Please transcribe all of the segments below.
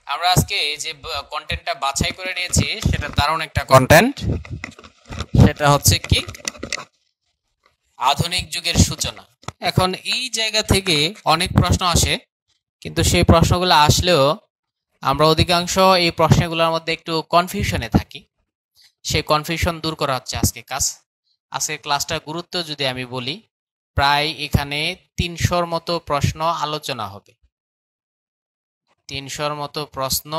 আমরা আজকে যে কন্টেন্টটা বাছাই করে নিয়েছি সেটা দারুণ একটা কন্টেন্ট। সেটা হচ্ছে কি, আধুনিক যুগের সূচনা। এখন এই জায়গা থেকে অনেক প্রশ্ন আসে, কিন্তু সেই প্রশ্নগুলো আসলেও আমরা অধিকাংশ এই প্রশ্নগুলোর মধ্যে একটু কনফিউশনে থাকি। সেই কনফিউশন দূর করা হচ্ছে আজকে কাজ। আজকে ক্লাসটার গুরুত্ব যদি আমি বলি, প্রায় এখানে ৩০০-র মতো প্রশ্ন আলোচনা হবে। ৩০০-র মতো প্রশ্ন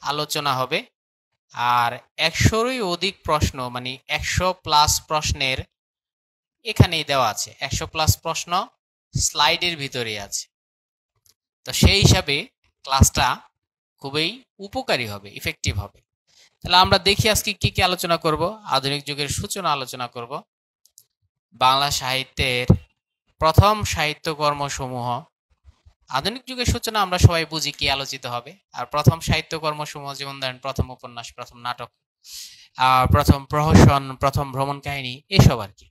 আলোচনা হবে। আর ১০০-রই অধিক প্রশ্ন, মানে ১০০+ প্রশ্নের এখানেই দেওয়া আছে। ১০০+ প্রশ্ন স্লাইডের ভিতরেই আছে। তো সেই হিসাবে ক্লাসটা খুবই উপকারী হবে, ইফেক্টিভ হবে। তাহলে আমরা দেখি আজকে কি কি আলোচনা করব। আধুনিক যুগের সূচনা আলোচনা করব, বাংলা সাহিত্যের প্রথম সাহিত্যকর্মসমূহ। আধুনিক যুগের সূচনা আমরা সবাই বুঝি কি আলোচিত হবে, আর প্রথম সাহিত্যকর্মসমূহ যেমন ধরেন প্রথম উপন্যাস, প্রথম নাটক, প্রথম প্রহসন, প্রথম ভ্রমণ কাহিনী, এসব আর কি।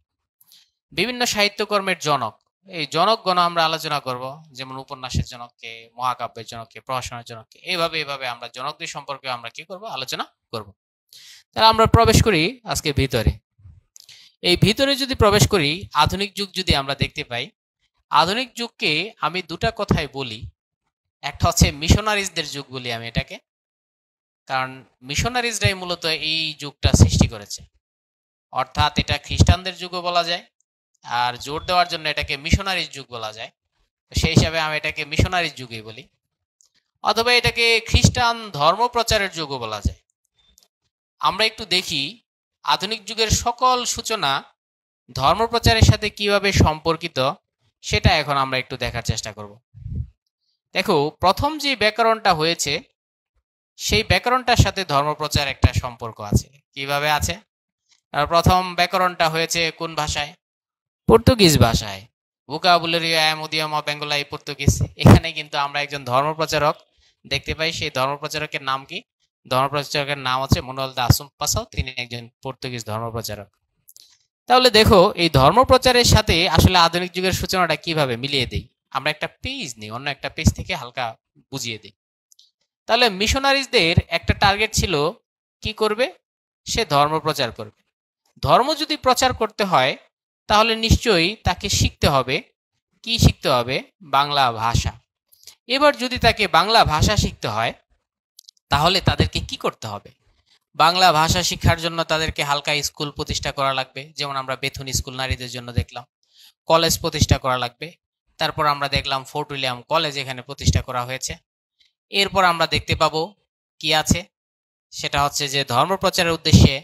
বিভিন্ন সাহিত্যকর্মের জনক, এই জনকগণ আমরা আলোচনা করব, যেমন উপন্যাসের জনককে, মহাকাব্যের জনককে, প্রহসনের জনককে, এইভাবে এইভাবে আমরা জনকদের সম্পর্কে আমরা কি করব, আলোচনা করব। তাহলে আমরা প্রবেশ করি আজকে ভিতরে। এই ভিতরে যদি প্রবেশ করি, আধুনিক যুগ যদি আমরা দেখতে পাই, আধুনিক যুগকে আমি দুটা কথাই বলি। একটা হচ্ছে মিশনারিজদের যুগ বলি আমি এটাকে, কারণ মিশনারিজরাই মূলত এই যুগটা সৃষ্টি করেছে। অর্থাৎ এটা খ্রিস্টানদের যুগও বলা যায়, আর জোর দেওয়ার জন্য এটাকে মিশনারিজ যুগ বলা যায়। সেই হিসাবে আমি এটাকে মিশনারিজ যুগই বলি, অথবা এটাকে খ্রিস্টান ধর্ম প্রচারের যুগও বলা যায়। আমরা একটু দেখি আধুনিক যুগের সকল সূচনা ধর্মপ্রচারের সাথে কিভাবে সম্পর্কিত, সেটা এখন আমরা একটু দেখার চেষ্টা করব। দেখো, প্রথম যে ব্যাকরণটা হয়েছে সেই ব্যাকরণটার সাথে ধর্মপ্রচার একটা সম্পর্ক আছে। কিভাবে আছে? প্রথম ব্যাকরণটা হয়েছে কোন ভাষায়? পর্তুগিজ ভাষায়। ভোকাবুলারিও অ্যামোদিয়াম অফ বেঙ্গলাই পর্তুগিজ। এখানে কিন্তু আমরা একজন ধর্মপ্রচারক দেখতে পাই। সেই ধর্মপ্রচারকের নাম কি? ধর্মপ্রচারকের নাম হচ্ছে মনুয়েল দা আসুম্পাসাও। তিনি একজন পর্তুগিজ ধর্মপ্রচারক। তাহলে দেখো, এই ধর্মপ্রচারের সাথে আসলে আধুনিক যুগের সূচনাটা কিভাবে মিলিয়ে দেই। আমরা একটা পেজ নিই, অন্য একটা পেজ থেকে হালকা বুঝিয়ে দিই। তাহলে মিশনারিজদের একটা টার্গেট ছিল, কি করবে? সে ধর্ম প্রচার করবে। ধর্ম যদি প্রচার করতে হয় তাহলে নিশ্চয়ই তাকে শিখতে হবে। কি শিখতে হবে? বাংলা ভাষা। এবার যদি তাকে বাংলা ভাষা শিখতে হয় তাহলে তাদেরকে কি করতে হবে? বাংলা ভাষা শিক্ষার জন্য তাদেরকে হালকা স্কুল প্রতিষ্ঠা করা লাগবে, যেমন আমরা বেথুন স্কুল নারীদের জন্য দেখলাম। কলেজ প্রতিষ্ঠা করা লাগবে। তারপর আমরা দেখলাম ফোর্ট উইলিয়াম কলেজ এখানে প্রতিষ্ঠা করা হয়েছে। এরপর আমরা দেখতে পাবো কি আছে, সেটা হচ্ছে যে ধর্ম প্রচারের উদ্দেশ্যে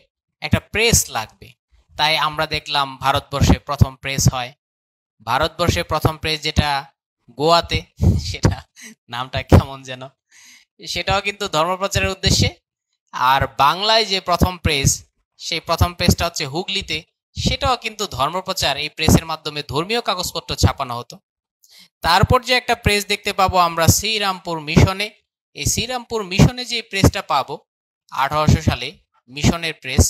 একটা প্রেস লাগবে। তাই আমরা দেখলাম ভারতবর্ষে প্রথম প্রেস হয়। ভারতবর্ষে প্রথম প্রেস যেটা গোয়াতে, সেটা নামটা কেমন যেন, সেটাও কিন্তু ধর্ম প্রচারের উদ্দেশ্যে। আর বাংলায় যে প্রথম প্রেস, সেই প্রথম প্রেসটা হচ্ছে হুগলিতে, সেটাও কিন্তু ধর্মপ্রচার। এই প্রেসের মাধ্যমে ধর্মীয় কাগজপত্র ছাপানো হতো। তারপর যে একটা প্রেস দেখতে পাবো আমরা শ্রীরামপুর মিশনে, এই শ্রীরামপুর মিশনে যে প্রেসটা পাবো 1800 সালে, মিশনের প্রেস,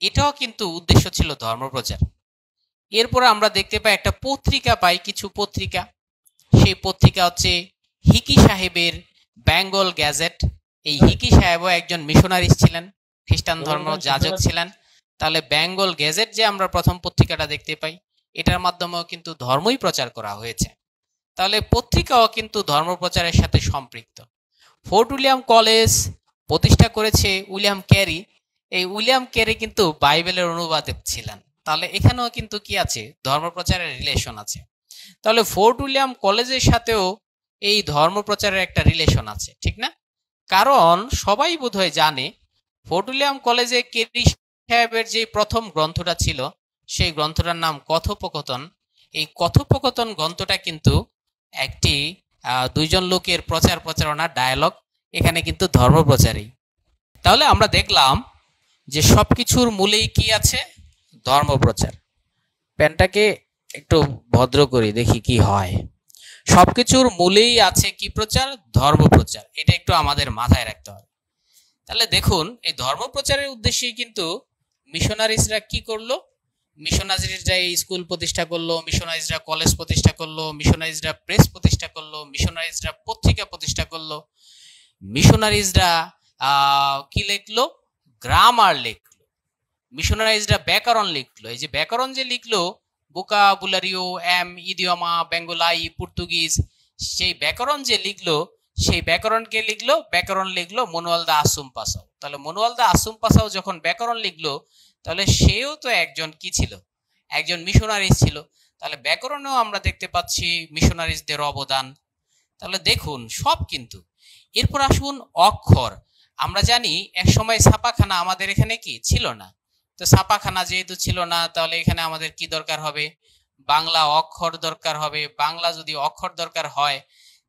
এটাও কিন্তু উদ্দেশ্য ছিল ধর্মপ্রচার। এরপর আমরা দেখতে পাই একটা পত্রিকা পাই, কিছু পত্রিকা। সেই পত্রিকা হচ্ছে হিকি সাহেবের বেঙ্গল গ্যাজেট। এই হিকি সাহেবও একজন মিশনারিস ছিলেন, খ্রিস্টান ধর্ম যাজক ছিলেন। তাহলে বেঙ্গল গ্যাজেট যে আমরা প্রথম পত্রিকাটা দেখতে পাই, এটার মাধ্যমেও কিন্তু ধর্মই প্রচার করা হয়েছে। তাহলে পত্রিকাও কিন্তু ধর্ম প্রচারের সাথে সম্পৃক্ত। ফোর্ট উইলিয়াম কলেজ প্রতিষ্ঠা করেছে উইলিয়াম ক্যারি। এই উইলিয়াম ক্যারি কিন্তু বাইবেলের অনুবাদক ছিলেন। তাহলে এখানেও কিন্তু কি আছে? ধর্ম প্রচারের রিলেশন আছে। তাহলে ফোর্ট উইলিয়াম কলেজের সাথেও এই ধর্ম প্রচারের একটা রিলেশন আছে, ঠিক না? কারণ সবাই বোধহয় জানে ফোর্ট উইলিয়াম কলেজে ক্যারি সাহেবের যে প্রথম গ্রন্থটা ছিল, সেই গ্রন্থটার নাম কথোপকথন। এই কথোপকথন গ্রন্থটা কিন্তু একটি দুইজন লোকের প্রচার প্রচারণা, ডায়ালগ। এখানে কিন্তু ধর্ম প্রচারই। তাহলে আমরা দেখলাম যে সবকিছুর মূলেই কি আছে? ধর্ম প্রচার। পেনটাকে একটু ভদ্র করি, দেখি কি হয়। সবকিছুর মূলেই আছে কি প্রচার? ধর্ম প্রচার। এটা একটু আমাদের মাথায় রাখতে হবে। তাহলে দেখুন, এই ধর্ম প্রচারের উদ্দেশ্যেই কিন্তু মিশনারিজরা কি করলো? মিশনারিজরা এই স্কুল প্রতিষ্ঠা করলো, মিশনারিজরা কলেজ প্রতিষ্ঠা করলো, মিশনারিজরা প্রেস প্রতিষ্ঠা করলো, মিশনারিজরা পত্রিকা প্রতিষ্ঠা করলো। মিশনারিজরা কি লিখলো? গ্রামার লিখলো। মিশনারিজরা ব্যাকরণ লিখলো। এই যে ব্যাকরণ যে লিখলো, ভোকাবুলারিও, ইডিওমা, বেঙ্গলাই, পর্তুগিজ, সেই ব্যাকরণ যে লিখলো, সেই ব্যাকরণকে লিখলো, ব্যাকরণ লিখলো মনুয়াল দা আসুম পাসাও। তাহলে মনুয়াল দা আসুম পাসাও যখন ব্যাকরণ লিখলো, তাহলে সেও তো একজন কি ছিল? একজন মিশনারিজ ছিল। তাহলে ব্যাকরণেও আমরা দেখতে পাচ্ছি মিশনারিজদের অবদান। তাহলে দেখুন সব কিন্তু। এরপর আসুন অক্ষর। আমরা জানি এক সময় ছাপাখানা আমাদের এখানে কি ছিল না। তো ছাপাখানা যেহেতু ছিল না, তাহলে এখানে আমাদের কি দরকার হবে? বাংলা অক্ষর দরকার হবে। বাংলা যদি অক্ষর দরকার হয়,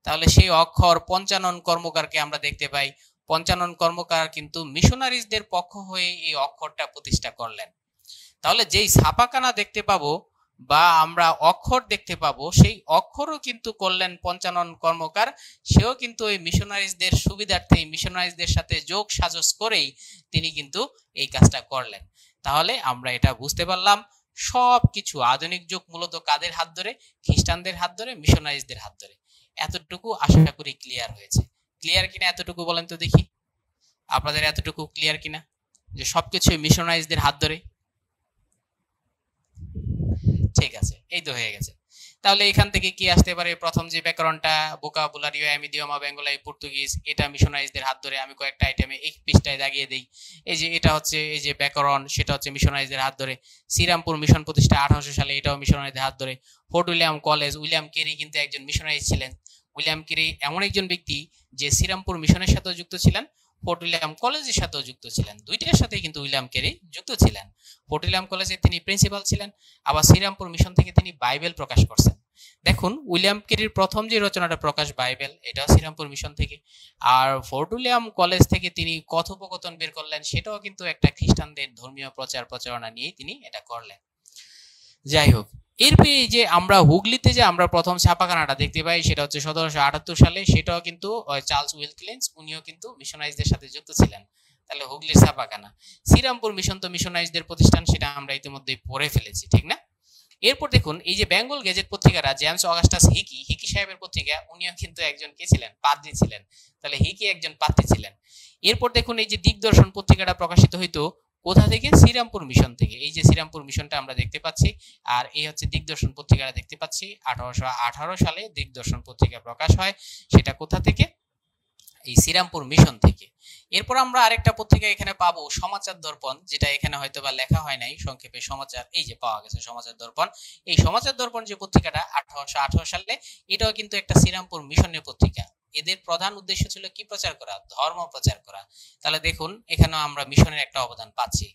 তাহলে সেই অক্ষর পঞ্চানন কর্মকারকে আমরা দেখতে পাই। পঞ্চানন কর্মকার কিন্তু মিশনারিজদের পক্ষ হয়ে এই অক্ষরটা প্রতিষ্ঠা করলেন। তাহলে যেই ছাপাখানা দেখতে পাবো বা আমরা অক্ষর দেখতে পাবো, সেই অক্ষরও কিন্তু করলেন পঞ্চানন কর্মকার। সেও কিন্তু এই মিশনারিজদের সুবিধার্থে, মিশনারিজদের সাথে যোগ সাজস করেই তিনি কিন্তু এই কাজটা করলেন। তাহলে আমরা এটা বুঝতে পারলাম সব কিছু আধুনিক যুগ মূলত কাদের হাত ধরে? খ্রিস্টানদের হাত ধরে, মিশনারিজদের হাত ধরে। এতটুকু আশা করি ক্লিয়ার হয়েছে। ক্লিয়ার কিনা এতটুকু বলেন তো দেখি, আপনাদের এতটুকু ক্লিয়ার কিনা যে সবকিছু মিশনারিজদের হাত ধরে? ঠিক আছে, এই তো হয়ে গেছে। তাহলে এখান থেকে কি আসতে পারে? প্রথম যে ব্যাকরণটা, ভোকাবুলারিও, ইডিওমা, বেঙ্গলাই, পর্তুগিজ, এটা মিশনারিজদের হাত ধরে। আমি কয়েকটা আইটেমে এক পৃষ্ঠায় দাগিয়ে দেই। এই যে এটা হচ্ছে এই যে ব্যাকরণ, সেটা হচ্ছে মিশনারিজদের হাত ধরে। শ্রীরামপুর মিশন প্রতিষ্ঠা 1800 সালে, এটাও মিশনারিজদের হাত ধরে। Fort William college, William Carey কিন্তু একজন মিশনারি ছিলেন। উইলিয়াম কেরি এমন একজন ব্যক্তি যে শ্রীরামপুর মিশনের সাথেও যুক্ত ছিলেন, ফোর্ট উইলিয়াম কলেজের সাথেও যুক্ত ছিলেন। দুইটার সাথেই কিন্তু উইলিয়াম কেরি যুক্ত ছিলেন। ফোর্ট উইলিয়াম কলেজে তিনি প্রিন্সিপাল ছিলেন, আবার শ্রীরামপুর মিশন থেকে তিনি বাইবেল প্রকাশ করছেন। দেখুন উইলিয়াম কেরির প্রথম যে রচনাটা প্রকাশ, বাইবেল, এটাও শ্রীরামপুর মিশন থেকে। আর ফোর্ট উইলিয়াম কলেজ থেকে তিনি কথোপকথন বের করলেন, সেটাও কিন্তু একটা খ্রিস্টানদের ধর্মীয় প্রচার প্রচারণা নিয়ে তিনি এটা করলেন। যাই হোক, এরপরে যে আমরা হুগলিতে যে আমরা প্রথম ছাপাখানাটা দেখতে পাই, সেটা হচ্ছে 1778 সালে। সেটাও কিন্তু চার্লস উইলকিন্স, উনিও কিন্তু মিশনারিজদের সাথে যুক্ত ছিলেন। তাহলে হুগলির ছাপাখানা। শ্রীরামপুর মিশন তো মিশনারিজদের প্রতিষ্ঠান, সেটা আমরা ইতিমধ্যে পড়ে ফেলেছি, ঠিক না? এরপর দেখুন এই যে বেঙ্গল গেজেট পত্রিকাটা, জেমস অগাস্টাস হিকি সাহেবের পত্রিকা, উনিও কিন্তু একজন কে ছিলেন? পাদ্রী ছিলেন। তাহলে হিকি একজন পাদ্রী ছিলেন। এরপর দেখুন এই যে দিগদর্শন পত্রিকাটা প্রকাশিত হইতো কোথা থেকে? শ্রীরামপুর মিশন থেকে। এই যে শ্রীরামপুর মিশনটা আমরা দেখতে পাচ্ছি, আর এই হচ্ছে দিগদর্শন পত্রিকাটা দেখতে পাচ্ছি। 1818 সালে দিগদর্শন পত্রিকা প্রকাশ হয়। সেটা কোথা থেকে? এই শ্রীরামপুর মিশন থেকে। এরপর আমরা আরেকটা পত্রিকা এখানে পাবো, সমাচার দর্পণ, যেটা এখানে হয়তো বা লেখা হয় নাই, সংক্ষেপে সমাচার। এই যে পাওয়া গেছে সমাচার দর্পণ। এই সমাচার দর্পণ যে পত্রিকাটা 1818 সালে, এটাও কিন্তু একটা শ্রীরামপুর মিশনের পত্রিকা। এদের প্রধান উদ্দেশ্য ছিল কি প্রচার করা? ধর্ম প্রচার করা। তাহলে দেখুন এখানেও আমরা মিশনের একটা অবদান পাচ্ছি।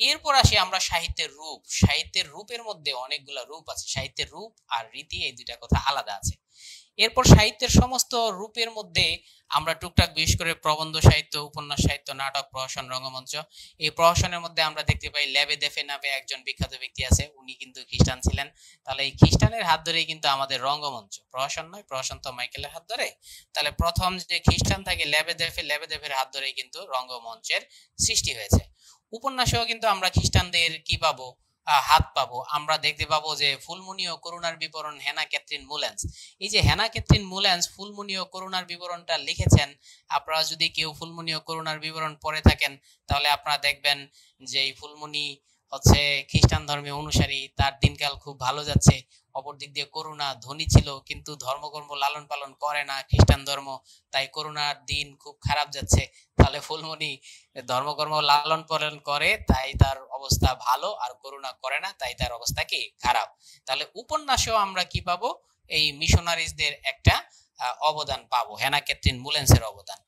এরপর আসি আমরা সাহিত্যের রূপ। সাহিত্যের রূপের মধ্যে অনেকগুলো রূপ আছে। সাহিত্যের রূপ আর রীতি, এই দুইটা কথা আলাদা আছে। এরপর সাহিত্যের সমস্ত রূপের মধ্যে আমরা টুকটাক বিশেষ করে প্রবন্ধ সাহিত্য, উপন্যাস সাহিত্য, নাটক, প্রহসন, রঙ্গমঞ্চ, এই প্রহসনের মধ্যে আমরা দেখতে পাই লেবে দেফে নামে একজন বিখ্যাত ব্যক্তি আছে, উনি কিন্তু খ্রিস্টান ছিলেন। তাহলে এই খ্রিস্টানের হাত ধরেই কিন্তু আমাদের রঙ্গমঞ্চ, প্রহসন নয়, প্রহসন তো মাইকেলের হাত ধরে। তাহলে প্রথম যে খ্রিস্টান থাকে লেবে দেফের হাত ধরেই কিন্তু রঙ্গমঞ্চের সৃষ্টি হয়েছে। উপন্যাসেও কিন্তু আমরা খ্রিস্টানদের কি পাবো? হাত পাবো। আমরা দেখতে পাবো যে ফুলমুনি ও করুণার বিবরণ হেনা ক্যাথরিন মুল্যান্স। এই যে হেনা ক্যাথরিন মুল্যান্স ফুলমুনি ও করুণার বিবরণটা লিখেছেন, আপনারা যদি কেউ ফুলমুনি ও করুণার বিবরণ পড়ে থাকেন, তাহলে আপনারা দেখবেন যে এই ফুলমুনি হচ্ছে খ্রিস্টান ধর্মের অনুসারী, তার দিনকাল খুব ভালো যাচ্ছে। অপর দিক দিয়ে করুণা ধনী ছিল, কিন্তু ধর্মকর্ম লালন পালন করে না খ্রিস্টান ধর্ম, তাই করুণার দিন খুব খারাপ যাচ্ছে। তাহলে ফুলমুনি ধর্মকর্ম লালন পালন করে, তাই তার অবস্থা ভালো, আর করুণা করে না, তাই তার অবস্থা কি? খারাপ। তাহলে উপন্যাসেও আমরা কি পাবো? এই মিশনারিজদের একটা অবদান পাবো, হেনা ক্যাথরিন মুল্যান্সের অবদান।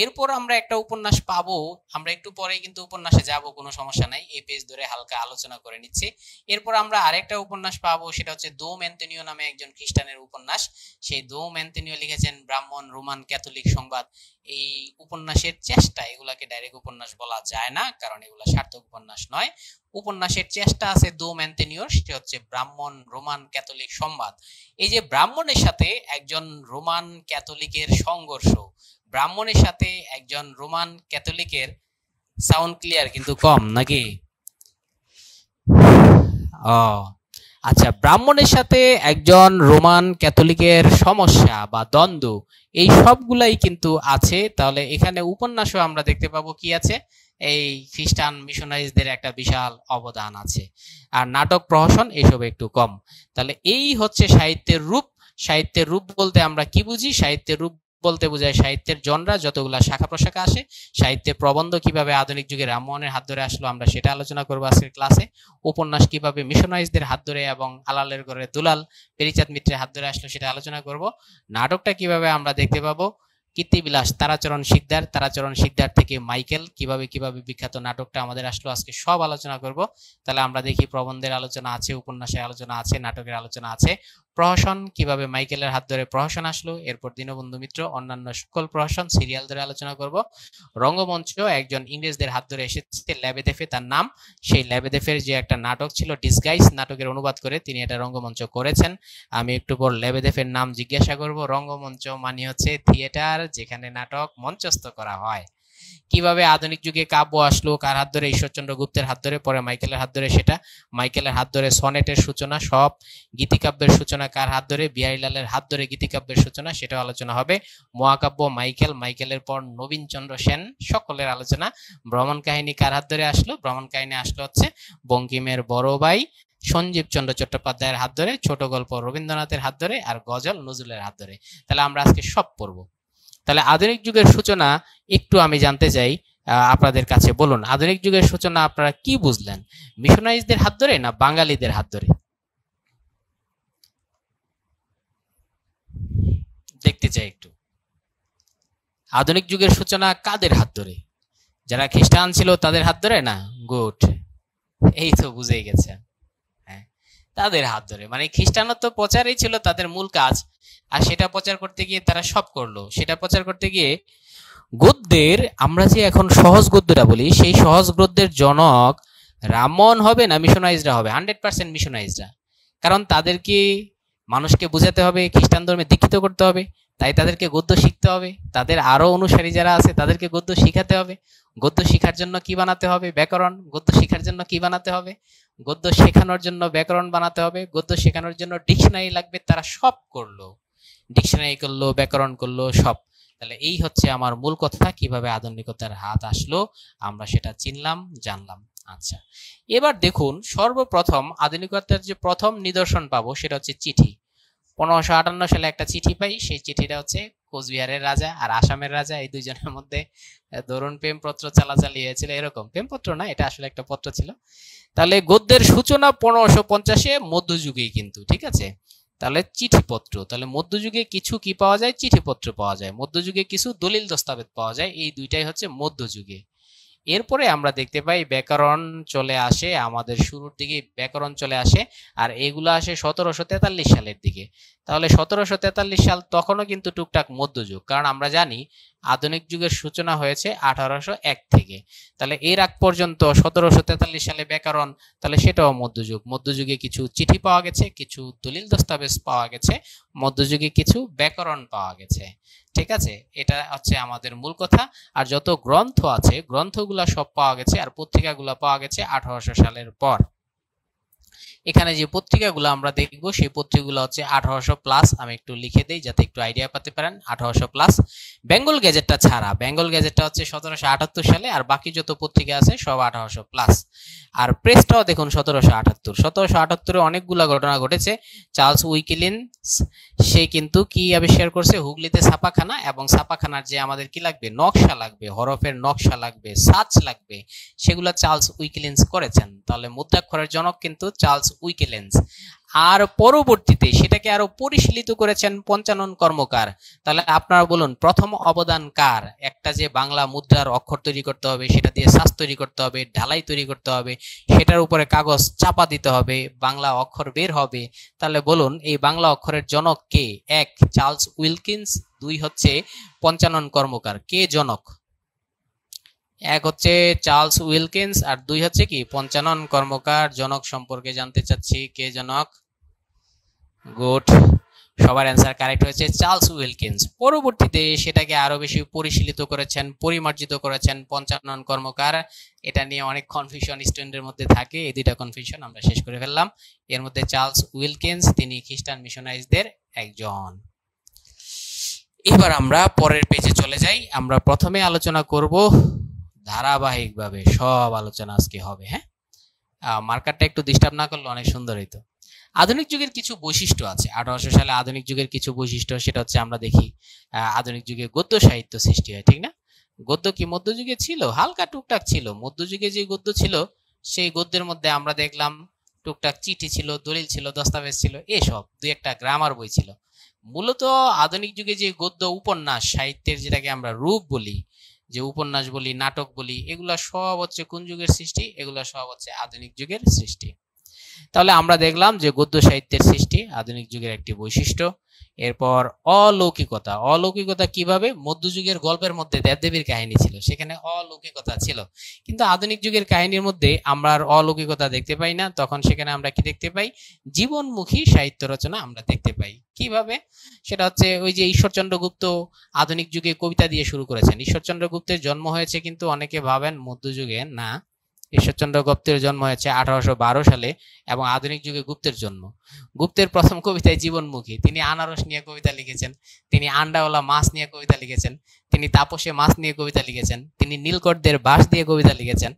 এরপর আমরা একটা উপন্যাস পাবো, আমরা একটু পরে কিন্তু উপন্যাসে যাব, কোনো সমস্যা নাই, এই পেজ ধরে হালকা আলোচনা করে নিচ্ছি। এরপর আমরা আরেকটা উপন্যাস পাবো, সেটা হচ্ছে দোম অ্যান্তনিও নামে একজন খ্রিস্টানের উপন্যাস। সেই দোম অ্যান্তনিও লিখেছেন ব্রাহ্মণ, রোমান, ক্যাথলিক সংবাদ। এই উপন্যাসের চেষ্টা, এগুলাকে ডাইরেক্ট উপন্যাস বলা যায় না, কারণ এগুলা সার্থক উপন্যাস নয়। উপন্যাসের চেষ্টা আছে দোম অ্যান্তনিওর, সেটা হচ্ছে ব্রাহ্মণ, রোমান, ক্যাথলিক সংবাদ। এই যে ব্রাহ্মণের সাথে একজন রোমান ক্যাথলিকের সংঘর্ষ, ব্রাহ্মণের সাথে একজন রোমান ক্যাথলিকের, সাউন্ড ক্লিয়ার কিন্তু কম নাকি? ও আচ্ছা, ব্রাহ্মণের সাথে একজন রোমান ক্যাথলিকের সমস্যা বা দ্বন্দ্ব, এই সবগুলাই কিন্তু আছে। তাহলে এখানে উপন্যাসও আমরা দেখতে পাবো কি আছে, এই খ্রিস্টান মিশনারিজদের একটা বিশাল অবদান আছে। আর নাটক প্রহসন এসব একটু কম। তাহলে এই হচ্ছে সাহিত্যের রূপ। সাহিত্যের রূপ বলতে আমরা কি বুঝি? সাহিত্যের রূপ বলতে বোঝায় সাহিত্যের জনরা যতগুলা শাখা প্রশাখা আসে, সাহিত্যের প্রবন্ধ কিভাবে আধুনিক যুগে রামমোহনের হাত ধরে আসলো আমরা সেটা আলোচনা করবো আজকের ক্লাসে। উপন্যাস কিভাবে মিশনারিজদের হাত ধরে এবং আলালের ঘরে দুলাল পেরিচাঁদ মিত্রের হাত ধরে আসলো সেটা আলোচনা করব। নাটকটা কিভাবে আমরা দেখতে পাবো, কীর্তিবিলাস তারাচরণ শিকদার থেকে মাইকেল কিভাবে কিভাবে বিখ্যাত নাটকটা আমাদের আসলো, আজকে সব আলোচনা করব। তাহলে আমরা দেখি প্রবন্ধের আলোচনা আছে, উপন্যাসের আলোচনা আছে, নাটকের আলোচনা আছে। প্রহসন কিভাবে মাইকেলের হাত ধরে প্রহসন আসলো, এরপর দীনবন্ধু মিত্র, অন্যান্য সকল প্রহসন সিরিয়াল ধরে আলোচনা করব। রঙ্গমঞ্চ একজন ইংরেজদের হাত ধরে এসেছে, লেবেদেফে তার নাম। সেই লেবেদেফের যে একটা নাটক ছিল ডিসগাইজ, নাটকের অনুবাদ করে তিনি এটা রঙ্গমঞ্চ করেছেন। আমি একটু পর লেবেদেফের নাম জিজ্ঞাসা করব। রঙ্গমঞ্চ মানে হচ্ছে থিয়েটার, যেখানে নাটক মঞ্চস্থ করা হয়। কিভাবে আধুনিক যুগে কাব্য আসলো, কার হাত ধরে? ঈশ্বরচন্দ্র গুপ্তের হাত ধরে, পরে মাইকেলের হাত ধরে। সেটা মাইকেলের হাত ধরে সনেটের সূচনা, সব গীতিকাব্যের সূচনা কার হাত ধরে? বিহারীলালের হাত ধরে গীতিকাব্যের সূচনা, সেটাও আলোচনা হবে। মহাকাব্য মাইকেলের পর নবীনচন্দ্র সেন, সকলের আলোচনা। ভ্রমণ কাহিনী কার হাত ধরে আসলো? ভ্রমণ কাহিনী আসলো হচ্ছে বঙ্কিমের বড় ভাই সঞ্জীব চন্দ্র চট্টোপাধ্যায়ের হাত ধরে, ছোট গল্প রবীন্দ্রনাথের হাত ধরে, আর গজল নজরুলের হাত ধরে। তাহলে আমরা আজকে সব পড়বো। তাহলে আধুনিক যুগের সূচনা একটু আমি জানতে চাই আপনাদের কাছে, বলুন আধুনিক যুগের সূচনা আপনারা কি বুঝলেন? মিশনারিজদের হাত ধরে না বাঙালিদের হাত ধরে? দেখতে চাই একটু। আধুনিক যুগের সূচনা কাদের হাত ধরে? যারা খ্রিস্টান ছিল তাদের হাত ধরে না? গুড, এই তো বুঝেই গেছে। হ্যাঁ, তাদের হাত ধরে, মানে খ্রিস্টানত্ব প্রচারই ছিল তাদের মূল কাজ। আর সেটা প্রচার করতে গিয়ে তারা সব করলো। সেটা প্রচার করতে গিয়ে গদ্যের, আমরা যে এখন সহজ গদ্যটা বলি, সেই সহজ গদ্যের জনক রামমোহন হবে না মিশনারিজরা হবে? 100% মিশনারিজরা। কারণ তাদেরকে মানুষকে বোঝাতে হবে, খ্রিস্টান ধর্মে দীক্ষিত করতে হবে, তাই তাদেরকে গদ্য শিখতে হবে। তাদের আরো অনুসারী যারা আছে তাদেরকে গদ্য শিখাতে হবে। গদ্য শিখার জন্য কি বানাতে হবে? ব্যাকরণ। গদ্য শিখার জন্য কি বানাতে হবে? গদ্য শেখানোর জন্য ব্যাকরণ বানাতে হবে। গদ্য শেখানোর জন্য ডিকশনারি লাগবে। তারা সব করলো, ডিকশনারি করলো, ব্যাকরণ করলো, সব। তাহলে এই হচ্ছে আমার মূল কথা, কিভাবে আধুনিকতার হাত আসলো আমরা সেটা চিনলাম, জানলাম। আচ্ছা, এবার দেখুন সর্বপ্রথম আধুনিকতার যে প্রথম নিদর্শন পাবো সেটা হচ্ছে চিঠি। 1558 সালে একটা চিঠি পাই। সেই চিঠিটা হচ্ছে কোচবিহারের রাজা আর আসামের রাজা, এই দুইজনের মধ্যে ধরুন প্রেমপত্র চালাচালি হয়েছিল। এরকম প্রেমপত্র না, এটা আসলে একটা পত্র ছিল। তাহলে গদ্যের সূচনা 1550-এ, মধ্যযুগেই কিন্তু, ঠিক আছে। তাহলে চিঠিপত্র, তাহলে মধ্যযুগে কিছু কি পাওয়া যায়? চিঠিপত্র পাওয়া যায়। মধ্যযুগে কিছু দলিল দস্তাবেজ পাওয়া যায়। এই দুইটাই হচ্ছে মধ্যযুগে। এরপরে আমরা দেখতে পাই ব্যাকরণ চলে আসে, আমাদের শুরুর দিকে ব্যাকরণ চলে আসে, আর এগুলো আসে 1743 সালের দিকে। তাহলে 1743 সাল তখনও কিন্তু টুকটাক মধ্যযুগ, কারণ আমরা জানি আধুনিক যুগের সূচনা হয়েছে 1801 থেকে। তাহলে এর আগ পর্যন্ত 1743 সালে ব্যাকরণ, তাহলে সেটাও মধ্যযুগ। মধ্যযুগে কিছু চিঠি পাওয়া গেছে, কিছু দলিল দস্তাবেজ পাওয়া গেছে, মধ্যযুগে কিছু ব্যাকরণ পাওয়া গেছে। ঠিক আছে, এটা হচ্ছে আমাদের মূল কথা। আর যত গ্রন্থ আছে গ্রন্থগুলা সব পাওয়া গেছে, আর পত্রিকাগুলা পাওয়া গেছে 1800 সালের পর। এখানে যে পত্রিকাগুলো আমরা দেখব সেই পত্রিকাগুলো হচ্ছে 1800+। আমি একটু লিখে দেই যাতে একটু আইডিয়া পেতে পারেন। 1800+। বেঙ্গল গ্যাজেটটা ছাড়া, বেঙ্গল গ্যাজেটটা হচ্ছে 1778 সালে, আর বাকি যত পত্রিকা আছে সব 1800+। আর প্রেসটাও দেখুন 1778। 1778-এ অনেকগুলা ঘটনা ঘটেছে। চার্লস উইকিলিন্স সে কিন্তু কি আবিষ্কার করছে? হুগলিতে ছাপাখানা, এবং ছাপাখানার যে আমাদের কি লাগবে, নকশা লাগবে, হরফের নকশা লাগবে, সাচ লাগবে, সেগুলো চার্লস উইকিলিন্স করেছেন। তাহলে মুদ্রাক্ষরের জনক কিন্তু চার্লস উইকিলিন্স। আর পরবর্তীতে সেটাকে আরো পরিশীলিত করেছেন পঞ্চানন কর্মকার। তাহলে আপনারা বলুন প্রথম অবদান কার? একটা যে বাংলা মুদ্রার অক্ষর তৈরি করতে হবে, সেটা দিয়ে সাজ তৈরি করতে হবে, ঢালাই তৈরি করতে হবে, সেটার উপরে কাগজ চাপা দিতে হবে, বাংলা অক্ষর বের হবে। তাহলে বলুন এই বাংলা অক্ষরের জনক কে? 1 চার্লস উইলকিন্স, 2 হচ্ছে পঞ্চানন কর্মকার। কে জনক? 1 হচ্ছে চার্লস উইলকিন্স, আর 2 হচ্ছে কি পঞ্চানন কর্মকার। জনক সম্পর্কে জানতে চাচ্ছি, কে জনক? গুড, সবার অ্যান্সার কারেক্ট হয়েছে চার্লস উইলকিন্স। পরবর্তীতে সেটাকে আরো বেশি পরিশীলিত করেছেন, পরিমার্জিত করেছেন পঞ্চানন কর্মকার। এটা নিয়ে অনেক কনফিউশন স্টুডেন্টের মধ্যে থাকে, এই দুইটা কনফিউশন আমরা শেষ করে ফেললাম। এর মধ্যে চার্লস উইলকিন্স তিনি খ্রিস্টান মিশনারিজদের একজন। এবার আমরা পরের পেজে চলে যাই। আমরা প্রথমে আলোচনা করব ধারাবাহিকভাবে সব আলোচনা আজকে হবে। হ্যাঁ, মার্কারটা একটু ডিস্টার্ব না করলে অনেক সুন্দর হইতো। আধুনিক যুগের কিছু বৈশিষ্ট্য আছে। 1800 সালে আধুনিক যুগের কিছু বৈশিষ্ট্য, সেটা হচ্ছে আমরা দেখি আধুনিক যুগে গদ্য সাহিত্য সৃষ্টি হয়, ঠিক না? গদ্য কি মধ্যযুগে ছিল? হালকা টুকটাক ছিল। মধ্যযুগে যে গদ্য ছিল সেই গদ্যের মধ্যে আমরা দেখলাম টুকটাক চিঠি ছিল, দলিল ছিল, দস্তাবেজ ছিল, এসব দুই একটা গ্রামার বই ছিল। মূলত আধুনিক যুগে যে গদ্য উপন্যাস সাহিত্যের, যেটাকে আমরা রূপ বলি, যে উপন্যাস বলি, নাটক বলি, এগুলা সব হচ্ছে কোন যুগের সৃষ্টি? এগুলা সব হচ্ছে আধুনিক যুগের সৃষ্টি। তাহলে আমরা দেখলাম যে গদ্য সাহিত্যের সৃষ্টি আধুনিক যুগের একটি বৈশিষ্ট্য। এরপর অলৌকিকতা। অলৌকিকতা কিভাবে? মধ্যযুগের গল্পের মধ্যে দেবদেবীর কাহিনী ছিল, সেখানে অলৌকিকতা ছিল, কিন্তু আধুনিক যুগের কাহিনীর মধ্যে আমরা আর অলৌকিকতা দেখতে পাই না। তখন সেখানে আমরা কি দেখতে পাই? জীবনমুখী সাহিত্য রচনা আমরা দেখতে পাই। কিভাবে? সেটা হচ্ছে ওই যে ঈশ্বরচন্দ্র গুপ্ত আধুনিক যুগে কবিতা দিয়ে শুরু করেছেন। ঈশ্বরচন্দ্র গুপ্তের জন্ম হয়েছে কিন্তু অনেকে ভাবেন মধ্যযুগে, না, ঈশ্বরচন্দ্র গুপ্তের জন্ম হয়েছে 1812 সালে এবং আধুনিক যুগে গুপ্তের জন্ম। গুপ্তের প্রথম কবিতায় জীবনমুখী। তিনি আনারস নিয়ে কবিতা লিখেছেন, তিনি আন্ডাওয়ালা মাছ নিয়ে কবিতা লিখেছেন, তিনি তাপসে মাছ নিয়ে কবিতা লিখেছেন, তিনি নীলকরদের বাস দিয়ে কবিতা লিখেছেন।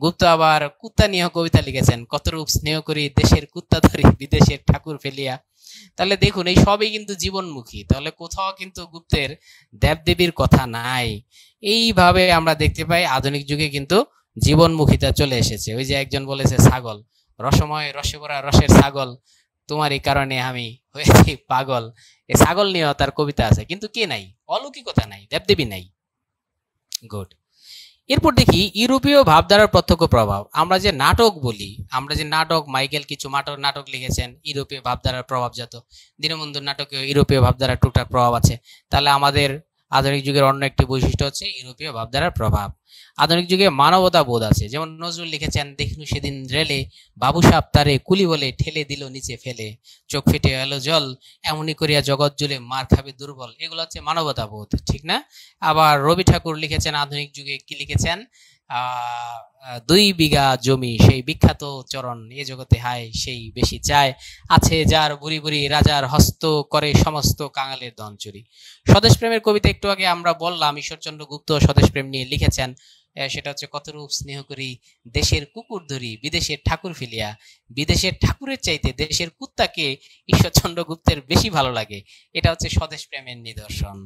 গুপ্ত আবার কুত্তা নিয়ে কবিতা লিখেছেন, কতরূপ স্নেহ করি দেশের কুত্তা ধরি বিদেশের ঠাকুর ফেলিয়া। তাহলে দেখুন এই সবই কিন্তু জীবনমুখী। তাহলে কোথাও কিন্তু গুপ্তের দেবদেবীর কথা নাই। এইভাবে আমরা দেখতে পাই আধুনিক যুগে কিন্তু জীবনমুখিতা চলে এসেছে। ওই যে একজন বলেছে, ছাগল রসময় রসে ভরা রসের ছাগল, তোমারই কারণে আমি হয়েছি পাগল। এই ছাগল নিয়েও তার কবিতা আছে, কিন্তু কে নাই? অলৌকিকতা নাই, দেবদেবী নাই। গুড। এরপর দেখি ইউরোপীয় ভাবধারার প্রত্যক্ষ প্রভাব। আমরা যে নাটক বলি, আমরা যে নাটক, মাইকেল কিছু নাটক লিখেছেন ইউরোপীয় ভাবধারার প্রভাবজাত। দীনবন্ধুর নাটকে ইউরোপীয় ভাবধারার টুকটাক প্রভাব আছে। তাহলে আমাদের আধুনিক যুগের অন্য একটি বৈশিষ্ট্য হচ্ছে ইউরোপীয় ভাবধারার প্রভাব। আধুনিক যুগে মানবতা বোধ আছে। যেমন নজরুল লিখেছেন, দেখনু সেদিন রেলে বাবু সাহেব তারে কুলি বলে ঠেলে দিল নিচে ফেলে, চোখ ফেটে এলো জল এমনই করিয়া জগৎ জুড়ে মার খাবে দুর্বল। এগুলো হচ্ছে মানবতা বোধ, ঠিক না? আবার রবি ঠাকুর লিখেছেন আধুনিক যুগে, কি লিখেছেন? 2 বিঘা জমি সেই বিখ্যাত চরণ, এ জগতে হায় সেই বেশি চায়, আছে যার বুড়ি বুড়ি রাজার হস্ত করে সমস্ত কাঙালের ধন চুরি। স্বদেশ প্রেমের কবিতা একটু আগে আমরা বললাম, ঈশ্বরচন্দ্র গুপ্ত স্বদেশ প্রেম নিয়ে লিখেছেন। সেটা হচ্ছে কতরূপ স্নেহ করি দেশের কুকুর ধরি বিদেশের ঠাকুর ফেলিয়া। বিদেশের ঠাকুরের চাইতে দেশের কুত্তাকে ঈশ্বরচন্দ্র গুপ্তের বেশি ভালো লাগে। এটা হচ্ছে স্বদেশ প্রেমের নিদর্শন।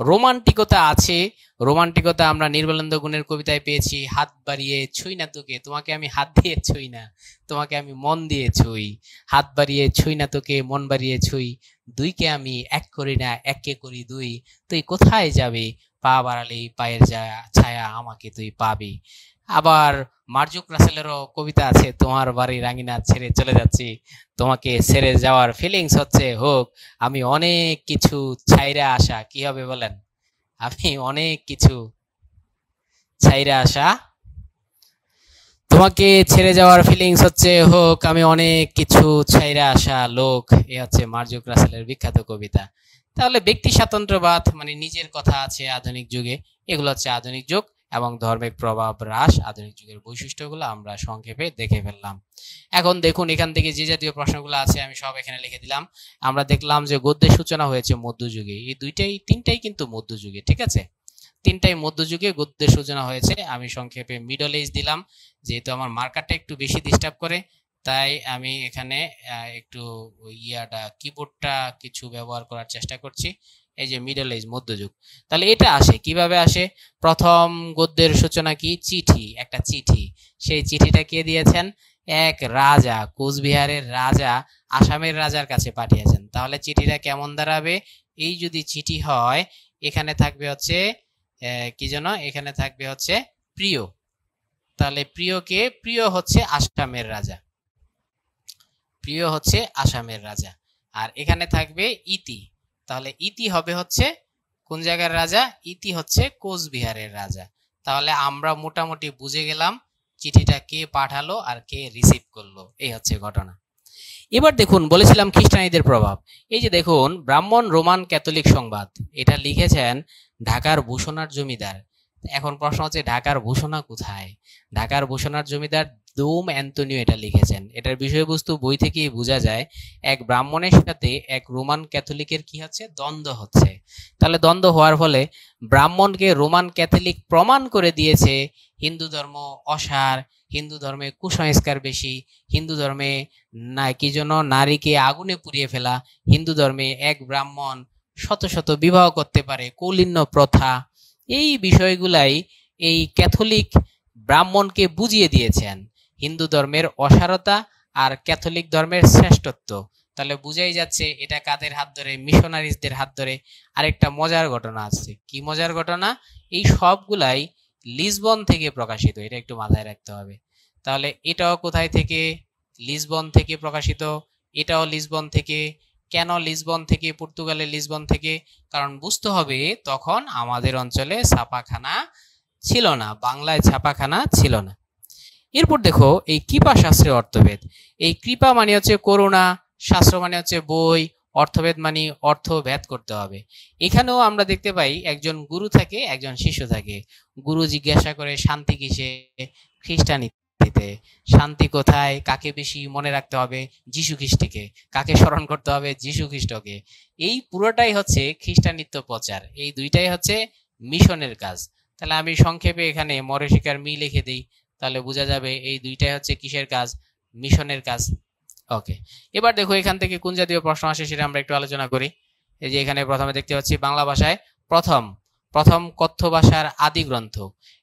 রোমান্টিকতা আছে। রোমান্টিকতা আমরা নির্মলেন্দু গুণের কবিতায় পেয়েছি, হাত বাড়িয়ে ছুঁই না তোকে, তোমাকে আমি হাত দিয়ে ছুঁই না, তোমাকে আমি মন দিয়ে ছুঁই। হাত বাড়িয়ে ছুঁই না তোকে, মন বাড়িয়ে ছুঁই, দুইকে আমি এক করি না, এককে করি দুই। তুই কোথায় যাবে, পা বাড়ালেই পায়ের ছায়া আমাকে তুই পাবি। আবার মার্জুক রাসেলেরও কবিতা আছে, তোমার বাড়ি রাঙিনা ছেড়ে চলে যাচ্ছি, তোমাকে ছেড়ে যাওয়ার ফিলিংস হচ্ছে হোক আমি অনেক কিছু ছাইরা আসা। কি হবে বলেন? আমি অনেক কিছু ছাইরা আসা, তোমাকে ছেড়ে যাওয়ার ফিলিংস হচ্ছে হোক আমি অনেক কিছু ছাইরা আসা লোক। এ হচ্ছে মার্জুক রাসেলের বিখ্যাত কবিতা। তাহলে ব্যক্তি স্বাতন্ত্র্যবাদ মানে নিজের কথা আছে আধুনিক যুগে। এগুলো হচ্ছে আধুনিক যুগ এবং ধর্মের প্রভাব হ্রাস, আধুনিক যুগের বৈশিষ্ট্যগুলো আমরা সংক্ষেপে দেখে ফেললাম। এখন দেখুন এখান থেকে যে জাতীয় প্রশ্নগুলো আছে আমি সব এখানে লিখে দিলাম। আমরা দেখলাম যে গদ্যের সূচনা হয়েছে মধ্যযুগে। এই তিনটাই কিন্তু মধ্যযুগে, ঠিক আছে? তিনটাই মধ্যযুগে গদ্যের সূচনা হয়েছে। আমি সংক্ষেপে মিডল এজ দিলাম, যেহেতু আমার মার্কারটা একটু বেশি ডিস্টার্ব করে, তাই আমি এখানে একটু কিবোর্ডটা কিছু ব্যবহার করার চেষ্টা করছি। এই যে মিডল এজ, মধ্যযুগ। তাহলে এটা আসে কিভাবে? আসে প্রথম গদ্যের সূচনা কি? চিঠি, একটা চিঠি। সেই চিঠিটা কে দিয়েছেন? এক রাজা, কোচবিহারের রাজা আসামের রাজার কাছে পাঠিয়েছেন। তাহলে চিঠিটা কেমন দাঁড়াবে? এই যদি চিঠি হয়, এখানে থাকবে হচ্ছে কি যেন, এখানে থাকবে হচ্ছে প্রিয়। তাহলে প্রিয়কে, প্রিয় হচ্ছে আসামের রাজা, প্রিয় হচ্ছে আসামের রাজা। আর এখানে থাকবে ইতি। তাহলে ইতি হবে হচ্ছে কোন জায়গার রাজা? ইতি হচ্ছে কোচবিহারের রাজা। তাহলে আমরা মোটামুটি বুঝে গেলাম চিঠিটা কে পাঠালো আর কে রিসিভ করলো। এই হচ্ছে ঘটনা। এবার দেখুন, বলেছিলাম খ্রিস্টানীদের প্রভাব। এই যে দেখুন, ব্রাহ্মণ রোমান ক্যাথলিক সংবাদ, এটা লিখেছেন ঢাকার ভূষণার জমিদার। এখন প্রশ্ন হচ্ছে, ঢাকার ভূষণা কোথায়? ঢাকার ভূষণার জমিদার দোম অ্যান্তনিও এটা লিখেছেন। এটার বিষয়বস্তু বই থেকেই বোঝা যায়, এক ব্রাহ্মণের সাথে এক রোমান ক্যাথলিকের কি হচ্ছে, দ্বন্দ্ব হচ্ছে। তাহলে দ্বন্দ্ব হওয়ার ফলে ব্রাহ্মণকে রোমান ক্যাথলিক প্রমাণ করে দিয়েছে হিন্দু ধর্ম অসার, হিন্দু ধর্মে কুসংস্কার বেশি, হিন্দু ধর্মে না কি জন্য নারীকে আগুনে পুড়িয়ে ফেলা, হিন্দু ধর্মে এক ব্রাহ্মণ শত শত বিবাহ করতে পারে, কৌলিন্য প্রথা, এই বিষয়গুলাই এই ক্যাথলিক ব্রাহ্মণকে বুঝিয়ে দিয়েছেন হিন্দু ধর্মের অসারতা আর ক্যাথলিক ধর্মের শ্রেষ্ঠত্ব। তাহলে বুঝাই যাচ্ছে এটা কাদের হাত ধরে, মিশনারিজদের হাত ধরে। আরেকটা মজার ঘটনা আছে। কি মজার ঘটনা? এই সবগুলাই লিসবন থেকে প্রকাশিত, এটা একটু মাথায় রাখতে হবে। তাহলে এটাও কোথায় থেকে? লিসবন থেকে প্রকাশিত। এটাও লিসবন থেকে। কেন লিসবন থেকে? পর্তুগালের লিসবন থেকে। কারণ বুঝতে হবে, তখন আমাদের অঞ্চলে ছাপাখানা ছিল না, বাংলায় ছাপাখানা ছিল না। এরপর দেখো, এই কৃপা শাস্ত্রের অর্থভেদ। এই কৃপা মানে হচ্ছে করুণা, শাস্ত্র মানে হচ্ছে বই, অর্থভেদ মানে অর্থ ভেদ করতে হবে। এখানেও আমরা দেখতে পাই একজন গুরু থাকে, একজন শিষ্য থাকে। গুরু জিজ্ঞাসা করে শান্তি কিসে? খ্রিস্টানিতে। শান্তি কোথায়? কাকে বেশি মনে রাখতে হবে? যীশু খ্রিস্টকে। কাকে স্মরণ করতে হবে? যীশু খ্রিস্টকে। এই পুরোটাই হচ্ছে খ্রিস্টানিত্ব প্রচার। এই দুইটাই হচ্ছে মিশনের কাজ। তাহলে আমি সংক্ষেপে এখানে মরশিকার মি লিখে দিই, তাহলে বোঝা যাবে এই দুইটাই হচ্ছে কিসের কাজ? মিশনের কাজ। ওকে, এবার দেখো এখান থেকে কোন জাতীয় প্রশ্ন আসে সেটা আমরা একটু আলোচনা করি। এই যে এখানে প্রথমে দেখতে পাচ্ছি বাংলা ভাষায় প্রথম প্রথম কথ্য ভাষার আদি গ্রন্থ।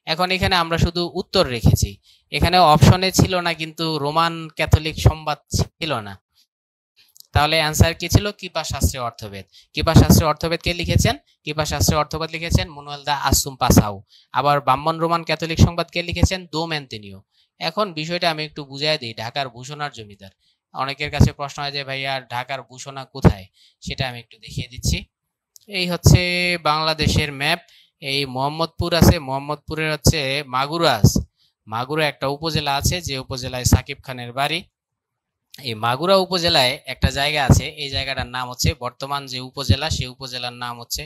এখন এখানে আমরা শুধু উত্তর রেখেছি, এখানে অপশনে ছিল না কিন্তু রোমান ক্যাথলিক সংবাদ ছিল না। তাহলে অ্যান্সার কি ছিল? কৃপা শাস্ত্রের অর্থভেদ। কৃপা শাস্ত্রের অর্থভেদ কে লিখেছেন? কৃপা শাস্ত্রের অর্থভেদ লিখেছেন মনুয়েল দা আসুম পাসাউ। আবার ব্রাহ্মণ রোমান ক্যাথলিক সংবাদ কে লিখেছেন? দোম অ্যান্তনিও। এখন বিষয়টা আমি একটু বুঝাই দিই। ঢাকার ভূষণার জমিদার, অনেকের কাছে প্রশ্ন হয় যে ভাইয়া ঢাকার ভূষণা কোথায়, সেটা আমি একটু দেখিয়ে দিচ্ছি। এই হচ্ছে বাংলাদেশের ম্যাপ। এই মোহাম্মদপুর আছে, মোহাম্মদপুরের হচ্ছে মাগুরা আছে। মাগুরা একটা উপজেলা আছে, যে উপজেলায় সাকিব খানের বাড়ি। এই মাগুরা উপজেলায় একটা জায়গা আছে, এই জায়গাটার নাম হচ্ছে, বর্তমান যে উপজেলা সেই উপজেলার নাম হচ্ছে,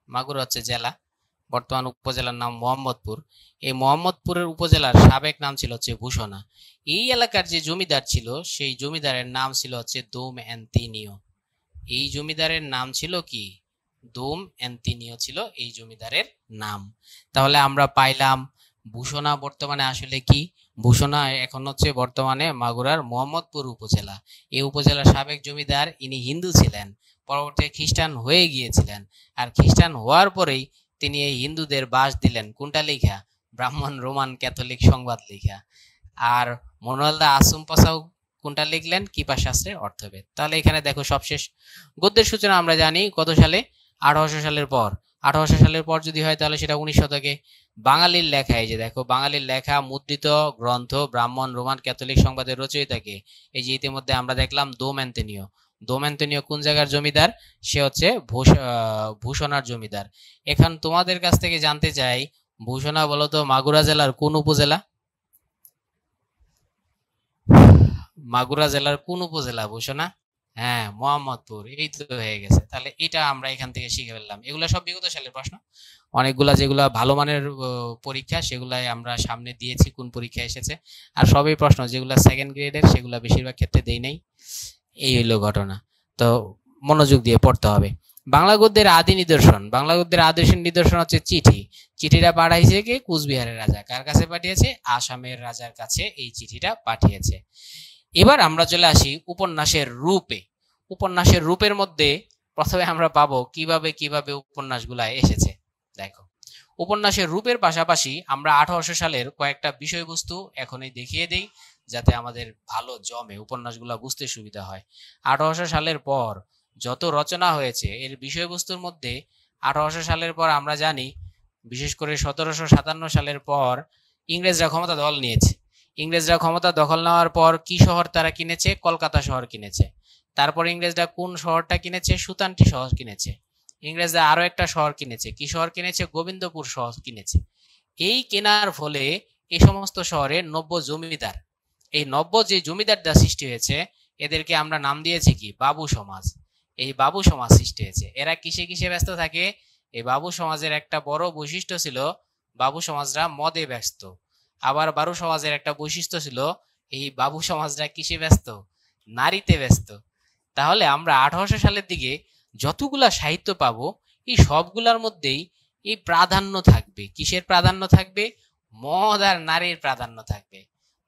মাগুরা হচ্ছে জেলা, বর্তমান উপজেলার নাম মোহাম্মদপুর। এই মোহাম্মদপুরের উপজেলার সাবেক নাম ছিল হচ্ছে ভূষণা। এই এলাকার যে জমিদার ছিল সেই জমিদারের নাম ছিল হচ্ছে দোম অ্যান্তনিও। এই জমিদারের নাম ছিল কি? দোম অ্যান্তনিও ছিল এই জমিদারের নাম। তাহলে আমরা পাইলাম ভূষণা বর্তমানে আসলে কি? ভূষণা এখন হচ্ছে বর্তমানে মাগুরার মোহাম্মদপুর উপজেলা। এই উপজেলার সাবেক জমিদার ইনি হিন্দু ছিলেন, পরবর্তীতে খ্রিস্টান হয়ে গিয়েছিলেন। আর খ্রিস্টান হওয়ার পরেই তিনি এই হিন্দুদের বাস দিলেন কোনটা লেখা? ব্রাহ্মণ রোমান ক্যাথলিক সংবাদ লেখা। আর মনোয়াল দা আসুম পাসাও কোনটা লিখলেন? কৃপা শাস্ত্রের অর্থভেদ। তাহলে এখানে দেখো সবশেষ গদ্যের সূচনা আমরা জানি কত সালে? 1800 সালের পর। 1800 সালের পর যদি হয় তাহলে সেটা 19 শতকে। বাঙালির লেখা, এই যে দেখো বাঙালির লেখা মুদ্রিত গ্রন্থ ব্রাহ্মণ রোমান ক্যাথলিক সংবাদের রচয়িতাকে, এই যে ইতিমধ্যে আমরা দেখলাম দোম অ্যান্তনিও। দোম অ্যান্তনিও কোন জায়গার জমিদার? সে হচ্ছে ভূষণার জমিদার। এখন তোমাদের কাছ থেকে জানতে চাই, ভূষণা বলতো মাগুরা জেলার কোন উপজেলা? মাগুরা জেলার কোন উপজেলা ভূষণা? হ্যাঁ, মোহাম্মদপুর। এই তো হয়ে গেছে। তাহলে এটা আমরা এখান থেকে শিখে ফেললাম। এগুলা সব বিগত সালের প্রশ্ন। অনেকগুলা যেগুলা ভালো মানের পরীক্ষা সেগুলাই আমরা সামনে দিয়েছি কোন পরীক্ষা এসেছে। আর সবই প্রশ্ন যেগুলা সেকেন্ড গ্রেডের সেগুলা বেশিরভাগ ক্ষেত্রে দেই নাই। এই হইলো ঘটনা। তো মনোযোগ দিয়ে পড়তে হবে। বাংলা গদ্যের আদি নিদর্শন। বাংলা গদ্যের আদি নিদর্শন হচ্ছে চিঠি। চিঠিটা পাঠাইছে কে? কুচবিহারের রাজা। কার কাছে পাঠিয়েছে? আসামের রাজার কাছে এই চিঠিটা পাঠিয়েছে। এবার আমরা চলে আসি উপন্যাসের রূপে। উপন্যাসের রূপের মধ্যে প্রথমে আমরা পাবো কিভাবে কিভাবে উপন্যাসগুলা এসেছে। দেখো, উপন্যাসের রূপের পাশাপাশি আমরা 1800 সালের কয়েকটা বিষয়বস্তু এখনই দেখিয়ে দেই, যাতে আমাদের ভালো জমে, উপন্যাসগুলা বুঝতে সুবিধা হয়। 1800 সালের পর যত রচনা হয়েছে এর বিষয়বস্তুর মধ্যে 1800 সালের পর আমরা জানি, বিশেষ করে 1757 সালের পর ইংরেজরা ক্ষমতা দখল নিয়েছে। ইংরেজরা ক্ষমতা দখল নেওয়ার পর কি শহর তারা কিনেছে? কলকাতা শহর কিনেছে। তারপর ইংরেজরা কোন শহরটা কিনেছে? সুতানটি শহর কিনেছে। ইংরেজরা আরো একটা শহর কিনেছে। কি শহর কিনেছে? গোবিন্দপুর শহর কিনেছে। এই কেনার ফলে এই সমস্ত শহরে নব্য জমিদার, এই নব্য যে জমিদারটা সৃষ্টি হয়েছে, এদেরকে আমরা নাম দিয়েছি কি বাবু সমাজ। এই বাবু সমাজ সৃষ্টি হয়েছে। এরা কিসে কিসে ব্যস্ত থাকে? এই বাবু সমাজের একটা বড় বৈশিষ্ট্য ছিল বাবু সমাজরা মদে ব্যস্ত। আবার বাবু সমাজের একটা বৈশিষ্ট্য ছিল এই বাবু সমাজরা কিসে ব্যস্ত? নারীতে ব্যস্ত। তাহলে আমরা 1800 সালের দিকে যতগুলা সাহিত্য পাবো এই সবগুলার মধ্যেই এই প্রাধান্য থাকবে। কিসের প্রাধান্য থাকবে? মদ আর নারীর প্রাধান্য থাকবে।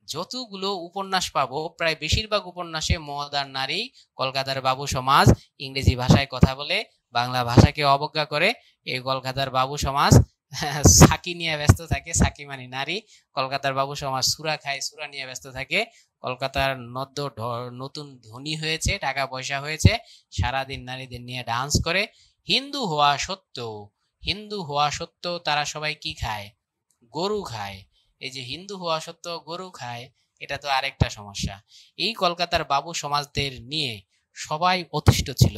যতগুলো উপন্যাস পাবো প্রায় বেশিরভাগ উপন্যাসে মদ আর নারী, কলকাতার বাবু সমাজ, ইংরেজি ভাষায় কথা বলে বাংলা ভাষাকে অবজ্ঞা করে। এই কলকাতার বাবু সমাজ সাকি নিয়ে ব্যস্ত থাকে, সাকি মানে নারী। কলকাতার বাবু সমাজ সুরা খায়, সুরা নিয়ে ব্যস্ত থাকে। কলকাতার নতুন ধনী হয়েছে, টাকা পয়সা হয়েছে, সারাদিন নারীদের নিয়ে ডান্স করে। হিন্দু হওয়া সত্ত্বেও তারা সবাই কি খায়? গরু খায়। এই যে হিন্দু হওয়া সত্ত্বেও গরু খায়, এটা তো আরেকটা সমস্যা। এই কলকাতার বাবু সমাজদের নিয়ে সবাই অতিষ্ঠ ছিল।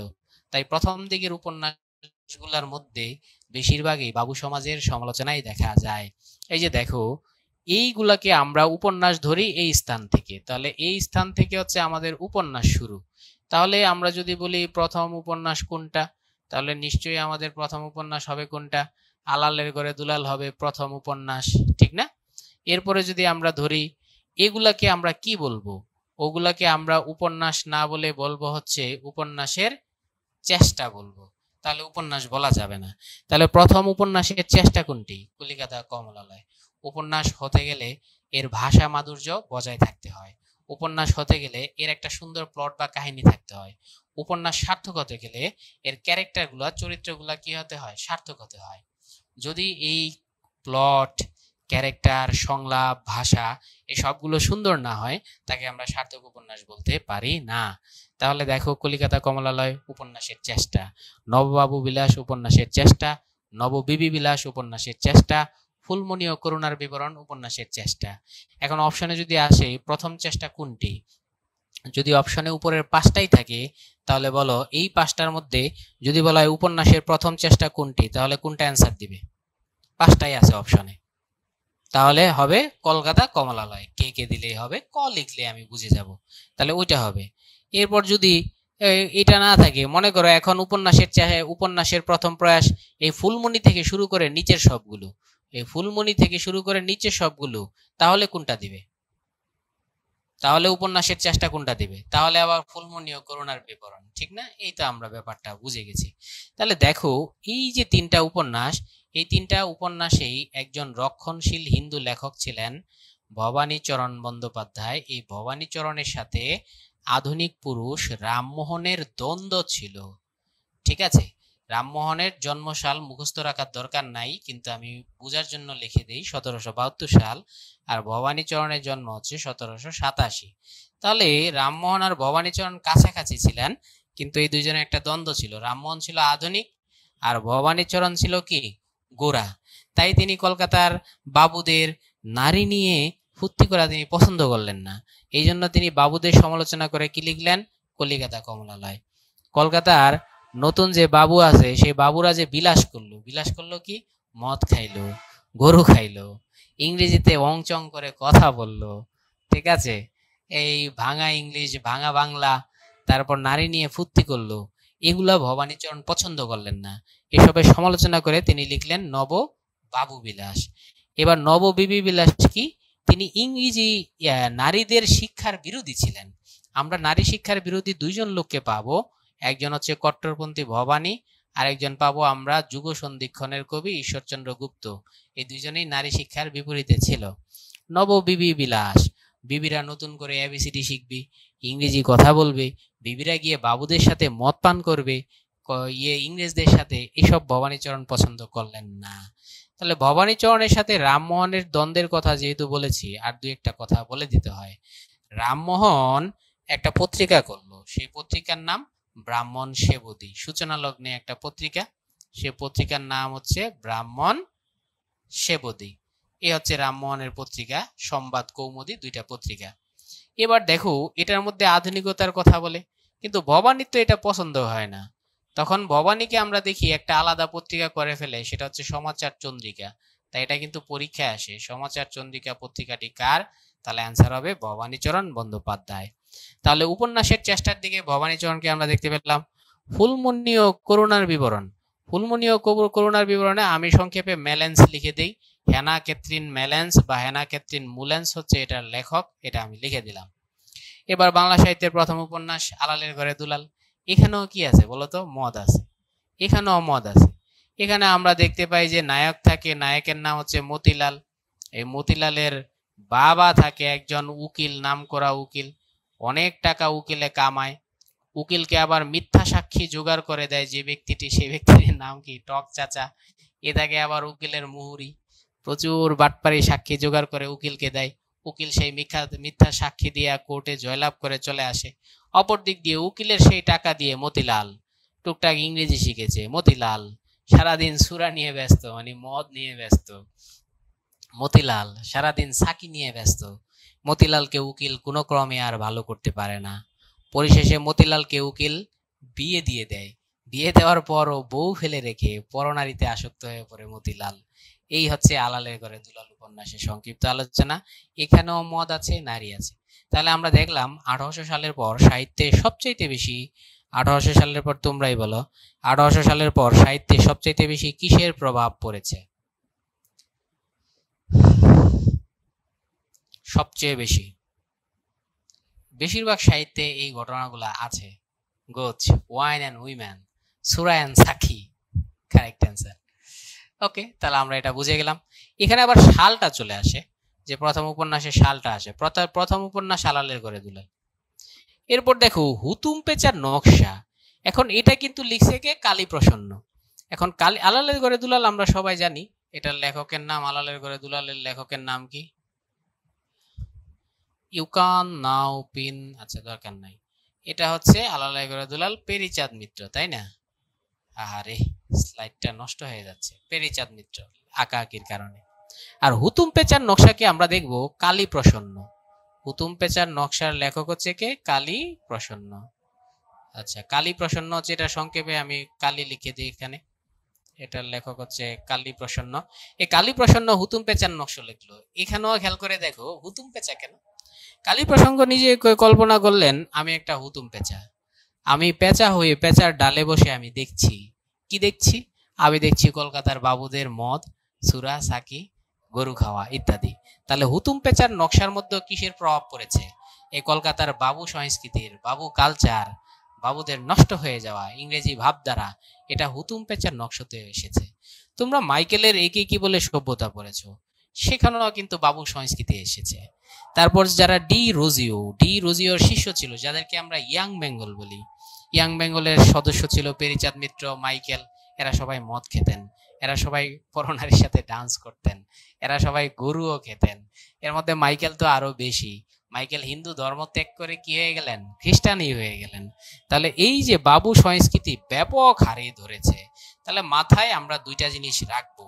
তাই প্রথম দিকের উপন্যাসগুলোর মধ্যে বেশিরভাগই বাবু সমাজের সমালোচনাই দেখা যায়। এই যে দেখো, এইগুলাকে আমরা উপন্যাস ধরি এই স্থান থেকে, তাহলে এই স্থান থেকে হচ্ছে আমাদের উপন্যাস শুরু। তাহলে আমরা যদি বলি প্রথম উপন্যাস কোনটা, তাহলে নিশ্চয়ই আমাদের প্রথম উপন্যাস হবে কোনটা? আলালের ঘরে দুলাল হবে প্রথম উপন্যাস, ঠিক না? এরপরে যদি আমরা ধরি এগুলাকে আমরা কি বলবো? ওগুলাকে আমরা উপন্যাস না বলে বলবো হচ্ছে উপন্যাসের চেষ্টা বলবো। তাহলে উপন্যাস বলা যাবে না। তাহলে প্রথম উপন্যাসের চেষ্টা কোনটি? কলিকাতা কমলালয়। উপন্যাস হতে গেলে এর ভাষা মাধুর্য বজায় থাকতে হয়। উপন্যাস হতে গেলে এর একটা সুন্দর প্লট বা কাহিনী থাকতে হয়। উপন্যাস সার্থক হতে গেলে এর ক্যারেক্টারগুলা, চরিত্রগুলা কি হতে হয়? সার্থক হতে হয়। যদি এই প্লট, ক্যারেক্টার, সংলাপ, ভাষা এই সবগুলো সুন্দর না হয়, তাকে আমরা সার্থক উপন্যাস বলতে পারি না। তাহলে দেখো, কলিকাতা কমলালয় উপন্যাসের চেষ্টা, নববাবু বিলাস উপন্যাসের চেষ্টা, নববিবি বিলাস উপন্যাসের চেষ্টা, ফুলমণি ও করুণার বিবরণ উপন্যাসের চেষ্টা। এখন অপশনে যদি আসে প্রথম চেষ্টা কোনটি, যদি অপশনে উপরের পাঁচটাই থাকে তাহলে বলো এই পাঁচটার মধ্যে যদি বলা হয় উপন্যাসের প্রথম চেষ্টা কোনটি, তাহলে কোনটা অ্যান্সার দিবে? পাঁচটাই আছে অপশনে, তাহলে হবে কলকাতা কমলালয়। কে কে দিলেই হবে, ক লিখলে আমি বুঝে যাব, তাহলে ওইটা হবে। এরপর যদি এটা না থাকে, মনে করো এখন উপন্যাসের প্রথম প্রয়াস এই ফুলমণি থেকে শুরু করে নিচের সবগুলো, এই ফুলমণি থেকে শুরু করে নিচের সবগুলো, তাহলে কোনটা দিবে? তাহলে উপন্যাসের চেষ্টা কোনটা দিবে? তাহলে আবার ফুলমণি ও করুণার বিবরণ, ঠিক না? এই তো আমরা ব্যাপারটা বুঝে গেছি। তাহলে দেখো, এই যে তিনটা উপন্যাস, এই তিনটা উপন্যাসেই একজন রক্ষণশীল হিন্দু লেখক ছিলেন ভবানীচরণ বন্দ্যোপাধ্যায়। এই ভবানীচরণের সাথে আধুনিক পুরুষ রামমোহনের দ্বন্দ্ব ছিল, ঠিক আছে? রামমোহনের জন্মসাল মুখস্থ রাখার দরকার নাই, কিন্তু আমি বোঝার জন্য লিখে দিই 1772 সাল, আর ভবানীচরণের জন্ম হচ্ছে 1787। তাহলে রামমোহন আর ভবানীচরণ কাছাকাছি ছিলেন, কিন্তু এই দুইজনের একটা দ্বন্দ্ব ছিল। রামমোহন ছিল আধুনিক আর ভবানীচরণ ছিল কি? গোরা। তাই তিনি কলকাতার বাবুদের নারী নিয়ে ফুর্তি করা তিনি পছন্দ করলেন না। এই জন্য তিনি বাবুদের সমালোচনা করে কি লিখলেন? কলিকাতা কমলালয়। কলকাতার নতুন যে বাবু আছে সেই বাবুরা যে বিলাস করলো কি? মদ খাইলো, গরু খাইলো, ইংরেজিতে অংচং করে কথা বললো, ঠিক আছে? এই ভাঙা ইংলিশ, ভাঙা বাংলা, তারপর নারী নিয়ে ফুর্তি করলো, এগুলা ভবানীচরণ পছন্দ করলেন না। এসবের সমালোচনা করে তিনি লিখলেন নব বাবু বিলাস। এবার নববিবি বিলাস কি? তিনি ইংরেজি নারীদের শিক্ষার বিরোধী ছিলেন। আমরা নারী শিক্ষার বিরোধী দুইজন লোককে পাবো, একজন হচ্ছে কট্টরপন্থী ভবানী, আর একজন পাবো আমরা যুগ সন্ধিক্ষণের কবি ঈশ্বরচন্দ্র গুপ্ত। এই দুইজনেই নারী শিক্ষার বিপরীতে ছিল। নববিবি বিলাস, বিবিরা নতুন করে এবিসিডি শিখবে, ইংরেজি কথা বলবে, বিবিরা গিয়ে বাবুদের সাথে মদ পান করবে, ইংরেজদের সাথে, এসব ভবানীচরণ পছন্দ করলেন না। তাহলে ভবানীচরণের সাথে রামমোহনের দ্বন্দ্বের কথা যেহেতু বলেছি, আর দুই একটা কথা বলে দিতে হয়। রামমোহন একটা পত্রিকা করলো, সেই পত্রিকার নাম ব্রাহ্মণ সেবদী, সূচনা লগ্নে একটা পত্রিকা, সে পত্রিকার নাম হচ্ছে ব্রাহ্মণ সেবদী। এ হচ্ছে রামমোহনের পত্রিকা, সংবাদ কৌমুদী, দুইটা পত্রিকা। এবার দেখো, এটার মধ্যে আধুনিকতার কথা বলে, কিন্তু ভবানীর তো এটা পছন্দ হয় না। তখন ভবানীকে আমরা দেখি একটা আলাদা পত্রিকা করে ফেলে, সেটা হচ্ছে সমাচার চন্দ্রিকা। তাই এটা কিন্তু পরীক্ষায় আসে, সমাচার চন্দ্রিকা পত্রিকাটি কার? তাহলে অ্যান্সার হবে ভবানীচরণ বন্দ্যোপাধ্যায়। তাহলে উপন্যাসের চেষ্টার দিকে ভবানীচরণকে আমরা দেখতে পেলাম। ফুলমণি ও করুণার বিবরণ, ফুলমণি ও করুণার বিবরণে আমি সংক্ষেপে মেলেন্স লিখে দিই। হেনা ক্যাথরিন মেলেন্স বা হেনা ক্যাথরিন মুলেন্স হচ্ছে এটার লেখক, এটা আমি লিখে দিলাম। এবার বাংলা সাহিত্যের প্রথম উপন্যাস আলালের ঘরে দুলাল। এখানেও কি আছে বলতো? মদ আছে, এখানেও মদ আছে। এখানে আমরা দেখতে পাই যে নায়ক থাকে, নায়কের নাম হচ্ছে মতিলাল। এই মতিলালের বাবা থাকে একজন উকিল, নাম করা উকিল, অনেক টাকা উকিলে কামায়। উকিলকে আবার মিথ্যা সাক্ষী জোগাড় করে দেয় যে ব্যক্তিটি, সেই ব্যক্তির নাম কি? টক চাচা। এ থাকে আবার উকিলের মুহুরি, প্রচুর বাটপারি সাক্ষী জোগাড় করে উকিলকে দেয়। উকিল সেই মিথ্যা সাক্ষী দিয়ে কোর্টে জয়লাভ করে চলে আসে। অপর দিক দিয়ে উকিলের সেই টাকা দিয়ে মতিলাল টুকটাক ইংরেজি শিখেছে। মতিলাল সারাদিন সুরা নিয়ে ব্যস্ত, মানে মদ নিয়ে ব্যস্ত। মতিলাল সারাদিন সাকি নিয়ে ব্যস্ত। মতিলালকে উকিল কোনো ক্রমে আর ভালো করতে পারে না। পরিশেষে মতিলালকে উকিল বিয়ে দিয়ে দেয়। বিয়ে দেওয়ার পরও বউ ফেলে রেখে পরনারীতে আসক্ত হয়ে পড়ে মতিলাল। এই হচ্ছে আলালের ঘরে দুলাল উপন্যাসের সংক্ষিপ্ত আলোচনা। এখানেও মদ আছে, নারী আছে। তাহলে আমরা দেখলাম 1800 সালের পর সাহিত্যে সবচাইতে বেশি, 1800 সালের পর তোমরাই বলো, 1800 সালের পর সাহিত্যে সবচাইতে বেশি কিসের প্রভাব পড়েছে? সবচেয়ে বেশি, বেশিরভাগ সাহিত্যে এই ঘটনাগুলো আছে। গোছ, ওয়াইন অ্যান্ড উইম্যান, সুরা অ্যান্ড সাকি, কারেক্ট অ্যান্সার। ওকে, তাহলে আমরা এটা বুঝে গেলাম। এখানে আবার সালটা চলে আসে, যে প্রথম উপন্যাসে সালটা আসে। প্রথম উপন্যাস আলালের ঘরে দুলাল। এরপর দেখো হুতুম পেঁচার নকশা। এখন এটা কিন্তু লিখছে কে? কালী প্রসন্ন। এখন আলালের ঘরে দুলাল আমরা সবাই জানি এটার লেখকের নাম। আলালের ঘরে দুলালের লেখকের নাম কি? ইউ ক্যান নাও পিন, আচ্ছা দরকার নাই। এটা হচ্ছে আলালের ঘরে দুলাল পেরিচাঁদ মিত্র, তাই না? আরে স্লাইডটা নষ্ট হয়ে যাচ্ছে। পেরিচাঁদ মিত্র আঁকা আঁকির কারণে। আর হুতুম পেঁচার নকশাকে আমরা দেখব কালী প্রসন্ন। হুতুম পেঁচার নকশার লেখক হচ্ছে কে? কালী প্রসন্ন। আচ্ছা, কালী প্রসন্ন হচ্ছে, এটা সংক্ষেপে আমি কালী লিখে দিই এখানে। এটার লেখক হচ্ছে কালী প্রসন্ন। এই কালী প্রসন্ন হুতুম পেঁচার নকশা লিখলো। এখানেও খেয়াল করে দেখো হুতুম পেঁচা কেন। কালী প্রসঙ্গ নিজে কল্পনা করলেন, আমি একটা হুতুম পেঁচা, আমি পেঁচা হয়ে পেঁচার ডালে বসে আমি দেখছি। কি দেখছি? আমি দেখছি কলকাতার বাবুদের মদ, সুরা, সাকি, গরু খাওয়া ইত্যাদি। তাহলে হুতুম পেঁচার নকশার মধ্যে কিসের প্রভাব পড়েছে? এই কলকাতার বাবু সংস্কৃতির, বাবু কালচার, বাবুদের নষ্ট হয়ে যাওয়া ইংরেজি ভাবধারা, এটা হুতুম পেঁচার নকশাতে এসেছে। তোমরা মাইকেলের একে কি বলে সভ্যতা পড়েছো, সেখানেও কিন্তু বাবু সংস্কৃতি এসেছে। তারপর যারা ডি রোজিওর শিষ্য ছিল, যাদেরকে আমরা ইয়াং বেঙ্গল বলি, ইয়াং বেঙ্গলের সদস্য ছিল পেরিচাঁদ মিত্র, মাইকেল। এরা সবাই মদ খেতেন, এরা সবাই পরনারীর সাথে ডান্স করতেন, এরা সবাই গরুও খেতেন। এর মধ্যে মাইকেল তো আরো বেশি। মাইকেল হিন্দু ধর্ম ত্যাগ করে কি হয়ে গেলেন? খ্রিস্টানই হয়ে গেলেন। তাহলে এই যে বাবু সংস্কৃতি ব্যাপক হারে ধরেছে, তাহলে মাথায় আমরা দুইটা জিনিস রাখবো।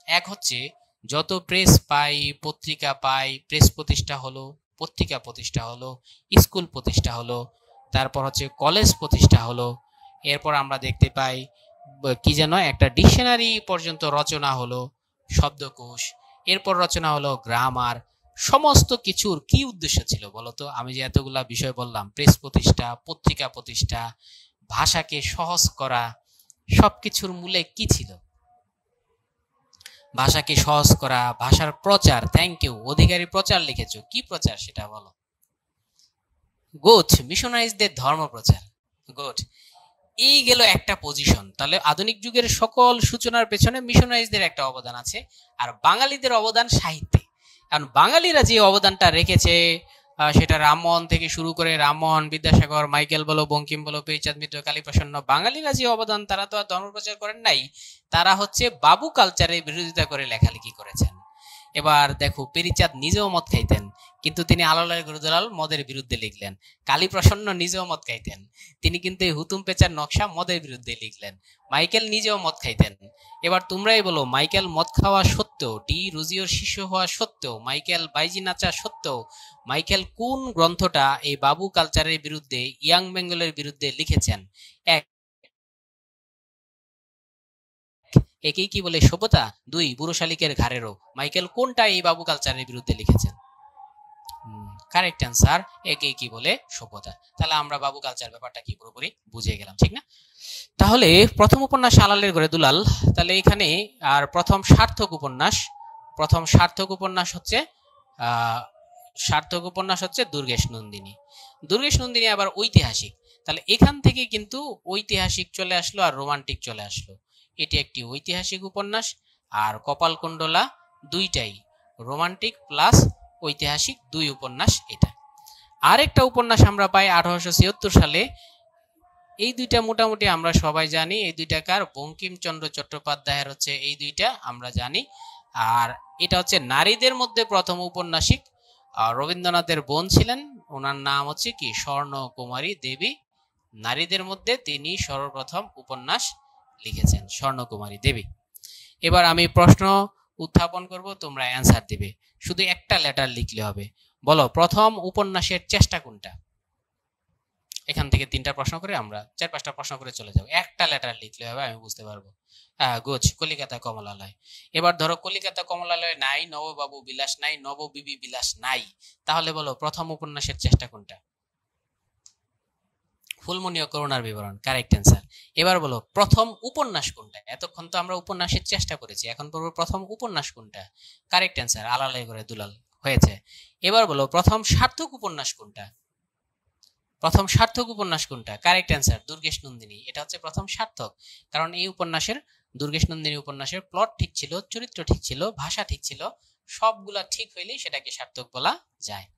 এক হচ্ছে যত প্রেস পাই, পত্রিকা পাই, প্রেস প্রতিষ্ঠা হলো, পত্রিকা প্রতিষ্ঠা হলো, স্কুল প্রতিষ্ঠা হলো, তারপর হচ্ছে কলেজ প্রতিষ্ঠা হলো। এরপর আমরা দেখতে পাই কি যেন একটা ডিকশনারি পর্যন্ত রচনা হলো, শব্দকোষ। এরপর রচনা হলো গ্রামার। সমস্ত কিছুর কি উদ্দেশ্য ছিল বলতো? আমি যে এতগুলা বিষয় বললাম, প্রেস প্রতিষ্ঠা, পত্রিকা প্রতিষ্ঠা, ভাষাকে সহজ করা, সবকিছুর মূলে কি ছিল? ভাষাকে সহজ করা, ভাষার প্রচার। থ্যাংক ইউ, অধিকারী প্রচার লিখেছো। কি প্রচার সেটা বলো? গুড, মিশনারিজদের ধর্ম প্রচার। গুড, এই গেল একটা পজিশন। তাহলে আধুনিক যুগের সকল সূচনার পেছনে মিশনারিজদের একটা অবদান আছে, আর বাঙালিদের অবদান সাহিত্যে। কারণ বাঙালিরা যে অবদানটা রেখেছে, সেটা রামমোহন থেকে শুরু করে রামমোহন, বিদ্যাসাগর, মাইকেল বলো, বঙ্কিম বলো, পেরিচাঁদ মিত্র, কালীপ্রসন্ন, বাঙালিরা যে অবদান, তারা তো আর ধর্মপ্রচার করেন নাই, তারা হচ্ছে বাবু কালচারের বিরোধিতা করে লেখালেখি করেছেন। এবার দেখো পেরিচাঁদ নিজেও মদ খাইতেন, কিন্তু তিনি আলালের ঘরে দুলাল মদের বিরুদ্ধে লিখলেন। কালীপ্রসন্ন নিজেও মদ খাইতেন, তিনি কিন্তু এই হুতুম পেঁচার নকশা মদের বিরুদ্ধে লিখলেন। মাইকেল নিজেও মদ খাইতেন। এবার তোমরাই বলো, মাইকেল মদ খাওয়া সত্ত্বেও, ডি রোজিওর শিষ্য হওয়া সত্ত্বেও, মাইকেল বাইজি নাচা সত্ত্বেও, মাইকেল কোন গ্রন্থটা এই বাবু কালচারের বিরুদ্ধে, ইয়াং বেঙ্গলের বিরুদ্ধে লিখেছেন? এক, একেই কি বলে সভ্যতা। দুই, বুড়ো শালিকের ঘাড়েরও। মাইকেল কোনটা এই বাবু কালচারের বিরুদ্ধে লিখেছেন? Correct answer. একে কি বলে? সভ্যতা। তাহলে আমরা বাবু কালচার ব্যাপারটা কি পুরোপুরি বুঝে গেলাম, ঠিক না? তাহলে প্রথম উপন্যাস আলালের ঘরে দুলাল, তাহলে এখানে আর প্রথম সার্থক উপন্যাস হচ্ছে দুর্গেশ নন্দিনী। দুর্গেশ নন্দিনী আবার ঐতিহাসিক, তাহলে এখান থেকে কিন্তু ঐতিহাসিক চলে আসলো আর রোমান্টিক চলে আসলো। এটি একটি ঐতিহাসিক উপন্যাস, আর কপালকুণ্ডলা দুইটাই রোমান্টিক প্লাস ঐতিহাসিক দুই উপন্যাস। এটা আরেকটা উপন্যাস আমরা পাই 1876 সালে। এই দুইটা মোটামুটি আমরা সবাই জানি, এই দুইটা কার? বঙ্কিমচন্দ্র চট্টোপাধ্যায়ের হচ্ছে এই দুইটা আমরা জানি। আর এটা হচ্ছে নারীদের মধ্যে প্রথম উপন্যাসিক, রবীন্দ্রনাথের বোন ছিলেন, ওনার নাম হচ্ছে কি? স্বর্ণকুমারী দেবী। নারীদের মধ্যে তিনি সর্বপ্রথম উপন্যাস লিখেছেন, স্বর্ণকুমারী দেবী। এবার আমি প্রশ্ন উত্থাপন করব, তোমরা অ্যান্সার দিবে। শুধু একটা লেটার লিখলে হবে। বলো প্রথম উপন্যাসের চেষ্টা কোনটা? এখান থেকে 3টা প্রশ্ন করে আমরা 4-5টা প্রশ্ন করে চলে যাব। একটা লেটার লিখলে হবে, আমি বুঝতে পারবো। গুড, কলিকাতা কমলালয়। এবার ধরো কলিকাতা কমলালয় নাই, নববাবু বিলাস নাই, নববিবি বিলাস নাই, তাহলে বলো প্রথম উপন্যাসের চেষ্টা কোনটা? ফুলমণি ও করুণার বিবরণ, কারেক্ট অ্যান্সার। এবার বলো প্রথম উপন্যাস কোনটা? এতক্ষণ তো আমরা উপন্যাসের চেষ্টা করেছি, এখন বলবো প্রথম উপন্যাস কোনটা? কারেক্ট অ্যান্সার, আলালের ঘরে দুলাল হয়েছে। এবার বলো প্রথম সার্থক উপন্যাস কোনটা? প্রথম সার্থক উপন্যাস কোনটা? Correct answer, Durgesh Nandini. এটা হচ্ছে প্রথম সার্থক, কারণ এই উপন্যাসের, দুর্গেশ নন্দিনী উপন্যাসের প্লট ঠিক ছিল, চরিত্র ঠিক ছিল, ভাষা ঠিক ছিল, সবগুলা ঠিক হইলেই সেটাকে সার্থক বলা যায়।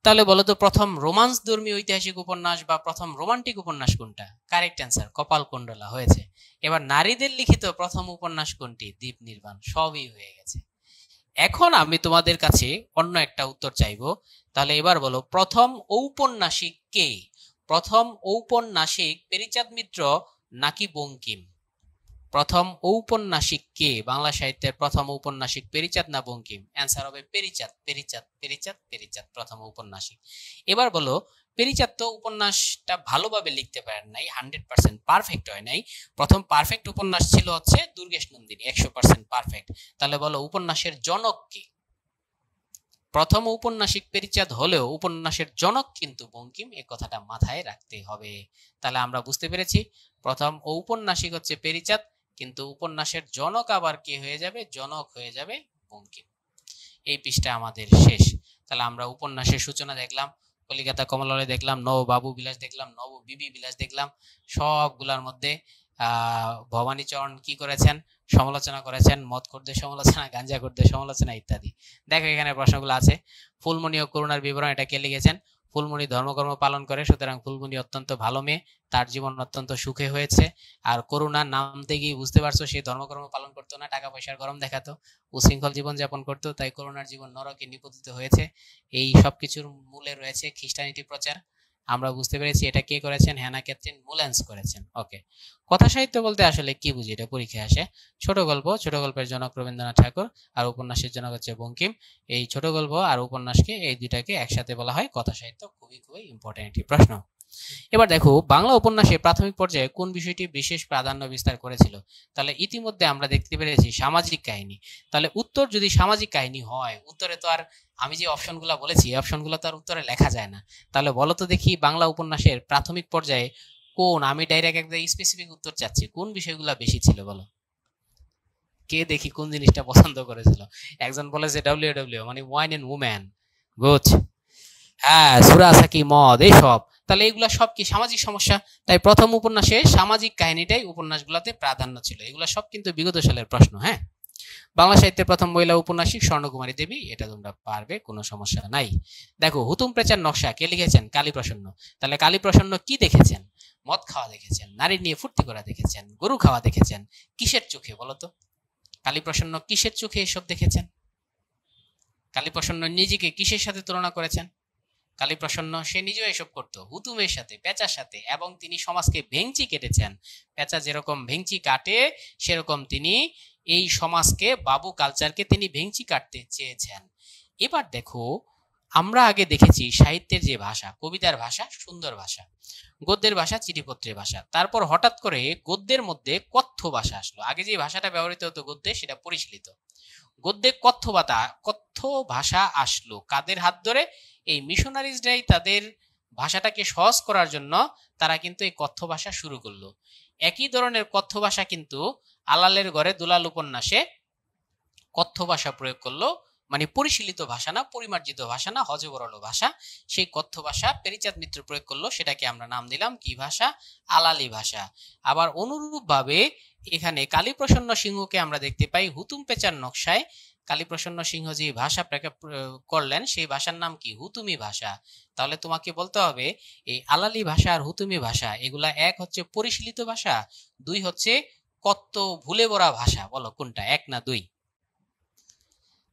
তাহলে বলো তো প্রথম রোমান্স ধর্মী ঐতিহাসিক উপন্যাস বা প্রথম রোমান্টিক উপন্যাস কোনটা? কারেক্ট অ্যান্সার, কপালকুণ্ডলা হয়েছে। এবার নারীদের লিখিত প্রথম উপন্যাস কোনটি? দ্বীপ নির্বাণ। সবই হয়ে গেছে। এখন আমি তোমাদের কাছে অন্য একটা উত্তর চাইবো। তাহলে এবার বলো প্রথম ঔপন্যাসিক কে? প্রথম ঔপন্যাসিক পেরিচাঁদ মিত্র নাকি বঙ্কিম? প্রথম ঔপন্যাসিক কে? বাংলা সাহিত্যের প্রথম ঔপন্যাসিক পেরিচাঁদ না বঙ্কিম? অ্যান্সার হবে পেরিচাঁদ, পেরিচাঁদ, পেরিচাঁদ, পেরিচাঁদ প্রথম ঔপন্যাসিক। এবার বলো পেরিচাঁদ তো উপন্যাসটা ভালোভাবে লিখতে পারেন নাই, 100% পারফেক্ট হয় নাই। প্রথম পারফেক্ট উপন্যাস ছিল হচ্ছে দুর্গেশ নন্দিনী, 100% পারফেক্ট। তাহলে বলো উপন্যাসের জনক কে? প্রথম ঔপন্যাসিক পেরিচাঁদ হলেও উপন্যাসের জনক কিন্তু বঙ্কিম, এই কথাটা মাথায় রাখতে হবে। তাহলে আমরা বুঝতে পেরেছি প্রথম ঔপন্যাসিক হচ্ছে পেরিচাঁদ, কিন্তু উপন্যাসের জনক আবার কে হয়ে যাবে? জনক হয়ে যাবে বঙ্কিম। এই পৃষ্ঠা আমাদের শেষ। তাহলে আমরা উপন্যাসের সূচনা দেখলাম, কলিকাতা কমলালয় দেখলাম, নববাবু বিলাস দেখলাম, নববিবি বিলাস দেখলাম। সবগুলার মধ্যে ভবানীচরণ কি করেছেন? সমালোচনা করেছেন, মদখোরদের সমালোচনা, গাঞ্জাখোরদের সমালোচনা ইত্যাদি। দেখো এখানে প্রশ্নগুলো আছে। ফুলমণি ও করুণার বিবরণ, এটা কে লিখেছেন? ফুলমণি ধর্মকর্ম পালন করে, সুতরাং ফুলমণি অত্যন্ত ভালো মেয়ে, তার জীবন অত্যন্ত সুখে হয়েছে। আর করুণার নাম থেকেই বুঝতে পারছো সে ধর্মকর্ম পালন করতো না, টাকা পয়সার গরম দেখাতো, উশৃঙ্খল জীবন যাপন করতো, তাই করুণার জীবন নরকে নিপতিত হয়েছে। এই সবকিছুর মূলে রয়েছে খ্রিস্টানিটি প্রচার। আমরা বুঝতে পেরেছি এটা কে করেছেন? হ্যানা ক্যাথরিন মুল্যান্স করেছেন। ওকে, কথা সাহিত্য বলতে আসলে কি বুঝি? এটা পরীক্ষায় আসে। ছোট গল্প, ছোট গল্পের জনক রবীন্দ্রনাথ ঠাকুর, আর উপন্যাসের জনক হচ্ছে বঙ্কিম। এই ছোট গল্প আর উপন্যাসকে, এই দুইটাকে একসাথে বলা হয় কথা সাহিত্য। খুবই খুবই ইম্পর্টেন্ট একটি প্রশ্ন। এবার দেখো বাংলা উপন্যাসে প্রাথমিক পর্যায়ে কোন বিষয়টি বিশেষ প্রাধান্য বিস্তার করেছিল? তাহলে ইতিমধ্যে আমরা দেখতে পেরেছি সামাজিক কাহিনী। তাহলে উত্তর যদি সামাজিক কাহিনী হয়, উত্তরে তো আর আমি যে অপশনগুলো বলেছি এই অপশনগুলো তো আর উত্তরে লেখা যায় না। তাহলে বলো তো দেখি বাংলা উপন্যাসের প্রাথমিক পর্যায়ে কোন, আমি ডাইরেক্ট একটা স্পেসিফিক উত্তর চাচ্ছি, কোন বিষয়গুলো বেশি ছিল বলো? কে দেখি কোন জিনিসটা পছন্দ করেছিল? একজন বলেছে ডব্লিউ মানে ওয়াইন এন্ড উম্যান। গুড, হ্যাঁ, সুরা সাকি মদ, এইসব। তাহলে এগুলা সব কি সামাজিক সমস্যা? তাই প্রথম উপন্যাসে সামাজিক কাহিনীটাই উপন্যাসগুলোতে প্রাধান্য ছিল। এগুলা সব কিন্তু বিগত সালের প্রশ্ন। হ্যাঁ, বাংলা সাহিত্যের প্রথম মহিলা উপন্যাসিক স্বর্ণকুমারী দেবী, এটা তোমরা পারবে, কোনো সমস্যা নাই। দেখো হুতুম প্রেচার নকশা কে লিখেছেন? কালীপ্রসন্ন। তাহলে কালীপ্রসন্ন কি দেখেছেন? মদ খাওয়া দেখেছেন, নারী নিয়ে ফুর্তি করা দেখেছেন, গরু খাওয়া দেখেছেন। কিসের চোখে বলতো? কালীপ্রসন্ন কিসের চোখে এসব দেখেছেন? কালীপ্রসন্ন নিজেকে কিসের সাথে তুলনা করেছেন? কালীপ্রসন্ন সে নিজেও এসব করতো, হুতুমের সাথে, পেঁচার সাথে, এবং তিনি সমাজকে ভেঙচি কেটেছেন। পেঁচা যেরকম ভেঙচি কাটে সেরকম তিনি এই সমাজকে, বাবু কালচারকে তিনি ভেঙচি কাটতে চেয়েছেন। এবার দেখো আমরা আগে দেখেছি সাহিত্যের যে ভাষা, কবিতার ভাষা সুন্দর ভাষা, গদ্যের ভাষা চিঠিপত্রের ভাষা, তারপর হঠাৎ করে গদ্যের মধ্যে কথ্য ভাষা আসলো। আগে যে ভাষাটা ব্যবহৃত হতো গদ্যে সেটা পরিশীলিত, গদ্যে কথ্য ভাষা আসলো কাদের হাত ধরে? এই মিশনারিজরাই তাদের ভাষাটাকে সহজ করার জন্য তারা কিন্তু এই কথ্য ভাষা শুরু করলো। একই ধরনের কথ্য ভাষা কিন্তু আলালের ঘরে দুলাল উপন্যাসে কথ্য ভাষা প্রয়োগ করলো, মানে পরিশীলিত ভাষা না, পরিমার্জিত ভাষা না, হজবরল ভাষা। সেই কথ্য ভাষা পেরিচাঁদ মিত্র প্রয়োগ করলো, সেটাকে আমরা নাম দিলাম কি ভাষা? আলালি ভাষা। আবার অনুরূপভাবে এখানে কালীপ্রসন্ন সিংহকে আমরা দেখতে পাই হুতুম পেঁচার নকশায়। কালীপ্রসন্ন সিংহ যে ভাষা করলেন সেই ভাষার নাম কি? হুতুমি ভাষা। তাহলে তোমাকে বলতে হবে এই আলালি ভাষা আর হুতুমি ভাষা এগুলা এক হচ্ছে পরিশীলিত ভাষা, দুই হচ্ছে কথ্য ভুলে ভরা ভাষা। বলো কোনটা, এক না দুই?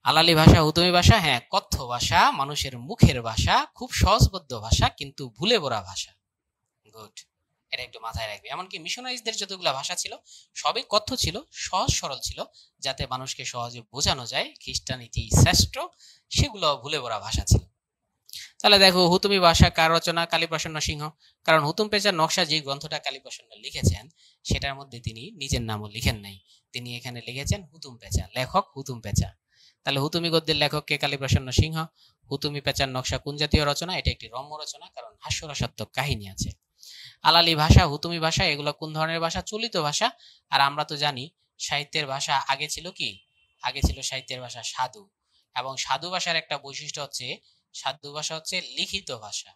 আলালি ভাষা, হুতুমি ভাষা, হ্যাঁ কথ্য ভাষা, মানুষের মুখের ভাষা, খুব সহজবোধ্য ভাষা কিন্তু ভুলে ভরা ভাষা। গুড, এটা একটু মাথায় রাখবে। এমনকি মিশনারিজদের যতগুলো ভাষা ছিল সবই কথ্য ছিল, সহজ সরল ছিল, যাতে মানুষকে সহজে বোঝানো যায় খ্রিস্টানিটি শ্রেষ্ঠ, সেগুলো ভুলে ভরা ভাষা ছিল। তাহলে দেখো হুতুমি ভাষা কার রচনা? কালীপ্রসন্ন সিংহ। কারণ হুতুম পেঁচার নকশা যে গ্রন্থটা কালীপ্রসন্ন লিখেছেন সেটার মধ্যে তিনি নিজের নামও লিখেন নাই, তিনি এখানে লিখেছেন হুতুম পেঁচা, লেখক হুতুম পেঁচা। তাহলে হুতুমি গদ্যের লেখক কে? কালীপ্রসন্ন সিংহ। হুতুমি পেঁচার নকশা কোন জাতীয় রচনা? এটা একটি রম্য রচনা, কারণ হাস্যরসাত্মক কাহিনী আছে। আলালি ভাষা, হুতুমি ভাষা এগুলো কোন ধরনের ভাষা? চলিত ভাষা। আর আমরা তো জানি সাহিত্যের ভাষা আগে ছিল কি? আগে ছিল সাহিত্যের ভাষা সাধু, এবং সাধু ভাষার একটা বৈশিষ্ট্য হচ্ছে, সাধু ভাষা হচ্ছে লিখিত ভাষা।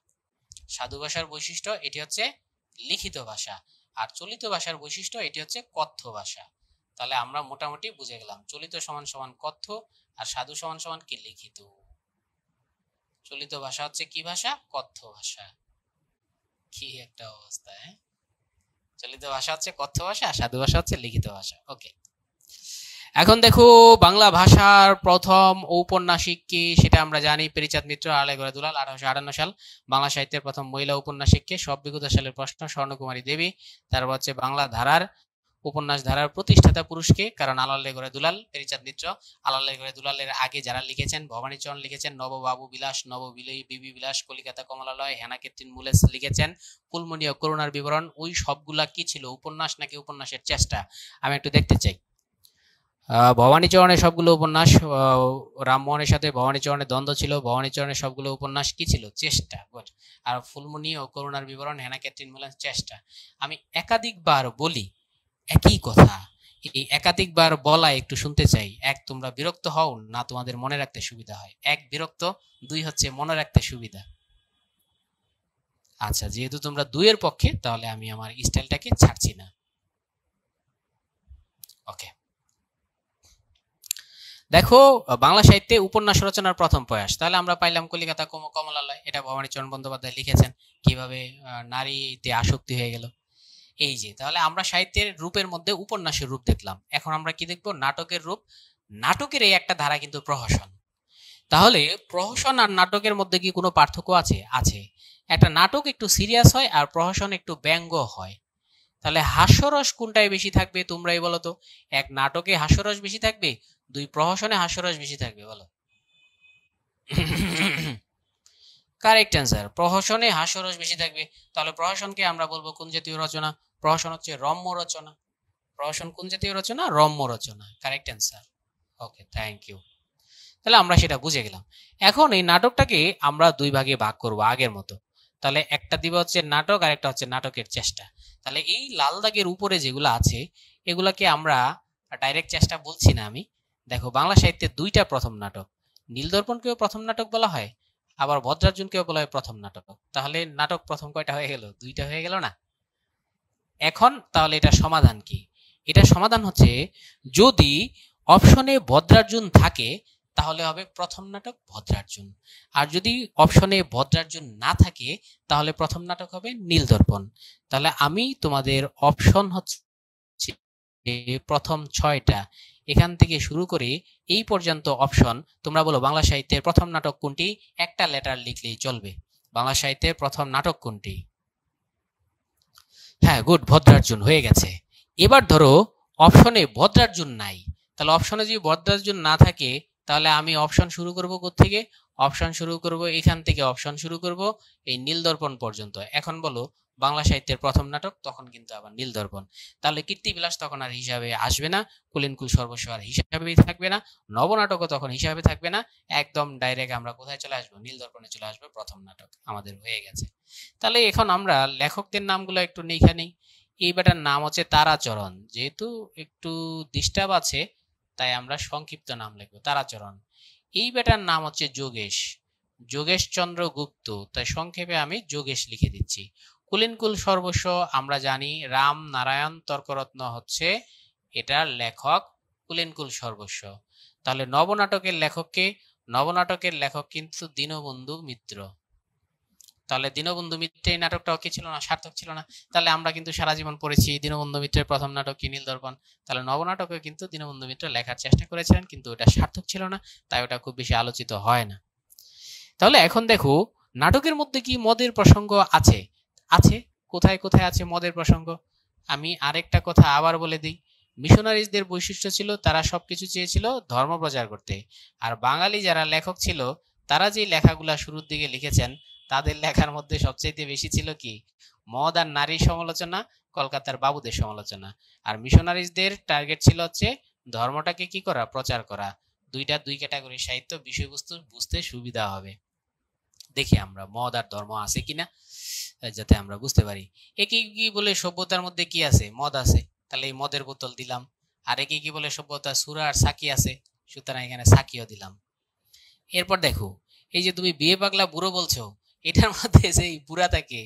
সাধু ভাষার বৈশিষ্ট্য এটি হচ্ছে লিখিত ভাষা, আর চলিত ভাষার বৈশিষ্ট্য এটি হচ্ছে কথ্য ভাষা। তাহলে আমরা মোটামুটি বুঝে গেলাম চলিত সমান সমান কথ্য, আর সাধু সমান সমান কি? লিখিত। চলিত ভাষা হচ্ছে কি ভাষা? কথ্য ভাষা। কি একটা অবস্থা! চলিত ভাষা হচ্ছে কথ্য ভাষা, আর সাধু ভাষা হচ্ছে লিখিত ভাষা। ওকে, এখন দেখো বাংলা ভাষার প্রথম ঔপন্যাসিক কি সেটা আমরা জানি, পেরিচাঁদ মিত্র, আলালের ঘরে দুলাল, 1858 সাল। বাংলা সাহিত্যের প্রথম মহিলা ঔপন্যাসিক কে? সব বিগত সালের প্রশ্ন, স্বর্ণকুমারী দেবী। তারপর হচ্ছে বাংলা ধারার উপন্যাস ধারার প্রতিষ্ঠাতা পুরুষকে? কারণ আলালের ঘরে দুলাল, পেরিচাঁদ মিত্র। আলালের ঘরে দুলালের আগে যারা লিখেছেন, ভবানীচরণ লিখেছেন নববাবু বিলাস, বিবি বিলাস, কলিকাতা কমলালয়, হেনাকেত্রিন মুলেস লিখেছেন ফুলমণি ও করুণার বিবরণ। ওই সবগুলা কি ছিল, উপন্যাস নাকি উপন্যাসের চেষ্টা? আমি একটু দেখতে চাই। ভবানীচরণের সবগুলো উপন্যাস, রামমোহনের সাথে ভবানীচরণের দ্বন্দ্ব ছিল, ভবানীচরণের সবগুলো উপন্যাস কি ছিল? চেষ্টা। আর ফুলমণি ও করুণার বিবরণ, হেনাকেত্রিন মুলেস চেষ্টা। আমি একাধিকবার বলি একই কথা, এই একাধিকবার বলা একটু শুনতে চাই। এক, তোমরা বিরক্ত হও না, তোমাদের মনে রাখতে সুবিধা হয়। এক, বিরক্ত, দুই হচ্ছে মনে রাখতে সুবিধা। আচ্ছা, যেহেতু তোমরা দুইয়ের পক্ষে তাহলে আমি আমার স্টাইলটাকে ছাড়ছি না। ওকে, দেখো বাংলা সাহিত্যে উপন্যাস রচনার প্রথম প্রয়াস, তাহলে আমরা পাইলাম কলিকাতা কমলালয়, এটা ভবানীচরণ বন্দ্যোপাধ্যায় লিখেছেন। কিভাবে নারীতে আসক্তি হয়ে গেল, এই যে। তাহলে আমরা সাহিত্যের রূপের মধ্যে উপন্যাসের রূপ দেখলাম, এখন আমরা কি দেখবো? নাটকের রূপ। নাটকের এই একটা ধারা কিন্তু প্রহসন। তাহলে প্রহসন আর নাটকের মধ্যে কি কোনো পার্থক্য আছে? আছে। একটা নাটক একটু সিরিয়াস হয় আর প্রহসন একটু ব্যঙ্গ হয়। তাহলে হাস্যরস কোনটায় বেশি থাকবে তোমরাই বলো তো? এক, নাটকে হাস্যরস বেশি থাকবে, দুই, প্রহসনে হাস্যরস বেশি থাকবে। বলো। কারেক্ট অ্যান্সার, প্রহসনে হাস্যরস বেশি থাকবে। তাহলে প্রহসনকে আমরা বলবো কোন জাতীয় রচনা? প্রহসন হচ্ছে রম্য রচনা। প্রহসন কোন জাতীয় রচনা? রম্য রচনা। Correct answer. Okay, thank you. তাহলে আমরা সেটা বুঝে গেলাম। এখন এই নাটকটাকে আমরা দুই ভাগে ভাগ করব আগের মতো। তাহলে একটা দিবে হচ্ছে নাটক, আর একটা হচ্ছে নাটকের চেষ্টা। তাহলে এই লাল দাগের উপরে যেগুলো আছে এগুলাকে আমরা ডাইরেক্ট চেষ্টা বলছি না আমি। দেখো বাংলা সাহিত্যে দুইটা প্রথম নাটক, নীলদর্পণকেও প্রথম নাটক বলা হয়, আবার ভদ্রার্জুনকেও বলা হয় প্রথম নাটক। তাহলে নাটক প্রথম কয়টা হয়ে গেল? দুইটা হয়ে গেল না? এখন তাহলে এটা সমাধান কি? এটা সমাধান হচ্ছে, যদি অপশনে ভদ্রার্জুন থাকে তাহলে হবে প্রথম নাটক ভদ্রার্জুন, আর যদি অপশনে ভদ্রার্জুন না থাকে তাহলে প্রথম নাটক হবে নীলদর্পণ। তাহলে আমি তোমাদের অপশন হচ্ছে প্রথম 6টা, এখান থেকে শুরু করে এই পর্যন্ত অপশন। তোমরা বলো বাংলা সাহিত্যের প্রথম নাটক কোনটি? একটা লেটার লিখলেই চলবে। বাংলা সাহিত্যের প্রথম নাটক কোনটি? হ্যাঁ, গুড, ভদ্রার্জুন হয়ে গেছে। এবার ধরো অপশনে ভদ্রার্জুন নাই, তাহলে অপশনে যদি ভদ্রার্জুন না থাকে তাহলে আমি অপশন শুরু করব কোথা থেকে? অপশন শুরু করব, এখান থেকে অপশন শুরু করব এই নীলদর্পণ পর্যন্ত। এখন বলো বাংলা সাহিত্যের প্রথম নাটক, তখন কিন্তু আবার নীলদর্পণ। তাহলে কীর্তিবিলাস তখন আর হিসাবে আসবে না, কুলিনকুল সর্বস্ব আর হিসাবেই থাকবে না, নবনাটকও তখন হিসাবে থাকবে না, একদম ডাইরেক্ট আমরা কোথায় চলে আসবো, নীলদর্পণে চলে আসবে, প্রথম নাটক আমাদের হয়ে গেছে। তাহলে এখন আমরা লেখকদের নামগুলো একটু লিখে নেই। এই বেটার নাম হচ্ছে তারাচরণ, যেহেতু একটু ডিস্টার্ব আছে তাই আমরা সংক্ষিপ্ত নাম লিখবো তারাচরণ। এই বেটার নাম হচ্ছে যোগেশ, যোগেশ চন্দ্র গুপ্ত, তাই সংক্ষেপে আমি যোগেশ লিখে দিচ্ছি। কুলিনকুল সর্বস্ব আমরা জানি রাম নারায়ণ তর্করত্ন হচ্ছে এটার লেখক কুলিনকুল সর্বস্ব। তাহলে নবনাটকের লেখককে, নবনাটকের লেখক কিন্তু দীনবন্ধু মিত্র। তাহলে দীনবন্ধু মিত্রের এই নাটকটাও কি ছিল না, সার্থক ছিল না? তাহলে আমরা কিন্তু সারা জীবন পড়েছি দীনবন্ধু মিত্রের প্রথম নাটক কি, নীলদর্পণ। তাহলে নবনাটকে কিন্তু দীনবন্ধু মিত্র লেখার চেষ্টা করেছিলেন, কিন্তু ওটা সার্থক ছিল না, তাই ওটা খুব বেশি আলোচিত হয় না। তাহলে এখন দেখো নাটকের মধ্যে কি মদের প্রসঙ্গ আছে? আছে। কোথায় কোথায় আছে মদের প্রসঙ্গ? আমি আরেকটা কথা আবার বলে দিই, মিশনারিজদের বৈশিষ্ট্য ছিল তারা সবকিছু চেয়েছিল ধর্ম প্রচার করতে, আর বাঙালি যারা লেখক ছিল তারা যে লেখাগুলা শুরুর দিকে লিখেছেন তাদের লেখার মধ্যে সবচেয়ে বেশি ছিল কি, মদ আর নারীর সমালোচনা, কলকাতার বাবুদের সমালোচনা। আর মিশনারিজদের টার্গেট ছিল হচ্ছে ধর্মটাকে কি করা, প্রচার করা। দুই ক্যাটাগরির সাহিত্য, বিষয়বস্তু বুঝতে সুবিধা হবে। দেখি আমরা মদ আর ধর্ম আছে কিনা যাতে আমরা বুঝতে পারি। একে কি বলে সভ্যতার মধ্যে কি আছে, মদ আছে, তাহলে এই মদের বোতল দিলাম। আর একে কি বলে সভ্যতা, সুরা আর সাকি আছে, সুতরাং এখানে সাকিও দিলাম। এরপর দেখো এই যে তুমি বিয়ে পাগলা বুড়ো বলছো, এটার মধ্যে সেই বুড়াটাকে,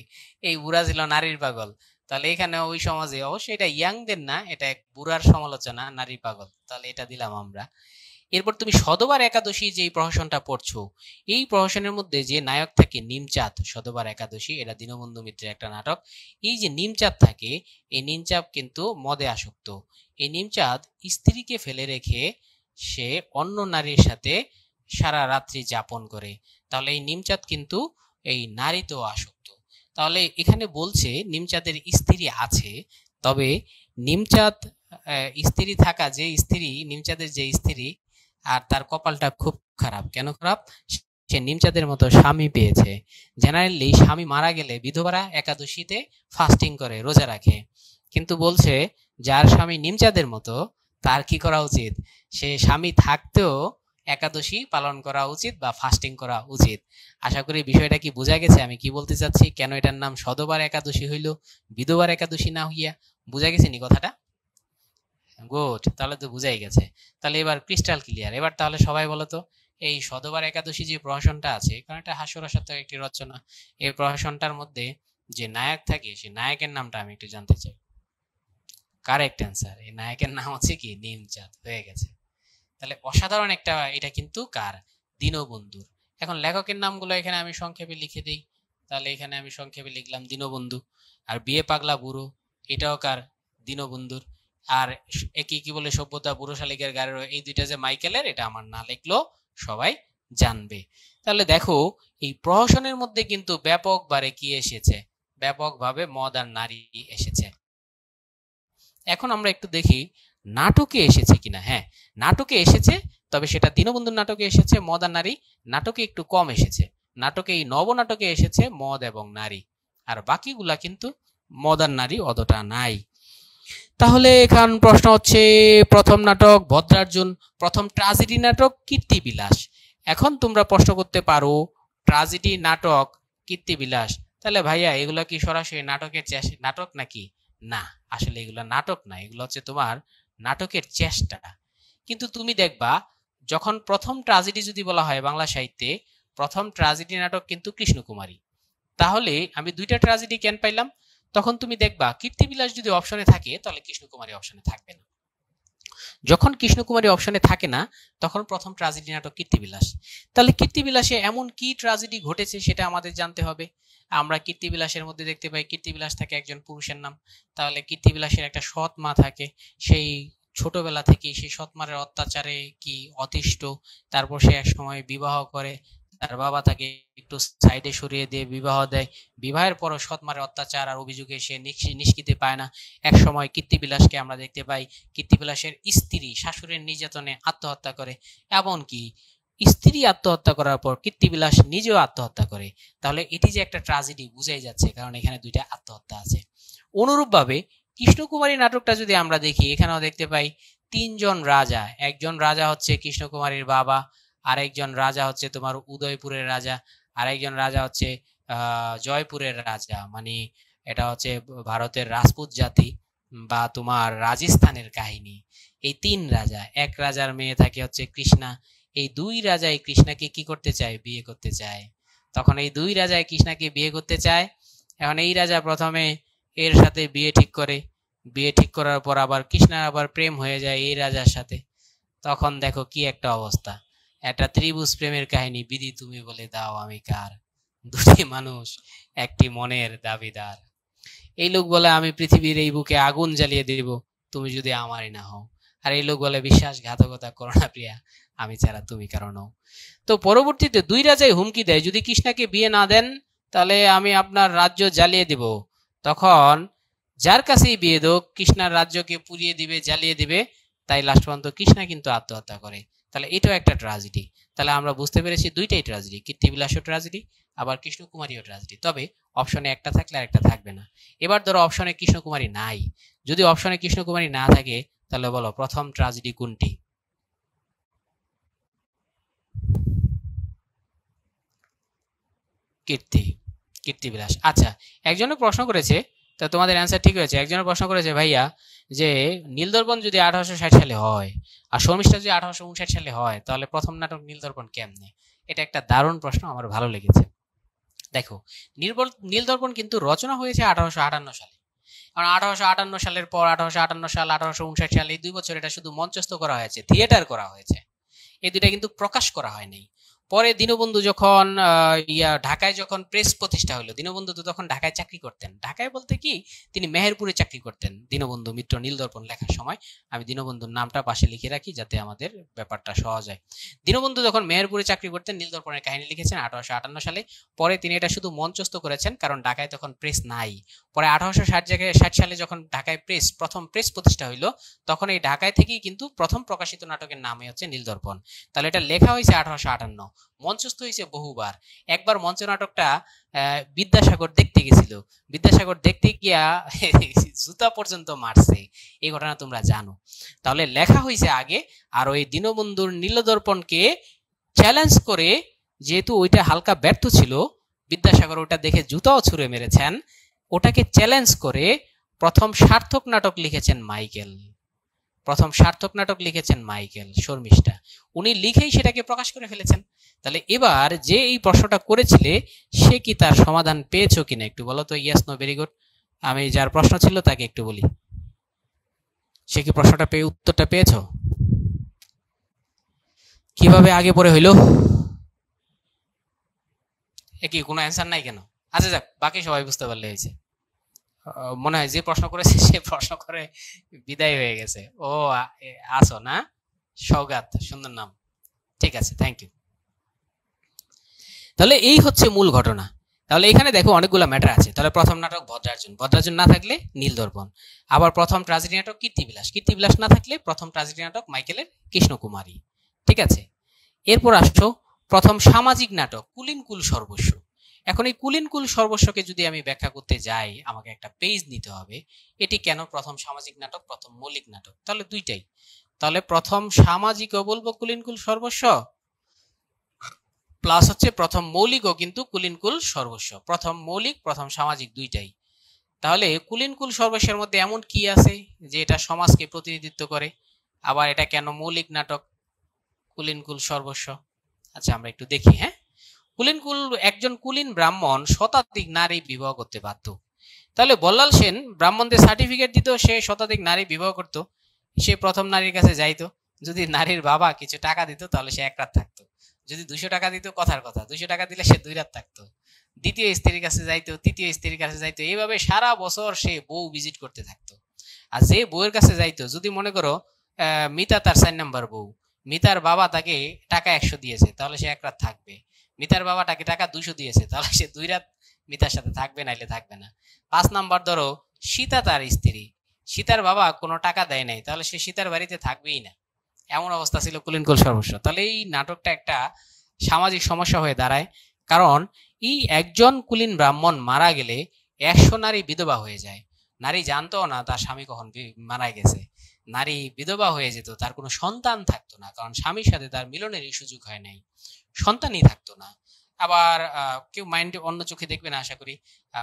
এই বুড়া ছিল নারীর পাগল, তাহলে এখানে ওই সমাজে অবশ্যই এটা ইয়াংদের না, এটা এক বুড়ার সমালোচনা, নারী পাগল, তাহলে এটা দিলাম আমরা। এরপর তুমি সধবার একাদশী যে প্রহসনটা পড়ছো, এই প্রহসনের মধ্যে যে নায়ক থাকে নিমচাঁদ, সধবার একাদশী এটা দীনবন্ধু মিত্রের একটা নাটক। এই যে নিমচাঁদ থাকে, এই নিমচাঁদ কিন্তু মদে আসক্ত। এই নিমচাঁদ স্ত্রীকে ফেলে রেখে সে অন্য নারীর সাথে সারা রাত্রি যাপন করে, তাহলে এই নিমচাঁদ কিন্তু এই নারীতেও আসক্ত। তাহলে এখানে বলছে নিমচাঁদের স্ত্রী আছে, তবে নিমচাঁদ স্ত্রী থাকা, যে স্ত্রী নিমচাঁদের যে স্ত্রী, আর তার কপালটা খুব খারাপ। কেন খারাপ? সে নিমচাঁদের মতো স্বামী পেয়েছে। জেনারেলি স্বামী মারা গেলে বিধবারা একাদশীতে ফাস্টিং করে, রোজা রাখে, কিন্তু বলছে যার স্বামী নিমচাঁদের মতো তার কি করা উচিত, সে স্বামী থাকতেও একাদশী পালন করা উচিত বা ফাস্টিং করা উচিত। আশা করি বিষয়টা কি বোঝা গেছে আমি কি বলতে চাচ্ছি, কেন এটার নাম সধবার একাদশী হইল, বিধবার একাদশী না হইয়া। বোঝা গেছে নি কথাটা? গুড, তাহলে তো বুঝাই গেছে। তাহলে এবার ক্রিস্টাল ক্লিয়ার। এবার তাহলে সবাই বলো তো, এই সধবার একাদশী যে প্রহসনটা আছে, কারণ এটা হাস্যরসাত্মক একটি রচনা, এই প্রহসনটার মধ্যে যে নায়ক থাকে সেই নায়কের নামটা আমি একটু জানতে চাই। কারেক্ট অ্যান্সার, এই নায়কের নাম হচ্ছে কি, নিমচাঁদ। হয়ে গেছে। তাহলে অসাধারণ একটা, এটা কিন্তু কার, দীনবন্ধুর। এখন লেখকের নামগুলো এখানে আমি সংক্ষেপে লিখে দিই। তাহলে এখানে আমি সংক্ষেপে লিখলাম দীনবন্ধু। আর বিয়ে পাগলা বুড়ো, এটাও কার, দীনবন্ধুর। আর একে কি বলে সভ্যতা, বুড়ো শালিকের গাড়ির, এই দুইটা যে মাইকেলের, এটা আমার না লিখলো সবাই জানবে। তাহলে দেখো এই প্রহসনের মধ্যে কিন্তু ব্যাপকভাবে কি এসেছে, ব্যাপকভাবে মদ আর নারী এসেছে। এখন আমরা একটু দেখি নাটকে এসেছে কিনা। হ্যাঁ, নাটকে এসেছে, তবে সেটা দীনবন্ধুর নাটকে এসেছে মদ আর নারী, নাটকে একটু কম এসেছে। নাটকে, এই নবনাটকে এসেছে মদ এবং নারী, আর বাকিগুলা কিন্তু মদ আর নারী অতটা নাই। তাহলে এখান প্রশ্ন হচ্ছে, প্রথম নাটক ভদ্রার্জুন, প্রথম ট্রাজেডি নাটক কীর্তিবিলাস। এখন তোমরা প্রশ্ন করতে পারো ট্রাজেডি নাটক কীর্তিবিলাস, তাহলে ভাইয়া এগুলো কি সরাসরি নাটকের নাটক নাকি? না, আসলে এগুলো নাটক না, এগুলো হচ্ছে তোমার নাটকের চেষ্টা। কিন্তু তুমি দেখবা যখন প্রথম ট্রাজেডি যদি বলা হয় বাংলা সাহিত্যে, প্রথম ট্রাজেডি নাটক কিন্তু কৃষ্ণকুমারী। তাহলে আমি দুইটা ট্রাজেডি কেন পাইলাম? তখন তুমি দেখবা কীর্তিবিলাস যদি অপশনে থাকে তাহলে কৃষ্ণকুমারী অপশনে থাকবে না। যখন কৃষ্ণকুমারী অপশনে থাকে না তখন প্রথম ট্রাজেডি নাটক কীর্তিবিলাস। তাহলে কীর্তিবিলাসে এমন কি ট্রাজেডি ঘটেছে সেটা আমাদের জানতে হবে। আমরা কীর্তিবিলাসের মধ্যে দেখতে পাই কীর্তিবিলাস থাকে একজন পুরুষের নাম। তাহলে কীর্তিবিলাসের একটা সৎ মা থাকে, সেই ছোটবেলা থেকে সেই সৎ মায়ের অত্যাচারে কি অতিষ্ঠ, তারপর সে এক সময় বিবাহ করে, তার বাবা তাকে একটু সাইডে সরিয়ে দিয়ে বিবাহ দেয়। বিবাহের পরও সৎ মায়ের অত্যাচার আর অভিযোগে সে নিষ্কৃতি পায় না। এক সময় কীর্তিবিলাসকে আমরা দেখতে পাই কীর্তিবিলাসের স্ত্রী শাশুড়ির নির্যাতনে আত্মহত্যা করে। এমনকি স্ত্রী আত্মহত্যা করার পর কীর্তিবিলাস নিজেও আত্মহত্যা করে, তাহলে এটি যে একটা ট্রাজেডি বুঝাই যাচ্ছে, কারণ এখানে দুইটা আত্মহত্যা আছে। অনুরূপভাবে কৃষ্ণকুমারী নাটকটা যদি আমরা দেখি, এখানেও দেখতে পাই তিনজন রাজা, একজন রাজা হচ্ছে কৃষ্ণকুমারীর বাবা, আরেকজন রাজা হচ্ছে তোমার উদয়পুরের রাজা, আরেকজন রাজা হচ্ছে জয়পুরের রাজা, মানে এটা হচ্ছে ভারতের রাজপুত জাতি বা তোমার রাজস্থানের কাহিনী। এই তিন রাজা, এক রাজার মেয়ে থাকে হচ্ছে কৃষ্ণা, এই দুই রাজাই কৃষ্ণাকে কি করতে চায়, বিয়ে করতে চায়। তখন এই দুই রাজাই কৃষ্ণাকে বিয়ে করতে চায়। এখন এই রাজা প্রথমে এর সাথে বিয়ে ঠিক করে, বিয়ে ঠিক করার পর আবার কৃষ্ণার আবার প্রেম হয়ে যায় এই রাজার সাথে। তখন দেখো কি একটা অবস্থা, একটা ত্রিভুজ প্রেমের কাহিনী, বিধি তুমি বলে দাও আমি কার, দুটি মানুষ একটি মনের দাবিদার। এই লোক বলে আমি পৃথিবীর এই বুকে আগুন জ্বালিয়ে দেব তুমি যদি আমারই না হও, আর এই লোক বলে বিশ্বাসঘাতকতা করো না প্রিয়া, আমি ছাড়া তুমি কারো নও। তো পরবর্তীতে দুই রাজাই হুমকি দেয়, যদি কৃষ্ণাকে বিয়ে না দেন তাহলে আমি আপনার রাজ্য জ্বালিয়ে দেব। তখন যার কাছেই বিয়ে দোক কৃষ্ণার রাজ্যকে পুড়িয়ে দিবে, জ্বালিয়ে দিবে। তাই লাস্ট পর্যন্ত কৃষ্ণা কিন্তু আত্মহত্যা করে। তাহলে এটাও একটা ট্রাজেডি। তাহলে আমরা বুঝতে পেরেছি দুইটাই ট্রাজেডি, কীর্তিবিলাসও ট্রাজেডি, আবার কৃষ্ণকুমারীও ট্রাজেডি। তবে অপশনে একটা থাকলে আর একটা থাকবে না। এবার ধরো অপশনে কৃষ্ণকুমারী নাই, যদি অপশনে কৃষ্ণকুমারী না থাকে তাহলে বলো প্রথম ট্রাজেডি কোনটি? কীর্তিবিলাস। আচ্ছা, একজনে প্রশ্ন করেছে, তা তোমাদের অ্যান্সার ঠিক হয়েছে। একজনের প্রশ্ন করেছে ভাইয়া যে নীলদর্পণ যদি 1860 সালে হয় আর শর্মিষ্ঠা যদি 1859 সালে হয় তাহলে প্রথম নাটক নীলদর্পণ কেমনে? এটা একটা দারুণ প্রশ্ন, আমার ভালো লেগেছে। দেখো, নীলদর্পণ কিন্তু রচনা হয়েছে 1858 সালে। কারণ 1858 সালের পর 1858 সাল 1859 সাল এই 2 বছর এটা শুধু মঞ্চস্থ করা হয়েছে, থিয়েটার করা হয়েছে, এই দুইটা কিন্তু প্রকাশ করা হয়নি। পরে দীনবন্ধু যখন ঢাকায় যখন প্রেস প্রতিষ্ঠা হলো, দীনবন্ধু তো তখন ঢাকায় চাকরি করতেন, ঢাকায় বলতে কি তিনি মেহেরপুরে চাকরি করতেন। দীনবন্ধু মিত্র নীলদর্পণ লেখার সময় আমি দীনবন্ধুর নামটা পাশে লিখে রাখি যাতে আমাদের ব্যাপারটা সহজ হয়। দীনবন্ধু যখন মেহেরপুরে চাকরি করতেন নীলদর্পণের কাহিনী লিখেছেন 1858 সালে। পরে তিনি এটা শুধু মঞ্চস্থ করেছেন, কারণ ঢাকায় তখন প্রেস নাই। পরে 1860 সালে যখন ঢাকায় প্রথম প্রেস প্রতিষ্ঠা হইলো, তখন এই ঢাকায় থেকেই কিন্তু প্রথম প্রকাশিত নাটকের নামই হচ্ছে নীলদর্পণ। তাহলে এটা লেখা হয়েছে 1858, মঞ্চস্থ হয়েছে বহুবার। একবার মঞ্চ নাটকটা বিদ্যাসাগর দেখতে গেছিল, বিদ্যাসাগর দেখতে গিয়া জুতা পর্যন্ত মারছে, এই ঘটনা তোমরা জানো। তাহলে লেখা হয়েছে আগে, আর ওই দীনবন্ধুর নীলদর্পণকে চ্যালেঞ্জ করে, যেহেতু ওইটা হালকা ব্যর্থ ছিল, বিদ্যাসাগর ওটা দেখে জুতাও ছুঁড়ে মেরেছেন, ওটাকে চ্যালেঞ্জ করে প্রথম সার্থক নাটক লিখেছেন মাইকেল। প্রথম সার্থক নাটক লিখেছেন মাইকেল শর্মিষ্ঠা, উনি লিখেই সেটাকে প্রকাশ করে ফেলেছেন। তাহলে এবার যে এই প্রশ্নটা করেছিলে সে কি তার সমাধান পেয়েছো কিনা একটু বলো তো। Yes, no, very good. আমি যার প্রশ্ন ছিল তাকে একটু বলি, সে কি প্রশ্নটা পেয়ে উত্তরটা পেয়েছো? কিভাবে আগে পরে হইলো? কি কোনো অ্যান্সার নাই কেন? আচ্ছা যাক, বাকি সবাই বুঝতে পারলে হয়েছে। মনে হয় যে প্রশ্ন করেছে সে প্রশ্ন করে বিদায় হয়ে গেছে। ও আসো না, সৌগাত, সুন্দর নাম, ঠিক আছে, থ্যাংক ইউ। তাহলে এই হচ্ছে মূল ঘটনা। তাহলে এখানে দেখো অনেকগুলো ম্যাটার আছে। তাহলে প্রথম নাটক ভদ্রার্জুন, ভদ্রার্জুন না থাকলে নীলদর্পণ। আবার প্রথম ট্রাজেডি নাটক কীর্তিবিলাস, কীর্তিবিলাস না থাকলে প্রথম ট্রাজেডি নাটক মাইকেলের কৃষ্ণকুমারী, ঠিক আছে। এরপর আসছো প্রথম সামাজিক নাটক কুলীন কুল সর্বস্ব। এখন এই কুলীন কুল সর্বস্বকে যদি আমি ব্যাখ্যা করতে যাই, আমাকে একটা পেজ নিতে হবে। এটি কেন প্রথম সামাজিক নাটক, প্রথম মৌলিক নাটক? তাহলে দুইটাই। তাহলে প্রথম সামাজিকও বলবো কুলীন কুল সর্বস্ব, প্লাস হচ্ছে প্রথম মৌলিকও কিন্তু কুলীন কুল সর্বস্ব। প্রথম মৌলিক প্রথম সামাজিক দুইটাই। তাহলে কুলীন কুল সর্বস্বের মধ্যে এমন কি আছে যে এটা সমাজকে প্রতিনিধিত্ব করে, আবার এটা কেন মৌলিক নাটক কুলীন কুল সর্বস্ব? আচ্ছা আমরা একটু দেখি। হ্যাঁ, একজন কুলীন ব্রাহ্মণ শতাধিক নারী বিবাহ করতে বাধ্য। তাহলে বল্লাল সেন ব্রাহ্মণদের সার্টিফিকেট দিত, সে শতাধিক নারী বিবাহ করত, সে প্রথম নারীর কাছে যাইতো, যদি নারীর বাবা কিছু টাকা দিত তাহলে সে এক রাত থাকতো, যদি 200 টাকা দিত কথার কথা, 200 টাকা দিলে সে 2 রাত থাকতো, দ্বিতীয় স্ত্রীর কাছে যাইতো, তৃতীয় স্ত্রীর কাছে যাইতো, এইভাবে সারা বছর সে বউ ভিজিট করতে থাকতো। আর যে বউয়ের কাছে যাইতো, যদি মনে করো মিতা তার 4 নাম্বার বউ, মিতার বাবা তাকে টাকা 100 দিয়েছে তাহলে সে এক রাত থাকবে, মিতার বাবা তাকে টাকা 200 দিয়েছে তাহলে সে 2 রাত মিতার সাথে থাকবে, নাইলে থাকবে না। 5 নাম্বার ধরো সীতা তার স্ত্রী, সীতার বাবা কোনো টাকা দেয় নাই তাহলে সে সীতার বাড়িতে থাকবেই না, এমন অবস্থা ছিল কুলিনকুল সর্বস্ব। তাহলে এই নাটকটা একটা সামাজিক সমস্যা হয়ে দাঁড়ায়, কারণ এই একজন কুলীন ব্রাহ্মণ মারা গেলে 100 নারী বিধবা হয়ে যায়। নারী জানতো না তার স্বামী কখন মারা গেছে। নারী বিধবা হয়ে যেত, তার কোনো সন্তান থাকতো না, কারণ স্বামীর সাথে তার মিলনেরই সুযোগ হয় নাই, সন্তানই থাকতো না। আবার কেউ মাইন্ডে অন্য চোখে দেখবে না আশা করি,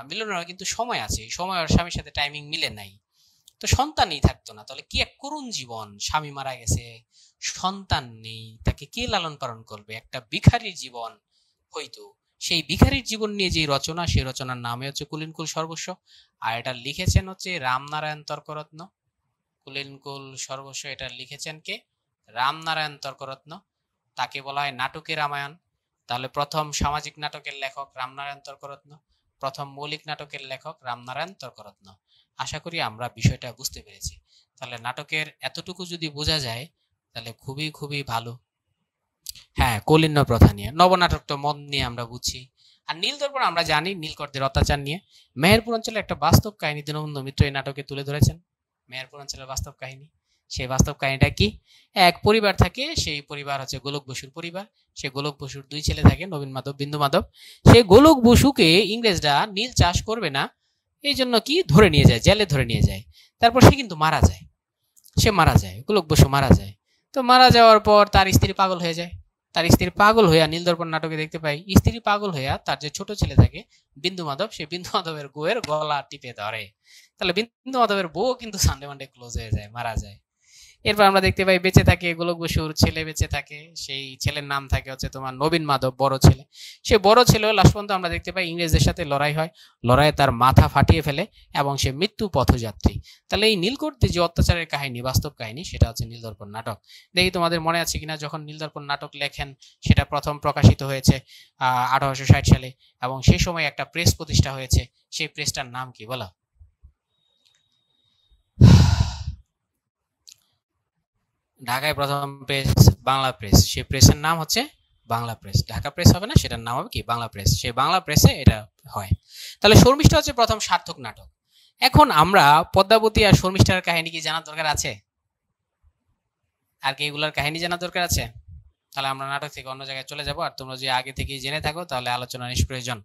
মিলনের কিন্তু সময় আছে, সময় আর স্বামীর সাথে টাইমিং মিলে নাই, তো সন্তানই থাকতো না। তাহলে কি এক করুণ জীবন, স্বামী মারা গেছে, সন্তান নেই, তাকে কে লালন পালন করবে, একটা ভিখারির জীবন হইতো। সেই ভিখারির জীবন নিয়ে যে রচনা, সেই রচনার নামে হচ্ছে কুলিনকুল সর্বস্ব। আর এটা লিখেছেন হচ্ছে রামনারায়ণ তর্করত্ন। কুলিনকুল সর্বস্ব এটা লিখেছেন কে? রামনারায়ণ তর্করত্ন। তাকে বলা হয় নাটকের রামায়ণ। তাহলে প্রথম সামাজিক নাটকের লেখক রামনারায়ণ তর্করত্ন, প্রথম মৌলিক নাটকের লেখক রামনারায়ণ তর্করত্ন। আশা করি আমরা বিষয়টা বুঝতে পেরেছি। তাহলে নাটকের এতটুকু যদি বোঝা যায় তাহলে খুবই খুবই ভালো। হ্যাঁ, কলিন্য প্রথা নিয়ে নবনাটক তো মদ নিয়ে আমরা বুঝছি। আর নীল দর্পণ আমরা জানি নীলকরদের অত্যাচার নিয়ে। মেহেরপুর অঞ্চলের একটা বাস্তব কাহিনী দীনবন্ধু মিত্র এই নাটকে তুলে ধরেছেন। মেহেরপুর অঞ্চলের বাস্তব কাহিনী, সেই বাস্তব কাহিনীটা কি? এক পরিবার থাকে, সেই পরিবার হচ্ছে গোলক বসুর পরিবার। সে গোলক বসুর 2 ছেলে থাকে, নবীন মাধব, বিন্দু মাধব। সেই গোলক বসুকে ইংরেজরা নীল চাষ করবে না এই জন্য কি ধরে নিয়ে যায়, জেলে ধরে নিয়ে যায়। তারপর সে কিন্তু মারা যায়, সে মারা যায়, গোলক বসু মারা যায়। তো মারা যাওয়ার পর তার স্ত্রী পাগল হয়ে যায়। তার স্ত্রী পাগল হইয়া নীলদর্পণ নাটকে দেখতে পাই, স্ত্রী পাগল হইয়া তার যে ছোট ছেলে থাকে বিন্দু মাধব, সে বিন্দু মাধবের বউয়ের গলা টিপে ধরে। তাহলে বিন্দু মাধবের বউ কিন্তু সানডে মানডে ক্লোজ হয়ে যায়, মারা যায়। এরপর আমরা দেখতে পাই বেঁচে থাকে গোলক বসুর ছেলে, বেঁচে থাকে। সেই ছেলের নাম থাকে হচ্ছে তোমার নবীন মাধব, বড় ছেলে। সে বড় ছেলেও লাস্ট পর্যন্ত আমরা দেখতে পাই ইংরেজদের সাথে লড়াই হয়, লড়াইয়ে তার মাথা ফাটিয়ে ফেলে এবং সে মৃত্যু পথযাত্রী। তাহলে এই নীলকরদের যে অত্যাচারের কাহিনী, বাস্তব কাহিনী, সেটা হচ্ছে নীলদর্পণ নাটক। দেখি তোমাদের মনে আছে কিনা, যখন নীলদর্পণ নাটক লেখেন সেটা প্রথম প্রকাশিত হয়েছে 1860 সালে, এবং সেই সময় একটা প্রেস প্রতিষ্ঠা হয়েছে। সেই প্রেসটার নাম কি বলো? ঢাকায় প্রথম প্রেস বাংলা প্রেস, সেই প্রেসের নাম হচ্ছে বাংলা প্রেস। ঢাকা প্রেস হবে না, সেটার নাম হবে কি বাংলা প্রেস। সেই বাংলা প্রেসে এটা হয়। তাহলে শর্মিষ্ঠা হচ্ছে প্রথম সার্থক নাটক। এখন আমরা পদ্মাবতী আর শর্মিষ্ঠার কাহিনী কি জানার দরকার আছে? আর কি এগুলার কাহিনী জানার দরকার আছে? তাহলে আমরা নাটক থেকে অন্য জায়গায় চলে যাব। আর তোমরা যদি আগে থেকে জেনে থাকো তাহলে আলোচনা নিষ্প্রয়োজন।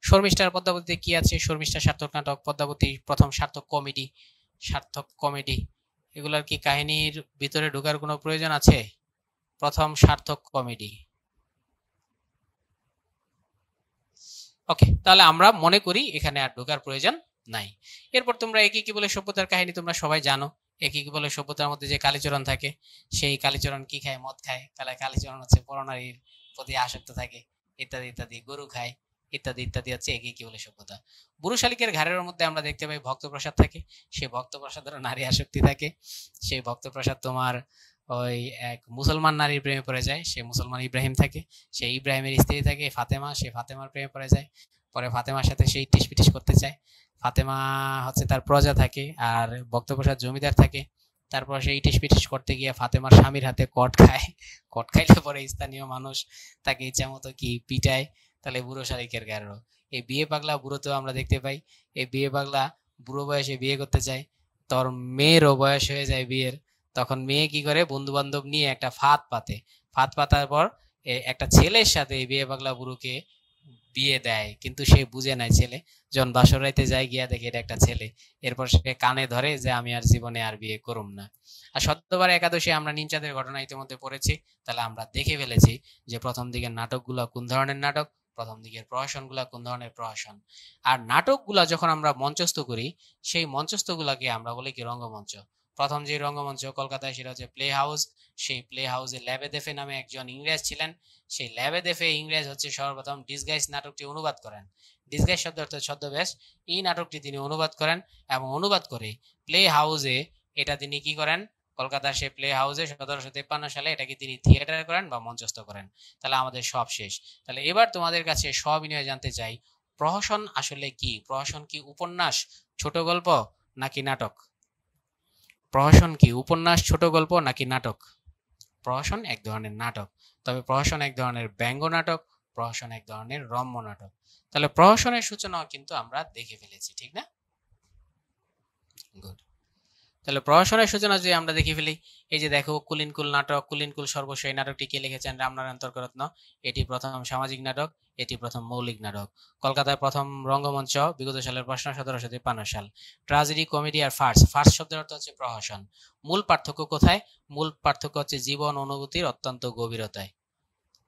শর্মিষ্ঠার পদ্মাবতীতে কি আছে? শর্মিষ্ঠা সার্থক নাটক, পদ্মাবতী প্রথম সার্থক কমেডি, সার্থক কমেডি। এগুলার কি কাহিনীর ভিতরে ঢোকার কোনো প্রয়োজন আছে? প্রথম সার্থক কমেডি। ওকে, তাহলে আমরা মনে করি এখানে আর ঢোকার প্রয়োজন নাই। এরপর তোমরা একে কি বলে সভ্যতার কাহিনী তোমরা সবাই জানো। একে কি বলে সভ্যতার মধ্যে যে কালীচরণ থাকে, সেই কালীচরণ কি খায়? মদ খায়। তাহলে কালীচরণ হচ্ছে পরনারীর প্রতি আসক্ত থাকে, ইত্যাদি ইত্যাদি, গরু খায়, ইত্যাদি ইত্যাদি হচ্ছে একে কি বলে সভ্যতা। বুড়ো শালিকের ঘাড়ের মধ্যে আমরা দেখতে পাই ভক্তপ্রসাদ থাকে, সেই ভক্তপ্রসাদের নারী আসক্তি থাকে। সেই ভক্তপ্রসাদ তোমার ওই এক মুসলমান নারীর প্রেমে পড়ে যায়, সে মুসলমান ইব্রাহিম থাকে। সেই ইব্রাহিমের স্ত্রী থাকে ফাতেমা, সে ফাতেমার প্রেমে পড়ে যায়। পরে ফাতেমার সাথে সেই ইটিস পিটিস করতে চায়। ফাতেমা হচ্ছে তার প্রজা থাকে, আর ভক্তপ্রসাদ জমিদার থাকে। তারপর সেই ইটিস পিটিস করতে গিয়ে ফাতেমার স্বামীর হাতে কট খায়। কট খাইলে পরে স্থানীয় মানুষ তাকে ইচ্ছা মতো কি পিটায়। তাহলে বুড়ো শালিকের গারো। এই বিয়ে পাগলা বুড়োতেও আমরা দেখতে পাই, এই বিয়ে পাগলা বুড়ো বয়সে বিয়ে করতে চায়, তোর মেয়েরও বয়স হয়ে যায় বিয়ের। তখন মেয়ে কি করে, বন্ধু বান্ধব নিয়ে একটা ফাঁদ পাতে। ফাঁদ পাতার পর একটা ছেলের সাথে বিয়ে পাগলা বুড়োকে বিয়ে দেয়, কিন্তু সে বুঝে নাই ছেলে। যখন বাসর রাইতে যায়, গিয়া দেখে এটা একটা ছেলে। এরপর সে কানে ধরে যে আমি আর জীবনে আর বিয়ে করুম না। আর সত্যবার একাদশী আমরা নিমচাঁদের ঘটনা ইতিমধ্যে পড়েছি। তাহলে আমরা দেখে ফেলেছি যে প্রথম দিকের নাটকগুলো কোন ধরনের নাটক, প্রথম দিকের প্রহসনগুলা কোন ধরনের প্রহসন। আর নাটকগুলা যখন আমরা মঞ্চস্থ করি, সেই মঞ্চস্থ গুলাকে আমরা বলি কি রঙ্গমঞ্চ। প্রথম যে রঙ্গমঞ্চ কলকাতায়, সেটা হচ্ছে প্লে হাউস। সেই প্লে হাউসে ল্যাবেদেফে নামে একজন ইংরেজ ছিলেন। সেই ল্যাবেদেফে ইংরেজ হচ্ছে সর্বপ্রথম ডিসগাইজ নাটকটি অনুবাদ করেন। ডিসগাইজ শব্দ অর্থ ছদ্মবেশ। এই নাটকটি তিনি অনুবাদ করেন, এবং অনুবাদ করে প্লে হাউসে এটা তিনি কি করেন, কলকাতার সেই প্লে হাউসে 1753 সালে এটাকে তিনি থিয়েটার করেন বা মঞ্চস্থ করেন। তাহলে আমাদের সব শেষ। তাহলে এবার তোমাদের কাছে সবিনয়ে জানতে চাই, প্রহসন আসলে কি? প্রহসন কি উপন্যাস, ছোট গল্প নাকি নাটক? প্রহসন কি উপন্যাস, ছোট গল্প নাকি নাটক? প্রহসন এক ধরনের নাটক, তবে প্রহসন এক ধরনের ব্যঙ্গ নাটক, প্রহসন এক ধরনের রম্য নাটক। তাহলে প্রহসনের সূচনাও কিন্তু আমরা দেখে ফেলেছি, ঠিক না? গুড। তাহলে প্রহসনের সূচনা যে আমরা দেখে ফেলি, এই যে দেখো কুলিনকুল নাটক, কুলিনকুল সর্বস্ব, এই নাটকটি কে লিখেছেন? রামনারায়ণ তর্করত্ন। এটি প্রথম সামাজিক নাটক, এটি প্রথম মৌলিক নাটক। কলকাতায় প্রথম রঙ্গমঞ্চ, বিগত সালের প্রশ্ন 1753 সাল। ট্রাজেডি, কমেডি আর ফার্স, ফার্স শব্দের অর্থ হচ্ছে প্রহসন। মূল পার্থক্য কোথায়? মূল পার্থক্য হচ্ছে জীবন অনুভূতির অত্যন্ত গভীরতায়।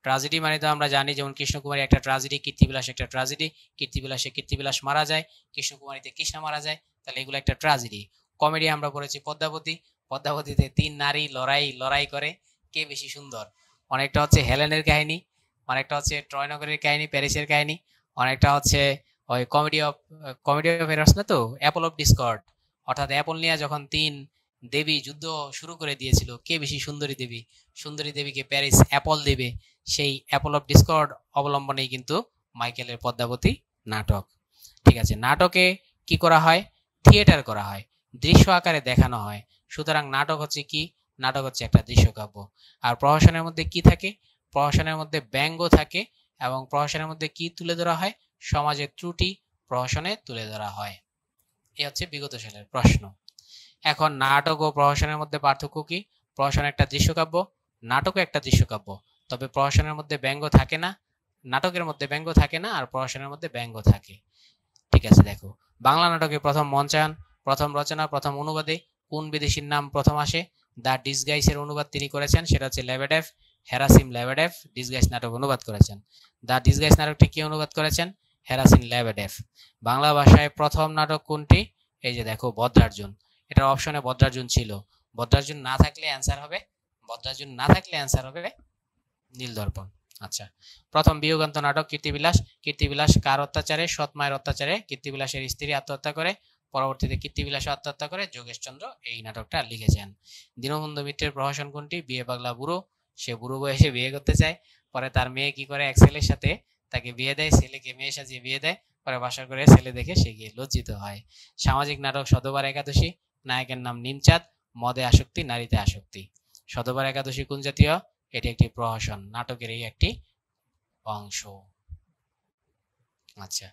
ট্রাজেডি মানে তো আমরা জানি, যেমন কৃষ্ণকুমারী একটা ট্রাজেডি, কীর্তিবিলাস একটা ট্রাজেডি। কীর্তিবিলাসে কীর্তিবিলাস মারা যায়, কৃষ্ণকুমারীতে কৃষ্ণা মারা যায়, তাহলে এগুলো একটা ট্রাজেডি। কমেডি আমরা পড়েছি পদ্মাবতী, পদ্মাবতীতে 3 নারী লড়াই করে, কে বেশি সুন্দর। অনেকটা হচ্ছে হেলেনের কাহিনী, অনেকটা হচ্ছে ট্রয়নগরের কাহিনী, প্যারিসের কাহিনী, অনেকটা হচ্ছে ওই কমেডি অফ এরর্স না তো, অ্যাপল অফ ডিসকর্ড, অর্থাৎ অ্যাপল নিয়ে যখন 3 দেবী যুদ্ধ শুরু করে দিয়েছিল, কে বেশি সুন্দরী দেবী, সুন্দরী দেবীকে প্যারিস অ্যাপল দেবে, সেই অ্যাপল অফ ডিসকর্ড অবলম্বনেই কিন্তু মাইকেলের পদ্মাবতী নাটক। ঠিক আছে, নাটকে কি করা হয়? থিয়েটার করা হয়, দৃশ্য আকারে দেখানো হয়। সুতরাং নাটক হচ্ছে কি? নাটক হচ্ছে একটা দৃশ্যকাব্য। আর প্রহসনের মধ্যে কি থাকে? প্রহসনের মধ্যে ব্যঙ্গ থাকে, এবং প্রহসনের মধ্যে কি তুলে ধরা হয়? সমাজের ত্রুটি প্রহসনে তুলে ধরা হয়। এই হচ্ছে বিগত সালের প্রশ্ন। এখন নাটক ও প্রহসনের মধ্যে পার্থক্য কি? প্রহসন একটা দৃশ্যকাব্য, নাটকও একটা দৃশ্যকাব্য, তবে প্রহসনের মধ্যে ব্যঙ্গ থাকে না, নাটকের মধ্যে ব্যঙ্গ থাকে না, আর প্রহসনের মধ্যে ব্যঙ্গ থাকে। ঠিক আছে, দেখো বাংলা নাটকে প্রথম মঞ্চায়ন, প্রথম রচনা, প্রথম অনুবাদে কোন বিদেশির নাম প্রথম আসে? দ্য ডিসগাইসের অনুবাদ তিনি করেছেন, সেটা হচ্ছে লেবেডেভ, হেরাসিম লেবেডেভ ডিসগাইস নাটক অনুবাদ করেছেন। দ্য ডিসগাইস নাটকটি কে অনুবাদ করেছেন? হেরাসিম লেবেডেভ। বাংলা ভাষায় প্রথম নাটক কোনটি? এই যে দেখো বদ্রার্জুন, এটার অপশনে বদ্রার্জুন ছিল, বদ্রার্জুন না থাকলে অ্যান্সার হবে, বদ্রার্জুন না থাকলে অ্যান্সার হবে নীলদর্পণ। আচ্ছা, প্রথম বিয়োগান্ত নাটক কীর্তিবিলাস। কীর্তিবিলাস কার অত্যাচারে? সৎ মায়ের অত্যাচারে কীর্তিবিলাসের স্ত্রী আত্মহত্যা করে, পরবর্তীতে কীর্তিবিলাস আত্মহত্যা করে যোগেশচন্দ্র এই নাটকটা লিখেছেন। দীনবন্ধু মিত্রের প্রহসন কোনটি? বিয়ে পাগলা বুড়ো। সে বুড়ো বয়সে বিয়ে করতে চায়, পরে তার মেয়ে কি করে? এক ছেলের সাথে তাকে বিয়ে দেয়, ছেলেকে মেয়ে সাজিয়ে বিয়ে দেয়, পরে বাসা করে ছেলে দেখে সে গিয়ে লজ্জিত হয়। সামাজিক নাটক শতবার একাদশী, নায়কের নাম নিমচাঁদ, মদে আসক্তি, নারীতে আসক্তি। শতবার একাদশী কোন জাতীয়? এটি একটি প্রহসন, নাটকেরই একটি অংশ। আচ্ছা,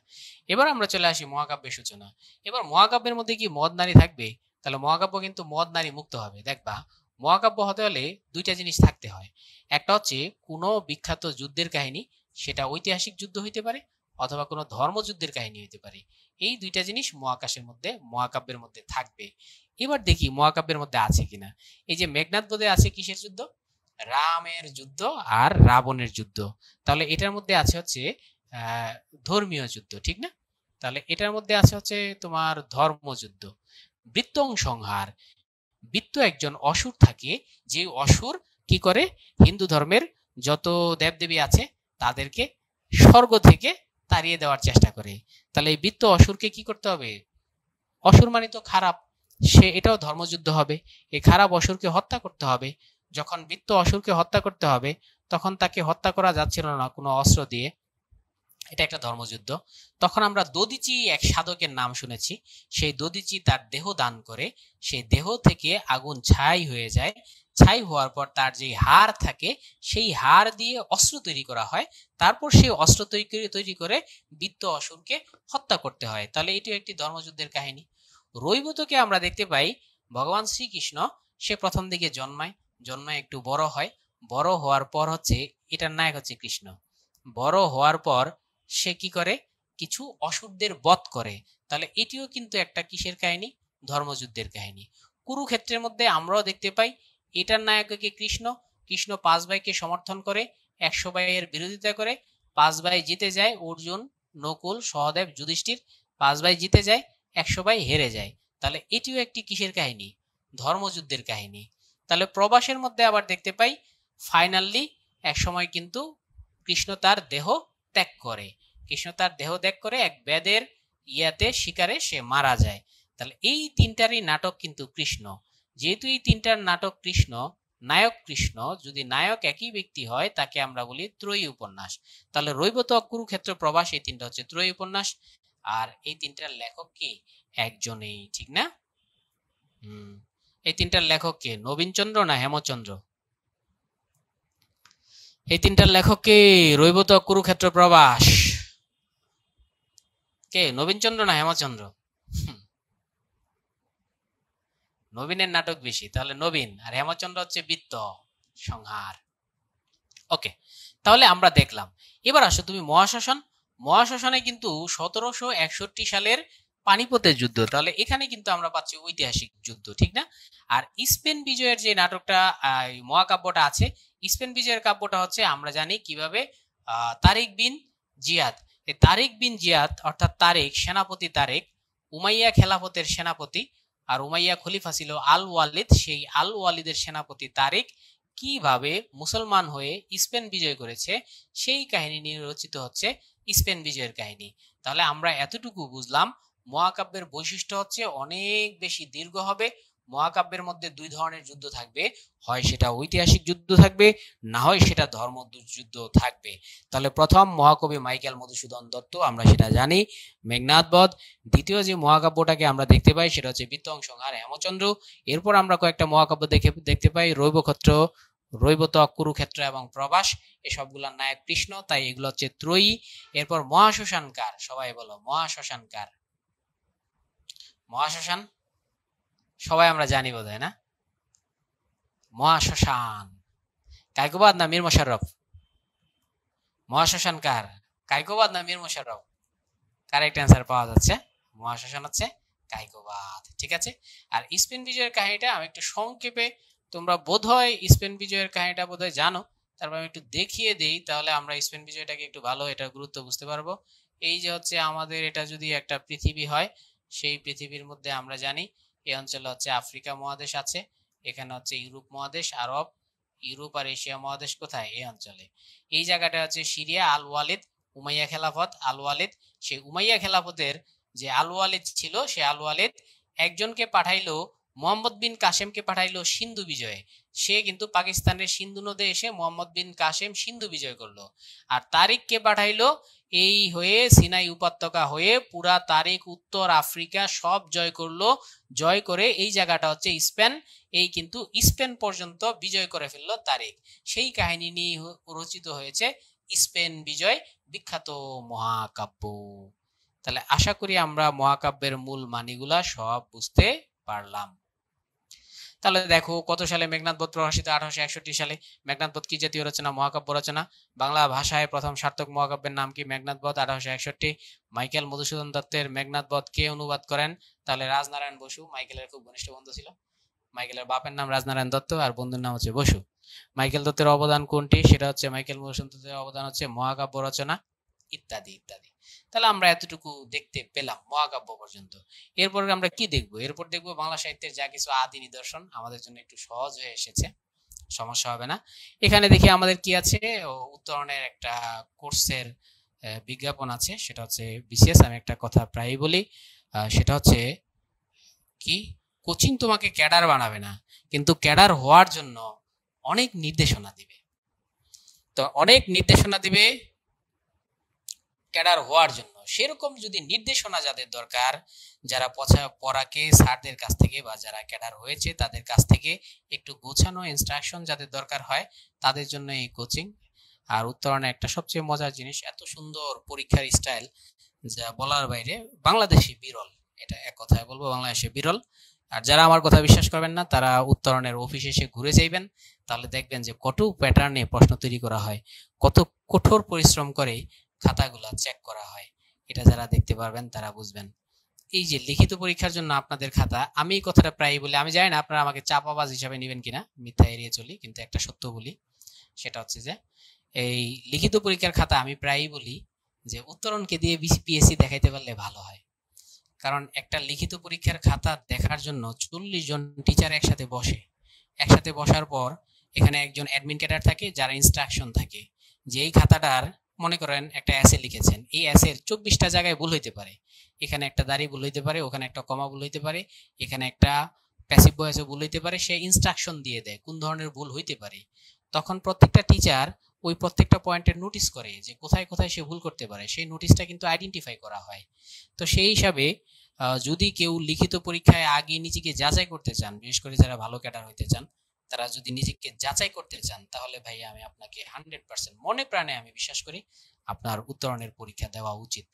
এবার আমরা চলে আসি মহাকাব্যের সূচনা। এবার মহাকাব্যের মধ্যে কি মদ নারী থাকবে? তাহলে মহাকাব্য কিন্তু মদ নারী মুক্ত হবে। দেখবা, মহাকাব্য হতে হলে দুইটা জিনিস থাকতে হয়। একটা হচ্ছে কোনো বিখ্যাত যুদ্ধের কাহিনী, সেটা ঐতিহাসিক যুদ্ধ হইতে পারে অথবা কোনো ধর্মযুদ্ধের কাহিনী হইতে পারে। এই দুইটা জিনিস মহাকাব্যের মধ্যে থাকবে। এবার দেখি মহাকাব্যের মধ্যে আছে কিনা। এই যে মেঘনাদ বধে আছে কিসের যুদ্ধ? রামের যুদ্ধ আর রাবণের যুদ্ধ। তাহলে এটার মধ্যে আছে হচ্ছে ধর্মীয় যুদ্ধ, ঠিক না? তাহলে এটার মধ্যে আছে হচ্ছে তোমার ধর্মযুদ্ধ। বৃত্তং সংহার, বৃত্ত একজন অসুর থাকে, যে অসুর কি করে? হিন্দু ধর্মের যত দেবদেবী আছে তাদেরকে স্বর্গ থেকে তাড়িয়ে দেওয়ার চেষ্টা করে। তাহলে এই বৃত্ত অসুরকে কি করতে হবে? অসুর মানে তো খারাপ, সে এটাও ধর্মযুদ্ধ হবে। এই খারাপ অসুরকে হত্যা করতে হবে। যখন বৃত্ত অসুরকে হত্যা করতে হবে, তখন তাকে হত্যা করা যাচ্ছিল না কোনো অস্ত্র দিয়ে, এটা একটা ধর্মযুদ্ধ। তখন আমরা দধিচি এক সাধকের নাম শুনেছি। সেই দধিচি তার দেহ দান করে, সেই দেহ থেকে আগুন ছাই হয়ে যায়। ছাই হওয়ার পর তার যে হাড় থাকে, সেই হাড় দিয়ে অস্ত্র তৈরি করা হয়। তারপর সেই অস্ত্র তৈরি করে বৃত্ত অসুরকে হত্যা করতে হয়। তাহলে এটিও একটি ধর্মযুদ্ধের কাহিনী। রৈবতকে আমরা দেখতে পাই ভগবান শ্রীকৃষ্ণ, সে প্রথম দিকে জন্মায় একটু বড় হয়, বড় হওয়ার পর হচ্ছে, এটার নায়ক হচ্ছে কৃষ্ণ। বড় হওয়ার পর সে কি করে? কিছু অসুরদের বধ করে। তাহলে এটিও কিন্তু একটা কিসের কাহিনী? ধর্মযুদ্ধের কাহিনী। কুরুক্ষেত্রের মধ্যে আমরাও দেখতে পাই এটার নায়ক কি? কৃষ্ণ। কৃষ্ণ 5 ভাইকে সমর্থন করে, 100 ভাইয়ের বিরোধিতা করে, 5 ভাই জিতে যায়, অর্জুন, নকুল, সহদেব, যুধিষ্ঠির, 5 ভাই জিতে যায়, 100 ভাই হেরে যায়। তাহলে এটিও একটি কিসের কাহিনী? ধর্মযুদ্ধের কাহিনী। তাহলে প্রবাসের মধ্যে আবার দেখতে পাই ফাইনালি এক সময় কিন্তু কৃষ্ণ তার দেহ ত্যাগ করে, এক বেদের শিকারে সে মারা যায়। তাহলে এই তিনটারই নাটক কিন্তু কৃষ্ণ। যেহেতু এই তিনটার নাটক কৃষ্ণ, নায়ক কৃষ্ণ, যদি নায়ক একই ব্যক্তি হয় তাকে আমরা বলি ত্রয়ী উপন্যাস। তাহলে রৈবত, কুরুক্ষেত্র, প্রবাস, এই তিনটা হচ্ছে ত্রয়ী উপন্যাস। আর এই তিনটার লেখক কি? একজনেই, ঠিক না? এই তিনটার লেখক কে? নবীনচন্দ্র না হেমচন্দ্র? এই তিনটার লেখক কে? রৈবত, কুরুক্ষেত্র, প্রবাস, কে? নবীনচন্দ্র না হেমচন্দ্র? নবীনের নাটক বেশি, তাহলে নবীন, আর হেমচন্দ্র হচ্ছে বৃত্ত সংহার। ওকে, তাহলে আমরা দেখলাম। এবার আসো তুমি মহাশ্মশান। মহাশ্মশানে কিন্তু 1761 সালের পানিপথের যুদ্ধ, তাহলে এখানে কিন্তু আমরা পাচ্ছি ঐতিহাসিক যুদ্ধ, ঠিক না? আর স্পেন বিজয়ের যে নাটকটা মহাকাব্যটা আছে, স্পেন বিজয়ের কাব্যটা হচ্ছে আমরা জানি কিভাবে তারিক বিন জিয়াদ, এই তারিক বিন জিয়াদ অর্থাৎ তারিক সেনাপতি তারিক, উমাইয়া খেলাফতের সেনাপতি, আর উমাইয়া খলিফা ছিল আল ওয়ালিদ, সেই আল ওয়ালিদের সেনাপতি তারিক কিভাবে মুসলমান হয়ে স্পেন বিজয় করেছে সেই কাহিনী নিয়ে রচিত হচ্ছে স্পেন বিজয়ের কাহিনী। তাহলে আমরা এতটুকু বুঝলাম, মহাকাব্যের বৈশিষ্ট্য হচ্ছে অনেক বেশি দীর্ঘ হবে। মহাকাব্যের মধ্যে দুই ধরনের যুদ্ধ থাকবে, হয় সেটা ঐতিহাসিক যুদ্ধ থাকবে, না হয় সেটা ধর্ম যুদ্ধ থাকবে। তাহলে প্রথম মহাকবি মাইকেল মধুসূদন দত্ত, আমরা সেটা জানি, মেঘনাদ বধ। দ্বিতীয় যে মহাকাব্যটাকে আমরা দেখতে পাই সেটা হচ্ছে বিধ্বংস সংহার হেমচন্দ্র। এরপর আমরা কয়েকটা মহাকাব্য দেখতে পাই, রৈবক্ষেত্র, রৈবতক, কুরুক্ষেত্র এবং প্রবাস, এসবগুলোর নায়ক কৃষ্ণ, তাই এগুলো হচ্ছে ত্রয়ী। এরপর মহাশ্মশানকার, সবাই বলো মহাশ্মশানকার। মহাশ্মশান সবাই আমরা জানি বোধহয়, না? মহাশ্মশান কায়কোবাদ না মীর মোশাররফ? মহাশ্মশানকার কায়কোবাদ না মীর মোশাররফ? কারেক্ট অ্যান্সার পাওয়া যাচ্ছে, মহাশ্মশান হচ্ছে কায়কোবাদ, ঠিক আছে। আর স্পেন বিজয়ের কাহিনীটা আমি একটু সংক্ষেপে, তোমরা বোধহয় স্পেন বিজয়ের কাহিনীটা বোধহয় জানো, তারপর আমি একটু দেখিয়ে দেই, তাহলে আমরা স্পেন বিজয়টাকে একটু ভালো এটা গুরুত্ব বুঝতে পারবো। এই যে হচ্ছে আমাদের এটা যদি একটা পৃথিবী হয়, সেই পৃথিবীর মধ্যে আমরা জানি এই অঞ্চলে হচ্ছে আফ্রিকা মহাদেশ আছে, এখানে হচ্ছে ইউরোপ মহাদেশ, আরব, ইউরোপ আর এশিয়া মহাদেশ কোথায়? এই অঞ্চলে। এই জায়গাটা হচ্ছে সিরিয়া, আল ওয়ালিদ, উমাইয়া খেলাফত, আল ওয়ালিদ। সেই উমাইয়া খেলাফতের যে আল ওয়ালিদ ছিল, সে আল ওয়ালিদ একজনকে পাঠাইলো, মোহাম্মদ বিন কাসেমকে পাঠাইলো সিন্ধু বিজয়ে। সে কিন্তু পাকিস্তানের সিন্ধু নদে এসে মোহাম্মদ বিন কাসেম সিন্ধু বিজয় করলো। আর তারিককে পাঠাইলো এই হয়ে সিনাই উপত্যকা হয়ে পুরা তারিক উত্তর আফ্রিকা সব জয় করলো। জয় করে এই জায়গাটা হচ্ছে স্পেন, এই কিন্তু স্পেন পর্যন্ত বিজয় করে ফেললো তারিক। সেই কাহিনী নিয়ে রচিত হয়েছে স্পেন বিজয়, বিখ্যাত মহাকাব্য। তাহলে আশা করি আমরা মহাকাব্যের মূল মানিগুলা সব বুঝতে পারলাম। তাহলে দেখো কত সালে মেঘনাদ বধ প্রকাশিত? 1861 সালে। মেঘনাদ বধ কি জাতীয় রচনা? মহাকাব্য রচনা। বাংলা ভাষায় প্রথম সার্থক মহাকাব্যের নাম কি? মেঘনাদ বধ, 1861। মাইকেল মধুসূদন দত্তের মেঘনাদ বধ কে অনুবাদ করেন? তাহলে রাজনারায়ণ বসু, মাইকেলের খুব ঘনিষ্ঠ বন্ধু ছিল। মাইকেলের বাপের নাম রাজনারায়ণ দত্ত আর বন্ধুর নাম হচ্ছে বসু। মাইকেল দত্তের অবদান কোনটি? সেটা হচ্ছে মাইকেল মধুসূদন দত্তের অবদান হচ্ছে মহাকাব্য রচনা, ইত্যাদি ইত্যাদি। তাহলে আমরা এতটুকু দেখতে পেলাম মহাকাব্য পর্যন্ত। এরপর আমরা কি দেখবো? এরপর দেখবো বাংলা সাহিত্যের যা কিছু আদি নিদর্শন, আমাদের জন্য একটু সহজ হয়ে এসেছে, সমস্যা হবে না। এখানে দেখি আমাদের কি আছে, উত্তরণের একটা কোর্সের বিজ্ঞাপন আছে, সেটা হচ্ছে বিসিএস। আমি একটা কথা প্রায়ই বলি, সেটা হচ্ছে কি, কোচিং তোমাকে ক্যাডার বানাবে না, কিন্তু ক্যাডার হওয়ার জন্য অনেক নির্দেশনা দিবে। তো অনেক নির্দেশনা দিবে ক্যাডার হওয়ার জন্য, সেরকম যদি নির্দেশনা যাদের দরকার, যারা পড়াকে স্যারদের কাছ থেকে বা যারা ক্যাডার হয়েছে তাদের কাছ থেকে একটু গোছানো ইনস্ট্রাকশন যাদের দরকার হয়, তাদের জন্য এই কোচিং। আর উত্তরণে একটা সবচেয়ে মজার জিনিস, এত সুন্দর পরীক্ষার স্টাইল যা বলার বাইরে, বাংলাদেশে বিরল, এটা এক কথায় বলবো, বাংলাদেশে বিরল। আর যারা আমার কথা বিশ্বাস করবেন না, তারা উত্তরণের অফিসে এসে ঘুরে যাইবেন, তাহলে দেখবেন যে কত প্যাটার্নে প্রশ্ন তৈরি করা হয়, কত কঠোর পরিশ্রম করে খাতাগুলা চেক করা হয়। এটা যারা দেখতে পারবেন তারা বুঝবেন। এই যে লিখিত পরীক্ষার জন্য আপনাদের খাতা, আমি এই কথাটা প্রায় বলি, আমি জানি না আপনারা আমাকে চাপাবাজ হিসাবে নেবেন কিনা, মিথ্যা এড়িয়ে চলি, কিন্তু একটা সত্য বলি, সেটা হচ্ছে যে এই লিখিত পরীক্ষার খাতা আমি প্রায়ই বলি যে উত্তরণকে দিয়ে বিসিপিএসসি দেখাইতে পারলে ভালো হয়। কারণ একটা লিখিত পরীক্ষার খাতা দেখার জন্য 40 জন টিচার একসাথে বসে, একসাথে বসার পর এখানে একজন অ্যাডমিন ক্যাডার থাকে, যারা ইনস্ট্রাকশন থাকে যে এই খাতাটার, মনে করেন একটা এসে লিখেছেন, এই এসের 24টা জায়গায় ভুল হইতে পারে, এখানে একটা দাড়ি ভুল হইতে পারে, ওখানে একটা কমা ভুল হইতে পারে, এখানে একটা প্যাসিভ ভয়েসে ভুল হইতে পারে, সে ইনস্ট্রাকশন দিয়ে দেয় কোন ধরনের ভুল হইতে পারে। তখন প্রত্যেকটা টিচার ওই প্রত্যেকটা পয়েন্টের নোটিস করে যে কোথায় কোথায় সে ভুল করতে পারে, সেই নোটিশটা কিন্তু আইডেন্টিফাই করা হয়। তো সেই হিসাবে যদি কেউ লিখিত পরীক্ষায় আগে নিজেকে যাচাই করতে চান, বিশেষ করে যারা ভালো ক্যাডার হইতে চান, তারা যদি নিজেকে যাচাই করতে চান, তাহলে ভাই আমি আপনাকে 100% মনে প্রাণে আমি বিশ্বাস করি আপনার উত্তরণের পরীক্ষা দেওয়া উচিত,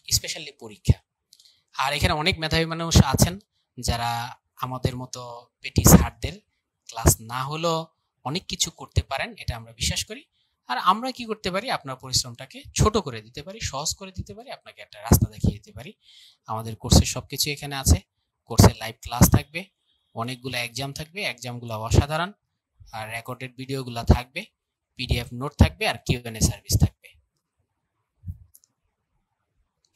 স্পেশালি পরীক্ষা। আর এখানে অনেক মেধাবী মানুষ আছেন যারা আমাদের মতো পেটি স্যারদের ক্লাস না হলেও অনেক কিছু করতে পারেন, এটা আমরা বিশ্বাস করি। আর আমরা কি করতে পারি, আপনার পরিশ্রমটাকে ছোট করে দিতে পারি, সহজ করে দিতে পারি, আপনাকে একটা রাস্তা দেখিয়ে দিতে পারি। আমাদের কোর্সের সবকিছু এখানে আছে। কোর্সের লাইভ ক্লাস থাকবে, অনেকগুলো এক্সাম থাকবে, এক্সামগুলো অসাধারণ, আর রেকর্ডেড ভিডিওগুলো থাকবে, পিডিএফ নোট থাকবে, আর কিউএনএ সার্ভিস থাকবে।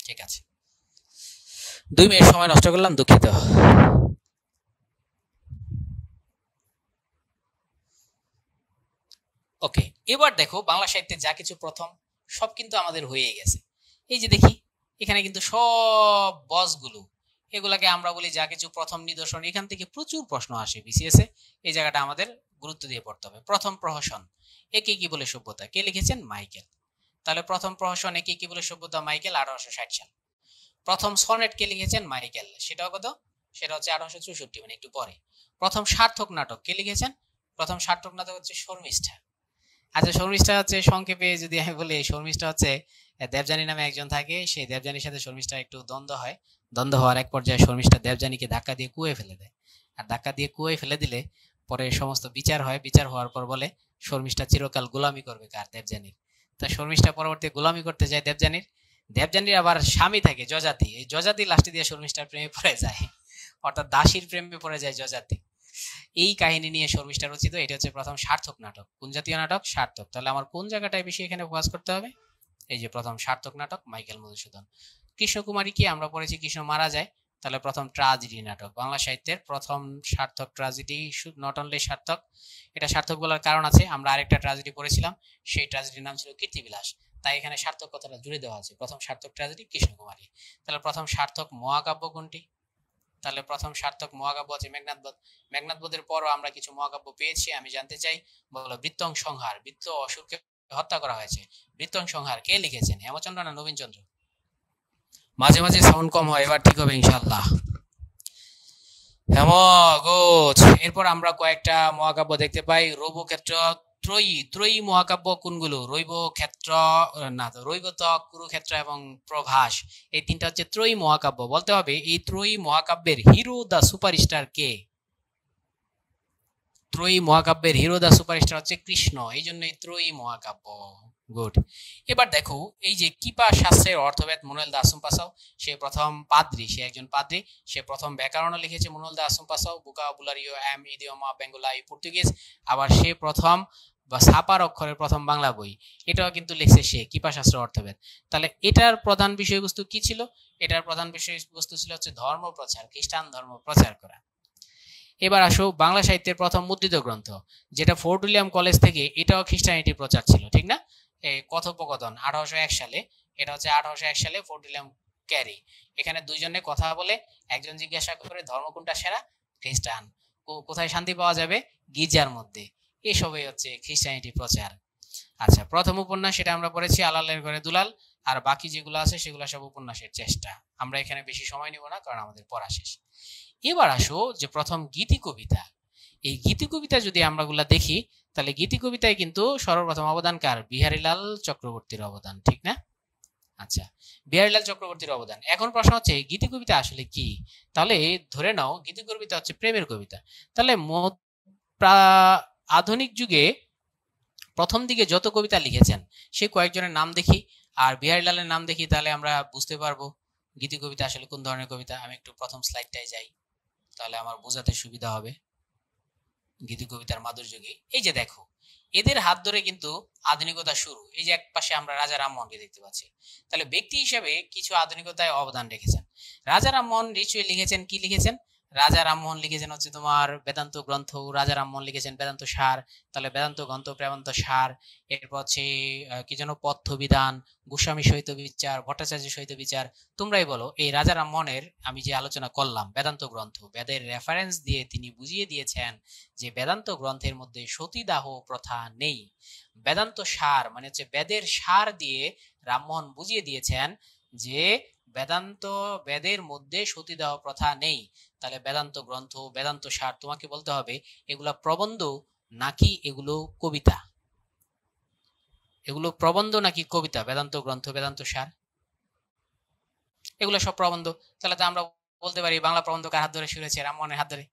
ঠিক আছে, 2 মিনিট সময় নষ্ট করলাম, দুঃখিত। ওকে, এবার দেখো বাংলা সাহিত্যে যা কিছু প্রথম সব কিন্তু আমাদের হয়ে গেছে। এই যে দেখি এখানে কিন্তু সব বসগুলো, এগুলাকে আমরা বলি যা কিছু প্রথম নিদর্শন। এখান থেকে প্রচুর প্রশ্ন আসে বিসিএস এ, এই জায়গাটা আমাদের গুরুত্ব দিয়ে পড়তে হবে। প্রথম প্রহসন, একে কি বলে সভ্যতা, কে লিখেছেন? মাইকেল। তাহলে প্রথম প্রহসন একে কি বলে সভ্যতা, মাইকেল, 1860 সাল। প্রথম সনেট কে লিখেছেন? মাইকেল। সেটাও কত? সেটা হচ্ছে 1864, মানে একটু পরে। প্রথম সার্থক নাটক কে লিখেছেন? প্রথম সার্থক নাটক হচ্ছে শর্মিষ্ঠা। আচ্ছা, শর্মিষ্ঠা হচ্ছে সংক্ষেপে যদি আমি বলি, শর্মিষ্ঠা হচ্ছে দেবযানী নামে একজন থাকে, সেই দেবযানীর সাথে শর্মিষ্ঠা একটু দ্বন্দ্ব হয়। দ্বন্দ্ব হওয়ার এক পর্যায়ে শর্মিষ্ঠা দেবযানীকে ধাক্কা দিয়ে কুয়ে ফেলে দেয়। আর ধাক্কা দিয়ে কুয়ে ফেলে দিলে পরে সমস্ত বিচার হয়। বিচার হওয়ার পর বলে শর্মিষ্ঠা চিরকাল গোলামি করবে কার? দেবযানীর। তা শর্মিষ্ঠা পরবর্তী গোলামি করতে যায় দেবযানীর। দেবযানীর আবার স্বামী থাকে যজাতি, এই যজাতি লাস্টে দিয়ে শর্মিষ্ঠার প্রেমে পড়ে যায়, অর্থাৎ দাসীর প্রেমে পড়ে যায় যজাতি। এই কাহিনী নিয়ে শর্মিষ্ঠা রচিত, এটা হচ্ছে প্রথম সার্থক নাটক। কোন জাতীয় নাটক? সার্থক। তাহলে আমার কোন জায়গাটায় বেশি এখানে ফোকাস করতে হবে? এই যে প্রথম সার্থক নাটক, মাইকেল মধুসূদন। কৃষ্ণকুমারী কি আমরা পড়েছি কৃষ্ণ মারা যায়, তাহলে প্রথম ট্রাজেডি নাটক, বাংলা সাহিত্যের প্রথম সার্থক ট্রাজেডি। নট অনলি সার্থক, এটা সার্থক বলার কারণ আছে, আমরা আরেকটা ট্রাজেডি পড়েছিলাম, সেই ট্রাজেডির নাম ছিল কীর্তিবিলাস, তাই এখানে সার্থক কথাটা জুড়ে দেওয়া আছে। প্রথম সার্থক ট্রাজেডি কৃষ্ণকুমারী। তাহলে প্রথম সার্থক মহাকাব্য কোনটি? তাহলে প্রথম সার্থক মহাকাব্য আছে মেঘনাদবধ। মেঘনাদবধের পরও আমরা কিছু মহাকাব্য পেয়েছি, আমি জানতে চাই। বলো, বৃত্তং সংহার, বৃত্ত অসুরকে হত্যা করা হয়েছে, বৃত্তং সংহার কে লিখেছেন? হেমচন্দ্র না নবীনচন্দ্র? মাঝে মাঝে সাউন্ড কম হয়, এবার ঠিক হবে ইনশাআল্লাহ। গুড। এরপর আমরা কয়েকটা মহাকাব্য দেখতে পাই। রৈবক্ষেত্র, ত্রয়ী। ত্রয়ী মহাকাব্য কোনগুলো? রৈবক্ষেত্র না, তো রৈবতক, কুরুক্ষেত্র এবং প্রভাস, এই তিনটা হচ্ছে ত্রয়ী মহাকাব্য। বলতে হবে এই ত্রয়ী মহাকাব্যের হিরো দা সুপারস্টার কে? ত্রয়ী মহাকাব্যের হিরো দা সুপারস্টার হচ্ছে কৃষ্ণ, এই জন্যই ত্রয়ী মহাকাব্য। গুড। এবার দেখো এই যে কিপা শাস্ত্রের অর্থবেদ মনুয়েল দা আসুমপাসাও, সে প্রথম পাদ্রী, সে একজন পাদ্রী, সে প্রথম ব্যাকরণ লিখেছে মনুয়েল দা আসুমপাসাও, বুকাবুলারিও এম ইডিওমা বেঙ্গলা পর্তুগিজ। আবার সে প্রথম বা ছাপার অক্ষরের প্রথম বাংলা বই, এটাও কিন্তু লিখছে সে, কিপা শাস্ত্র অর্থবেদ। তাহলে এটার প্রধান বিষয়বস্তু কি ছিল? এটার প্রধান বিষয়বস্তু ছিল হচ্ছে ধর্ম প্রচার, খ্রিস্টান ধর্ম প্রচার করা। এবার আসো বাংলা সাহিত্যের প্রথম মুদ্রিত গ্রন্থ, যেটা ফোর্ট উইলিয়াম কলেজ থেকে, এটাও খ্রিস্টানিটি প্রচার ছিল, ঠিক না? এই কথোপকথন 1801 সালে, এটা হচ্ছে 1801 সালে ফোর্ট উইলিয়াম ক্যারি। এখানে দুইজনে কথা বলে, একজন জিজ্ঞাসা করে ধর্ম কোনটা সেরা? খ্রিস্টান। কোথায় শান্তি পাওয়া যাবে? গির্জার মধ্যে। এসবই হচ্ছে খ্রিস্টানিটি প্রচার। আচ্ছা, প্রথম উপন্যাস সেটা আমরা পড়েছি আলালের ঘরে দুলাল, আর বাকি যেগুলো আছে সেগুলো সব উপন্যাসের চেষ্টা। আমরা এখানে বেশি সময় নিব না, কারণ আমাদের পড়া শেষ। এবার আসো যে প্রথম গীতি কবিতা। এই গীতি কবিতা যদি আমরা গুলা দেখি, তাহলে গীতি কবিতায় কিন্তু সর্বপ্রথম অবদান কার? বিহারীলাল চক্রবর্তীর অবদান, ঠিক না? আচ্ছা, বিহারীলাল চক্রবর্তীর অবদান। এখন প্রশ্ন হচ্ছে গীতি কবিতা আসলে কি? তাহলে ধরে নাও গীতি কবিতা হচ্ছে প্রেমের কবিতা। তাহলে আধুনিক যুগে প্রথম দিকে যত কবিতা লিখেছেন সে কয়েকজনের নাম দেখি, আর বিহারীলালের নাম দেখি, তাহলে আমরা বুঝতে পারবো গীতি কবিতা আসলে কোন ধরনের কবিতা। আমি একটু প্রথম স্লাইডটায় যাই, তাহলে আমার বোঝাতে সুবিধা হবে গীতি কবিতার মাধুর্য কি। এই যে দেখো, এদের হাত ধরে কিন্তু আধুনিকতা শুরু। এই যে এক পাশে আমরা রাজা রামমোহনকে দেখতে পাচ্ছি, তাহলে ব্যক্তি হিসেবে কিছু আধুনিকতায় অবদান রেখেছেন। রাজা রামমোহন নিশ্চয়ই লিখেছেন, কি লিখেছেন? রাজা রামমোহন লিখেছেন হচ্ছে তোমার বেদান্ত গ্রন্থ, রাজা রামমোহন লিখেছেন বেদান্ত সার, তাহলে বেদান্ত গ্রন্থ প্রেমান্ত সার। এরপর হচ্ছে কি যেন পথ্য বিধান, গোস্বামী সহিত বিচার, ভট্টাচার্য সহিত বিচার। তোমরাই বলো, এই রাজা রামমোহনের আমি যে আলোচনা করলাম বেদান্ত গ্রন্থ, বেদের রেফারেন্স দিয়ে তিনি বুঝিয়ে দিয়েছেন যে বেদান্ত গ্রন্থের মধ্যে সতীদাহ প্রথা নেই। বেদান্ত সার মানে হচ্ছে বেদের সার দিয়ে রামমোহন বুঝিয়ে দিয়েছেন যে বেদের মধ্যে সতীদাহ প্রথা নেই। তাহলে বেদান্ত গ্রন্থ, বেদান্ত সার, তোমাকে বলতে হবে এগুলা প্রবন্ধ নাকি এগুলো কবিতা? এগুলো প্রবন্ধ নাকি কবিতা? বেদান্ত গ্রন্থ, বেদান্ত সার, এগুলো সব প্রবন্ধ। তাহলে তো আমরা বলতে পারি বাংলা প্রবন্ধ কার হাত ধরে শুরু হয়েছে? রামমোহনের হাত ধরে।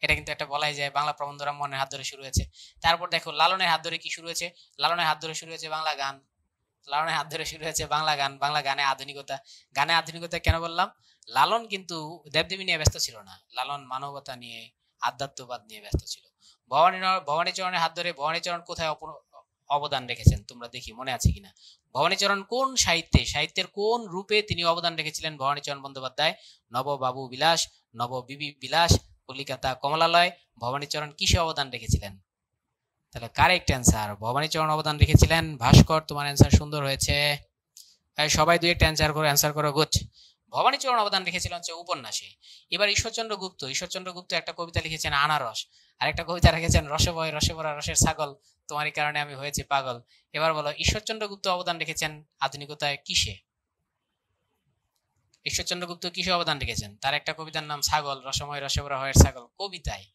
এটা কিন্তু একটা বলাই যায়, বাংলা প্রবন্ধ রামমোহনের হাত ধরে শুরু হয়েছে। তারপর দেখো লালনের হাত ধরে কি শুরু হয়েছে? লালনের হাত ধরে শুরু হয়েছে বাংলা গান। লালনের হাত ধরে শুরু হয়েছে বাংলা গান। বাংলা গানে আধুনিকতা। গানে আধুনিকতা কেন বললাম? লালন কিন্তু দেবদেবী নিয়ে ব্যস্ত ছিল না, লালন মানবতা নিয়ে, আধ্যাত্মবাদ নিয়ে ব্যস্ত ছিল। ভবানীচরণের হাত ধরে, ভবানীচরণ কোথায় অবদান রেখেছেন তোমরা দেখি মনে আছে কিনা? ভবানীচরণ কোন সাহিত্যের কোন রূপে তিনি অবদান রেখেছিলেন? ভবানীচরণ বন্দ্যোপাধ্যায় নববাবু বিলাস, নববিবি বিলাস, কলিকাতা কমলালয়। ভবানীচরণ কিসে অবদান রেখেছিলেন? তাহলে কারেক্ট অ্যান্সার ভবানীচরণ অবদান রেখেছিলেন। ভাস্কর, তোমার অ্যান্সার সুন্দর হয়েছে। সবাই দুই একটা অ্যান্সার করো, গুড। ভবানীচরণ অবদান রেখেছিলেন হচ্ছে উপন্যাসে। এবার ঈশ্বরচন্দ্র গুপ্ত একটা কবিতা লিখেছেন আনারস, আর একটা কবিতা রেখেছেন রসে বয় রসে ভরা রসের ছাগল, তোমারই কারণে আমি হয়েছি পাগল। এবার বলো ঈশ্বরচন্দ্র গুপ্ত অবদান রেখেছেন আধুনিকতায় কিসে? ঈশ্বরচন্দ্র গুপ্ত কিসে অবদান রেখেছেন? তার একটা কবিতার নাম ছাগল, রসময় রসে ভরা হয়ের ছাগল, কবিতায়।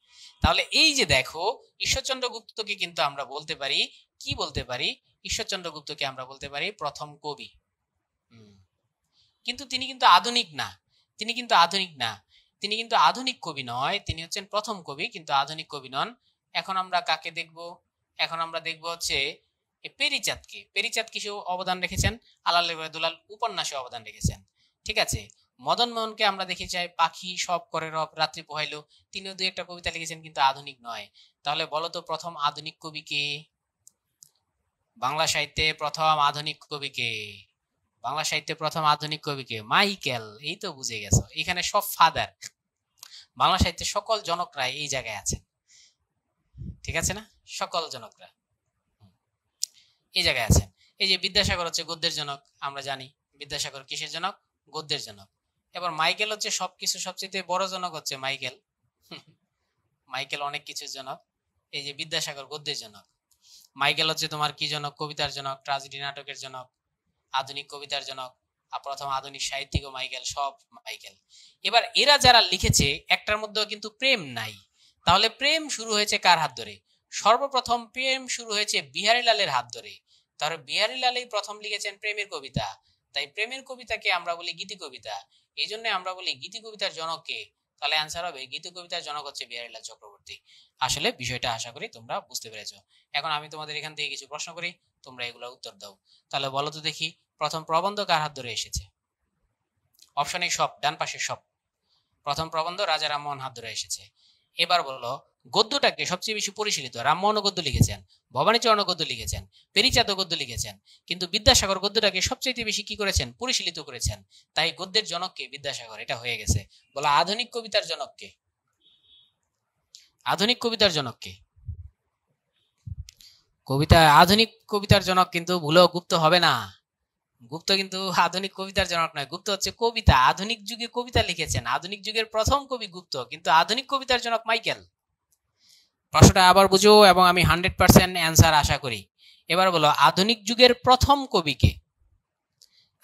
তাহলে এই যে দেখো, ঈশ্বরচন্দ্র গুপ্তকে কিন্তু আমরা বলতে পারি, কি বলতে পারি? ঈশ্বরচন্দ্র গুপ্তকে আমরা বলতে পারি প্রথম কবি। কিন্তু তিনি কিন্তু আধুনিক না, তিনি কিন্তু আধুনিক কবি নয়, তিনি হচ্ছেন প্রথম কবি, কিন্তু আধুনিক কবি নন। এখন আমরা কাকে দেখব? এখন আমরা দেখব হচ্ছে পেরিচাঁদকে। পেরিচাঁদ কিসে অবদান রেখেছেন? আলাল দুলাল উপন্যাসে অবদান রেখেছেন। ঠিক আছে। মদন মোহনকে আমরা দেখে চাই পাখি সব করে রব রাত্রি পোহাইলো, তিনিও দুই একটা কবিতা লিখেছেন, কিন্তু আধুনিক নয়। তাহলে বলো তো প্রথম আধুনিক কবি কে? বাংলা সাহিত্যে প্রথম আধুনিক কবি কে? বাংলা সাহিত্যে প্রথম আধুনিক কবিকে? মাইকেল। এই তো বুঝে গেছো, এখানে সব ফাদার, বাংলা সাহিত্যের সকল জনকরা এই জায়গায় আছেন। ঠিক আছে না? সকল জনকরা এই জায়গায় আছেন। এই যে বিদ্যাসাগর হচ্ছে গদ্যের জনক, আমরা জানি বিদ্যাসাগর কিসের জনক? গদ্যের জনক। এবার মাইকেল হচ্ছে সবকিছু সবচেয়ে বড় জনক হচ্ছে মাইকেল। মাইকেল অনেক কিছুর জনক। এই যে বিদ্যাসাগর গদ্যের জনক, মাইকেল হচ্ছে তোমার কি জনক? কবিতার জনক, ট্রাজেডি নাটকের জনক, আধুনিক কবিতার জনক, আর প্রথম আধুনিক সাহিত্যিক মাইকেল, সব মাইকেল। এবার এরা যারা লিখেছে একটার মধ্যেও কিন্তু প্রেম নাই। তাহলে প্রেম শুরু হয়েছে কার হাত ধরে? সর্বপ্রথম প্রেম শুরু হয়েছে বিহারীলালের হাত ধরে। তাহলে বিহারীলালই প্রথম লিখেছেন প্রেমের কবিতা, তাই প্রেমের কবিতাকে আমরা বলি গীতি কবিতা। এই জন্য আমরা বলি গীতি কবিতার জনক কে? তাহলে অ্যান্সার হবে গীতি কবিতার জনক হচ্ছে বিহারীলাল চক্রবর্তী। আসলে বিষয়টা আশা করি তোমরা বুঝতে পেরেছো। এখন আমি তোমাদের এখান থেকে কিছু প্রশ্ন করি, তোমরা এগুলো উত্তর দাও। তাহলে বলো তো দেখি, প্রথম প্রবন্ধ কার হাত ধরে এসেছে? অপশনে সব, ডান পাশে সব। প্রথম প্রবন্ধ রাজা রামমোহন হাত ধরে এসেছে। এবার বলো গদ্যটাকে সবচেয়ে বেশি পরিশীলিত? রামমোহন গদ্য লিখেছেন, ভবানীচরণ গদ্য লিখেছেন, পেরিচাঁদ গদ্য লিখেছেন, কিন্তু বিদ্যাসাগর গদ্যটাকে সবচেয়ে বেশি কি করেছেন? পরিশীলিত করেছেন। তাই গদ্যের জনককে বিদ্যাসাগর, এটা হয়ে গেছে। বলো আধুনিক কবিতার জনককে? আধুনিক কবিতার জনককে? আধুনিক কবিতার জনক কিন্তু ভুলেও গুপ্ত হবে না। গুপ্ত কিন্তু আধুনিক কবিতার জনক নয়, গুপ্ত হচ্ছে কবিতা। আধুনিক যুগে কবিতা লিখেছেন, আধুনিক যুগের প্রথম কবি গুপ্ত, কিন্তু আধুনিক কবিতার জনক মাইকেল। প্রশ্নটা আবার বুঝো এবং আমি 100% অ্যান্সার আশা করি। এবার বলো আধুনিক যুগের প্রথম কবি কে?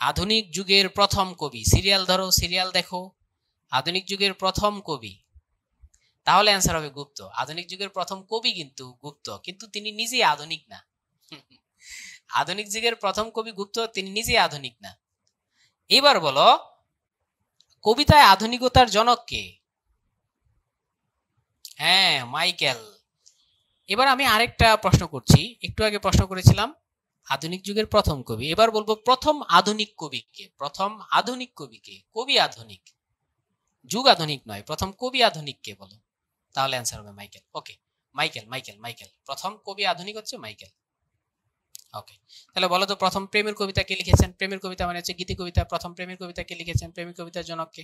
আধুনিক যুগের প্রথম কবি, সিরিয়াল ধরো, সিরিয়াল দেখো, আধুনিক যুগের প্রথম কবি, তাহলে অ্যান্সার হবে গুপ্ত। আধুনিক যুগের প্রথম কবি কিন্তু গুপ্ত, কিন্তু তিনি নিজেই আধুনিক না। আধুনিক যুগের প্রথম কবি গুপ্ত, তিনি নিজেই আধুনিক না। এবার বলো কবিতায় আধুনিকতার জনক কে? হ্যাঁ, মাইকেল। এবার আমি আরেকটা প্রশ্ন করছি, একটু আগে প্রশ্ন করেছিলাম আধুনিক যুগের প্রথম কবি, এবার বলবো প্রথম আধুনিক কবি কে? প্রথম আধুনিক কবি কে? কবি আধুনিক, যুগ আধুনিক নয়, প্রথম কবি আধুনিক কে বলো? তাহলে অ্যান্সার হবে মাইকেল। ওকে, মাইকেল মাইকেল মাইকেল, প্রথম কবি আধুনিক হচ্ছে মাইকেল। ওকে, তাহলে বলো তো প্রথম প্রেমের কবিতা কে লিখেছেন? প্রেমের কবিতা মানে হচ্ছে গীতি কবিতা। প্রথম প্রেমের কবিতা কে লিখেছেন? প্রেমের কবিতার জনক কে?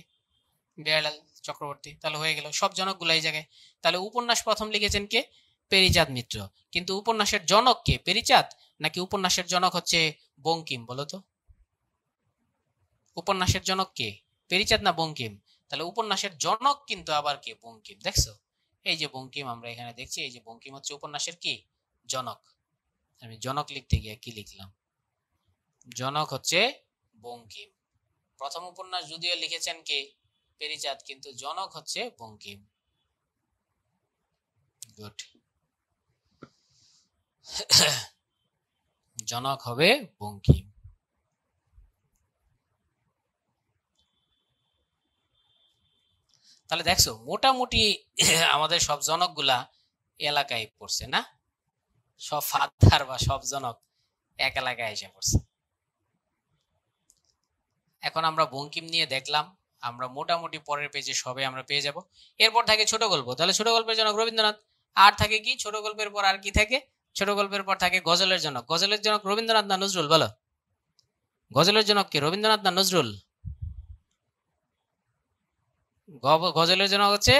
বিহারীলাল চক্রবর্তী। তাহলে হয়ে গেল সব জনকগুলো এই জায়গায়। তাহলে উপন্যাস প্রথম লিখেছেন কে? পেরিচাঁদ মিত্র। কিন্তু উপন্যাসের জনক কে? পেরিচাঁদ নাকি উপন্যাসের জনক হচ্ছে বঙ্কিম? বলো তো উপন্যাসের জনক কে? পেরিচাঁদ না বঙ্কিম? তাহলে উপন্যাসের জনক কিন্তু আবার কে? বঙ্কিম। দেখছো, এই যে বঙ্কিম আমরা এখানে দেখছি, এই যে বঙ্কিম হচ্ছে উপন্যাসের কি? জনক। আমি জনক লিখতে গিয়ে কি লিখলাম? জনক হচ্ছে বঙ্কিম। প্রথম উপন্যাস যদিও লিখেছেন কে? পেরিচাঁদ, কিন্তু জনক হচ্ছে বঙ্কিম। গুড, জনক হবে বঙ্কিম। তাহলে দেখছো মোটামুটি আমাদের সব জনকগুলা এলাকায় পড়ছে না, সব ফাদার বা সব জনক এক এলাকায় এসে পড়ছে। এখন আমরা বঙ্কিম নিয়ে দেখলাম, আমরা মোটামুটি পরের পেজে সবে আমরা পেয়ে যাব। এরপর থাকে ছোট গল্প, তাহলে ছোট গল্পের জনক রবীন্দ্রনাথ। আর থাকে কি ছোট গল্পের পর আর কি থাকে? ছোট গল্পের পর থাকে গজলের জনক। গজলের জনক রবীন্দ্রনাথ না নজরুল? বলো, গজলের জনক কি রবীন্দ্রনাথ না নজরুল? গজলের জনক হচ্ছে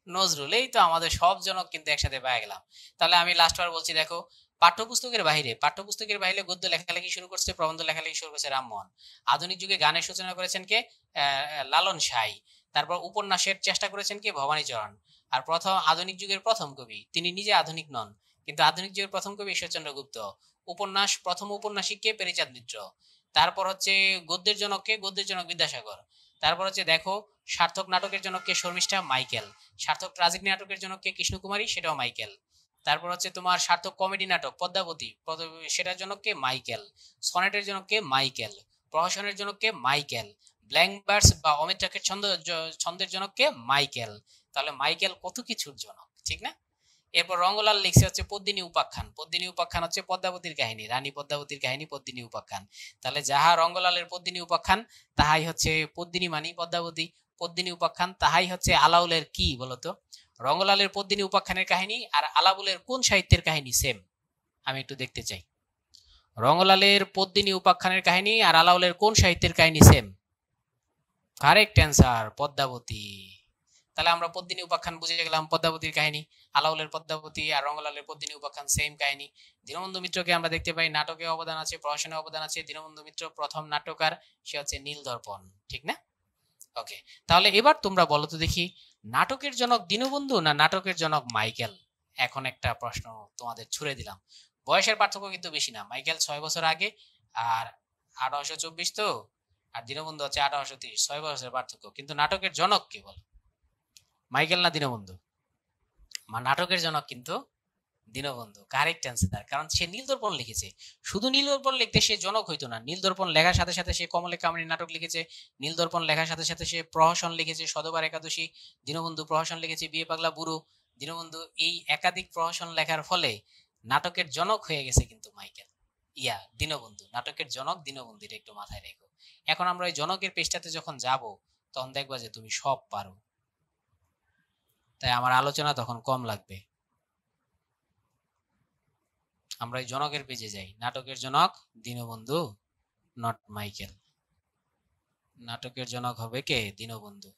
নজরুল। এই তো আমাদের সব জনক কিন্তু একসাথে পেয়ে গেলাম। তাহলে আমি লাস্ট বার বলছি, দেখো পাঠ্যপুস্তকের বাইরে গদ্য লেখালেখি শুরু করছে, প্রবন্ধ লেখালেখি শুরু করছে রামমোহন। আধুনিক যুগে গানের সূচনা করেছেন কে? লালন সাঁই। তারপর উপন্যাসের চেষ্টা করেছেন কে? ভবানীচরণ। আর প্রথম আধুনিক যুগের প্রথম কবি, তিনি নিজে আধুনিক নন কিন্তু আধুনিক যুগের প্রথম কবি ঈশ্বরচন্দ্র গুপ্ত। উপন্যাস প্রথম ঔপন্যাসিক কে? পেরিচাঁদ মিত্র। তারপর হচ্ছে গদ্যের জনক কে? গদ্যের জনক বিদ্যাসাগর। তারপর হচ্ছে দেখো সার্থক নাটকের জনক কে? শর্মিষ্ঠা, মাইকেল। সার্থক ট্রাজেডি নাটকের জনক কে? কৃষ্ণকুমারী, সেটাও মাইকেল। তারপর হচ্ছে তোমার সার্থক কমেডি নাটক পদ্মাবতী, সেটার জনক কে? মাইকেল। সনেটের জনক কে? মাইকেল। প্রহসনের জনক কে? মাইকেল। ব্ল্যাঙ্ক ভার্স বা অমিত্রাক্ষের ছন্দের জনক কে? মাইকেল। তাহলে মাইকেল কত কিছুর জনক, ঠিক না? এরপর রঙ্গলাল লিখছে হচ্ছে পদ্মিনী উপাখ্যান। পদ্মিনী উপাখ্যান হচ্ছে পদ্মাবতীর কাহিনী, রানী পদ্মাবতীর কাহিনী পদ্মিনী উপাখ্যান। তাহলে যাহা রঙ্গলালের পদ্মিনী উপাখ্যান তাহাই হচ্ছে পদ্মিনী মানি পদ্মাবতী। পদ্মিনী উপাখ্যান তাহাই হচ্ছে আলাউলের কি বলতো? রঙ্গলালের পদ্মিনী উপাখ্যানের কাহিনী আর আলাউলের কোন সাহিত্যের কাহিনী সেম? আমি একটু দেখতে চাই। রঙ্গলালের পদ্মিনী উপাখ্যানের কাহিনী আর আলাউলের কোন সাহিত্যের কাহিনী সেম? Correct answer, Padmavati. তাহলে আমরা পদ্মিনী উপাখ্যান বুঝে গেলাম পদ্মাবতীর কাহিনী। আলাউলের পদ্মাবতী আর রঙ্গলালের পদ্মিনী উপাখ্যান সেম কাহিনী। দীনবন্ধু মিত্রকে আমরা দেখতে পাই নাটকে অবদান আছে, প্রহসনে অবদান আছে। দীনবন্ধু মিত্র প্রথম নাট্যকার, সে হচ্ছে নীলদর্পণ, ঠিক না? ওকে, তাহলে এবার তোমরা বলো তো দেখি, নাটকের জনক দীনবন্ধু না নাটকের জনক মাইকেল? এখন একটা প্রশ্ন তোমাদের ছুড়ে দিলাম। বয়সের পার্থক্য কিন্তু বেশি না, মাইকেল 6 বছর আগে আর 1824 তো, আর দীনবন্ধু হচ্ছে 1830, 6 বছরের পার্থক্য। কিন্তু নাটকের জনক কি বল? মাইকেল না দীনবন্ধু? নাটকের জনক কিন্তু দীনবন্ধু, কারেক্ট অ্যান্সার। কারণ সে নীলদর্পণ লিখেছে। শুধু নীলদর্পণ লিখতে সে জনক হইতো না, নীলদর্পণ লেখার সাথে সাথে সে কমলে কামিনী নাটক লিখেছে। নীলদর্পণ লেখার সাথে সাথে সে প্রহসন লিখেছে, সধবার একাদশী। দীনবন্ধু প্রহসন লিখেছে, বিয়ে পাগলা বুড়ো। দীনবন্ধু এই একাধিক প্রহসন লেখার ফলে নাটকের জনক হয়ে গেছে কিন্তু মাইকেল, দীনবন্ধু। নাটকের জনক দীনবন্ধু, এটা একটু মাথায় রেখো। এখন আমরা ওই জনকের পেজটাতে যখন যাব তখন দেখবা যে তুমি সব পারো, তাই আমার আলোচনা তখন কম লাগবে। আমরা এই জনকের পেজে যাই। নাটকের জনক দীনবন্ধু, নট মাইকেল। নাটকের জনক হবে কে? দীনবন্ধু।